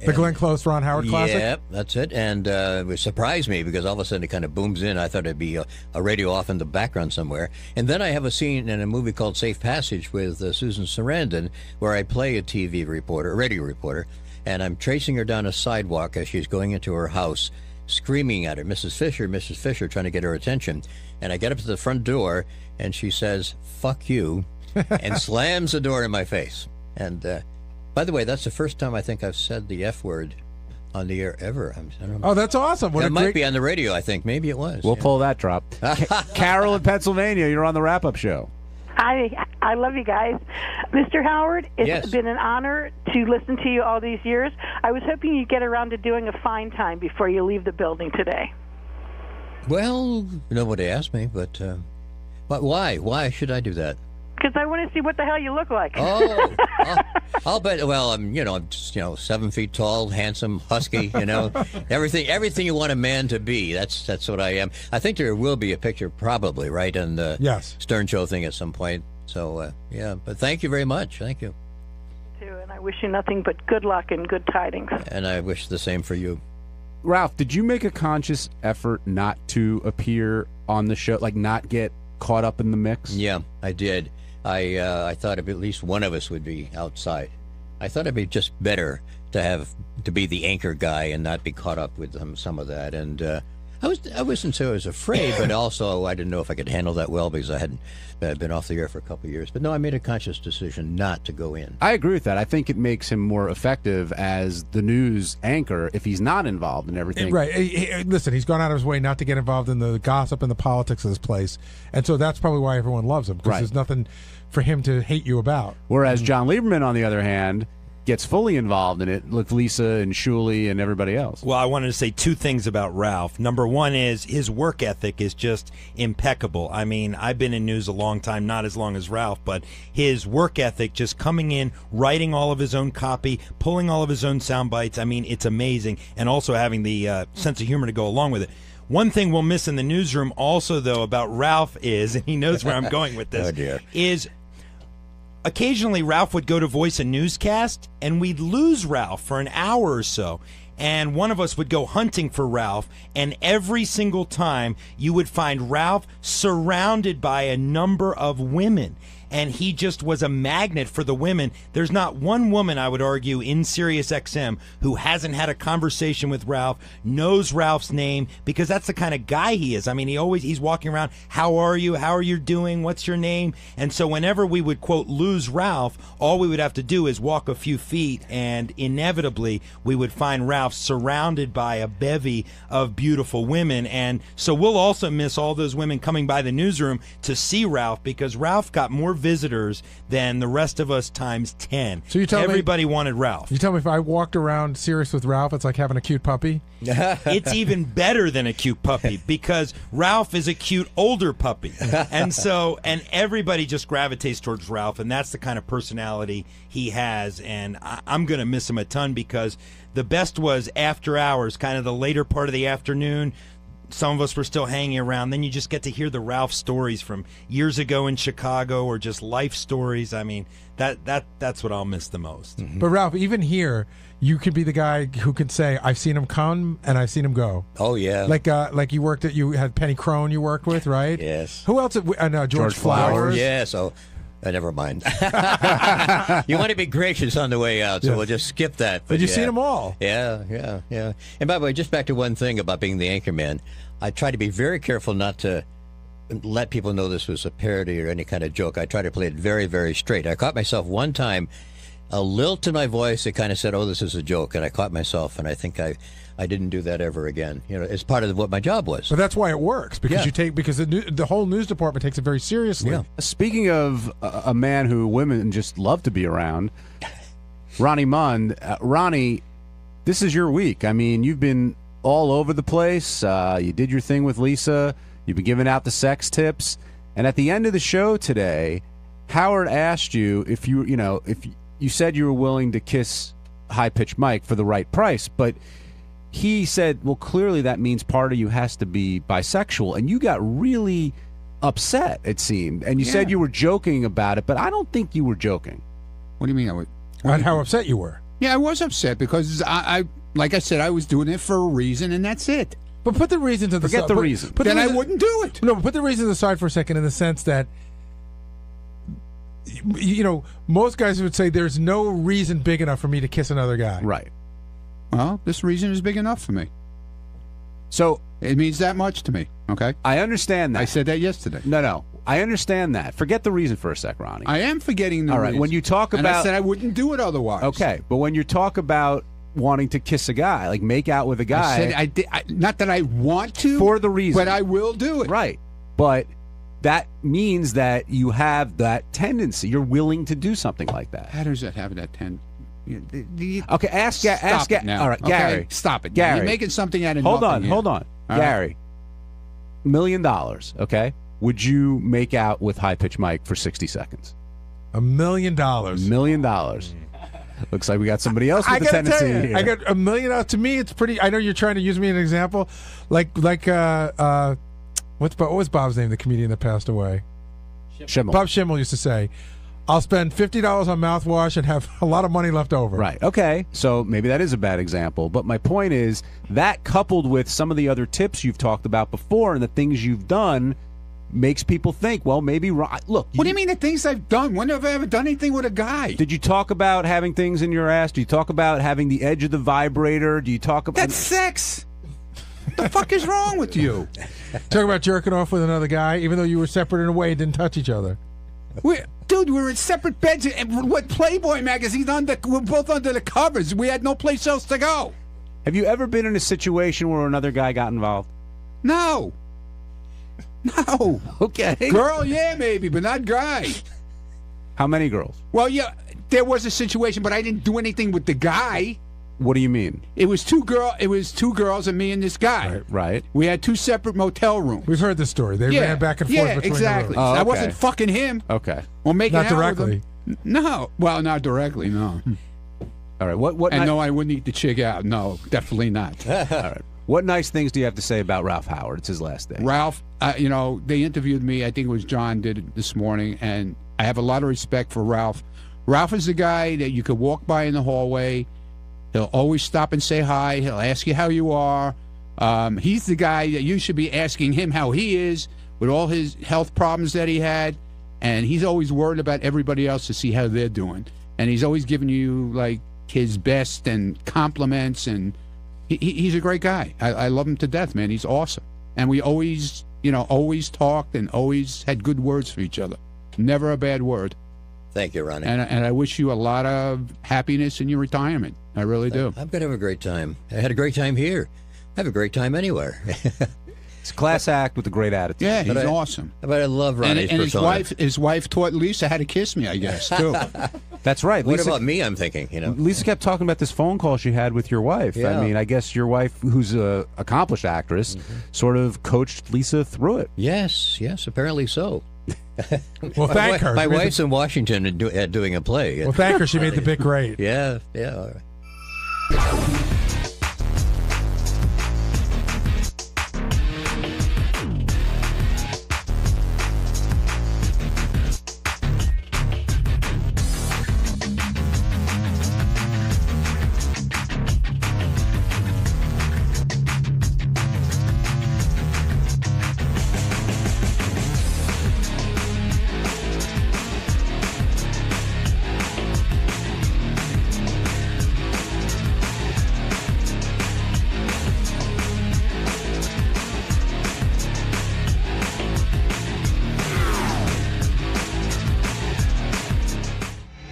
The Glenn Close, Ron Howard classic? Yeah, that's it. And it surprised me, because all of a sudden it kind of booms in. I thought it'd be a radio off in the background somewhere. And then I have a scene in a movie called Safe Passage with Susan Sarandon, where I play a radio reporter, and I'm tracing her down a sidewalk as she's going into her house, screaming at her, Mrs. Fisher, trying to get her attention. And I get up to the front door, and she says, "Fuck you," and slams the door in my face. And by the way, that's the first time I think I've said the F word on the air ever. I don't know. Oh, that's awesome. That might be on the radio, I think. Maybe it was. We'll pull that drop. Carol in Pennsylvania, you're on the wrap-up show. Hi, I love you guys. Mr. Howard, it's Yes. been an honor to listen to you all these years. I was hoping you'd get around to doing a fine time before you leave the building today. Well, nobody asked me, but why? Why should I do that? Because I want to see what the hell you look like. Oh, I'll bet. Well, I'm just 7 feet tall, handsome, husky. Everything you want a man to be. That's what I am. I think there will be a picture, probably, right, on the Stern Show thing at some point. So yeah, but thank you very much. Thank you. Too, and I wish you nothing but good luck and good tidings. And I wish the same for you. Ralph, did you make a conscious effort not to appear on the show, like not get caught up in the mix? Yeah, I did. I thought at least one of us would be outside. I thought it'd be just better to be the anchor guy and not be caught up with some of that. And I wasn't so I was afraid, but also I didn't know if I could handle that well because I hadn't been off the air for a couple of years. But no, I made a conscious decision not to go in. I agree with that. I think it makes him more effective as the news anchor if he's not involved in everything. Right. Listen, he's gone out of his way not to get involved in the gossip and the politics of this place. And so that's probably why everyone loves him, because there's nothing for him to hate you about. Whereas John Lieberman, on the other hand, gets fully involved in it with Lisa and Shuli and everybody else. Well, I wanted to say two things about Ralph. Number one is his work ethic is just impeccable. I mean, I've been in news a long time, not as long as Ralph, but his work ethic, just coming in, writing all of his own copy, pulling all of his own sound bites, I mean, it's amazing. And also having the sense of humor to go along with it. One thing we'll miss in the newsroom also, though, about Ralph is, and he knows where I'm going with this, is occasionally Ralph would go to voice a newscast, and we'd lose Ralph for an hour or so. And one of us would go hunting for Ralph, and every single time you would find Ralph surrounded by a number of women. And he just was a magnet for the women. There's not one woman, I would argue, in Sirius XM who hasn't had a conversation with Ralph, knows Ralph's name, because that's the kind of guy he is. I mean, he's walking around, how are you? How are you doing? What's your name? And so whenever we would, quote, lose Ralph, all we would have to do is walk a few feet, and inevitably we would find Ralph surrounded by a bevy of beautiful women. And so we'll also miss all those women coming by the newsroom to see Ralph, because Ralph got more visitors than the rest of us times 10. So you tell everybody wanted Ralph. You tell me if I walked around Sirius with Ralph, it's like having a cute puppy? It's even better than a cute puppy, because Ralph is a cute older puppy. And everybody just gravitates towards Ralph, and that's the kind of personality he has. And I'm going to miss him a ton, because the best was after hours, kind of the later part of the afternoon. Some of us were still hanging around. Then you just get to hear the Ralph stories from years ago in Chicago, or just life stories. I mean, that's what I'll miss the most. Mm-hmm. But Ralph, even here, you could be the guy who could say, "I've seen him come and I've seen him go." Oh yeah, like you had Penny Crone you worked with, right? Yes. Who else? George Flowers. Yes. Oh. Never mind. You want to be gracious on the way out, so we'll just skip that. But you've seen them all. Yeah. And by the way, just back to one thing about being the anchorman, I try to be very careful not to let people know this was a parody or any kind of joke. I try to play it very, very straight. I caught myself one time, a lilt in my voice that kind of said, "Oh, this is a joke," and I caught myself, and I think I didn't do that ever again. You know, it's part of what my job was. But that's why it works, because the whole news department takes it very seriously. Yeah. Speaking of a man who women just love to be around, Ronnie Mund. Ronnie, this is your week. I mean, you've been all over the place. You did your thing with Lisa. You've been giving out the sex tips. And at the end of the show today, Howard asked you if you said you were willing to kiss high-pitched Mike for the right price, but he said, well, clearly that means part of you has to be bisexual, and you got really upset, it seemed. And you said you were joking about it, but I don't think you were joking. What do you mean? How upset you were? Yeah, I was upset because I like I said, I was doing it for a reason, and that's it. But put the reason to the side. Forget the reason. Then I wouldn't do it. No, but put the reasons aside for a second, in the sense that, most guys would say there's no reason big enough for me to kiss another guy. Right. Well, this reason is big enough for me. So it means that much to me, okay? I understand that. I said that yesterday. No. I understand that. Forget the reason for a sec, Ronnie. I am forgetting the reason. All right, when you talk about... And I said I wouldn't do it otherwise. Okay, but when you talk about wanting to kiss a guy, like make out with a guy... I said not that I want to... For the reason. But I will do it. Right. But that means that you have that tendency. You're willing to do something like that. How does that have that tendency? Okay, ask now. All right, okay? Gary. Stop it. Gary. You're making something out of Hold nothing on. All Gary, $1 million, okay? Would you make out with high-pitched Mike for 60 seconds? $1 million. $1 million. Looks like we got somebody else with a tendency here. I got $1 million. To me, it's pretty... I know you're trying to use me as an example. What was Bob's name, the comedian that passed away? Schimmel. Bob Schimmel used to say, I'll spend $50 on mouthwash and have a lot of money left over. Right. Okay. So maybe that is a bad example. But my point is that, coupled with some of the other tips you've talked about before and the things you've done, makes people think, well, maybe... Look. What do you mean the things I've done? When have I ever done anything with a guy? Did you talk about having things in your ass? Do you talk about having the edge of the vibrator? Do you talk about... That's sex! What the fuck is wrong with you? Talking about jerking off with another guy, even though you were separate in a way, didn't touch each other. Dude, we're in separate beds. And what Playboy magazine we're both under the covers. We had no place else to go. Have you ever been in a situation where another guy got involved? No. No. Okay. Girl, yeah, maybe, but not guy. How many girls? Well, yeah, there was a situation, but I didn't do anything with the guy. What do you mean? It was two girls and me and this guy. Right. We had 2 separate motel rooms. We've heard this story. They ran back and forth between exactly. the rooms. I wasn't fucking him. Okay. Or making Not out with directly. him. No. Well, not directly, no. All right. What? And no, I wouldn't eat the chick out. No, definitely not. All right. What nice things do you have to say about Ralph Howard? It's his last day. Ralph, they interviewed me. I think it was John did it this morning, and I have a lot of respect for Ralph. Ralph is the guy that you could walk by in the hallway. He'll always stop and say hi. He'll ask you how you are. He's the guy that you should be asking him how he is with all his health problems that he had, and he's always worried about everybody else to see how they're doing. And he's always giving you, like, his best and compliments, and he's a great guy. I love him to death, man. He's awesome. And we always, always talked and always had good words for each other. Never a bad word. Thank you, Ronnie. And I wish you a lot of happiness in your retirement. I really do. I'm going to have a great time. I had a great time here. I have a great time anywhere. It's a class act with a great attitude. Yeah, he's awesome. But I love Ronnie's and persona. his wife taught Lisa how to kiss me, I guess, too. That's right. What Lisa, about me, I'm thinking, Lisa kept talking about this phone call she had with your wife. Yeah. I mean, I guess your wife, who's an accomplished actress, sort of coached Lisa through it. Yes, apparently so. Well, thank her. My wife's in Washington doing a play. Well, thank her. She made the bit great. Yeah, all right.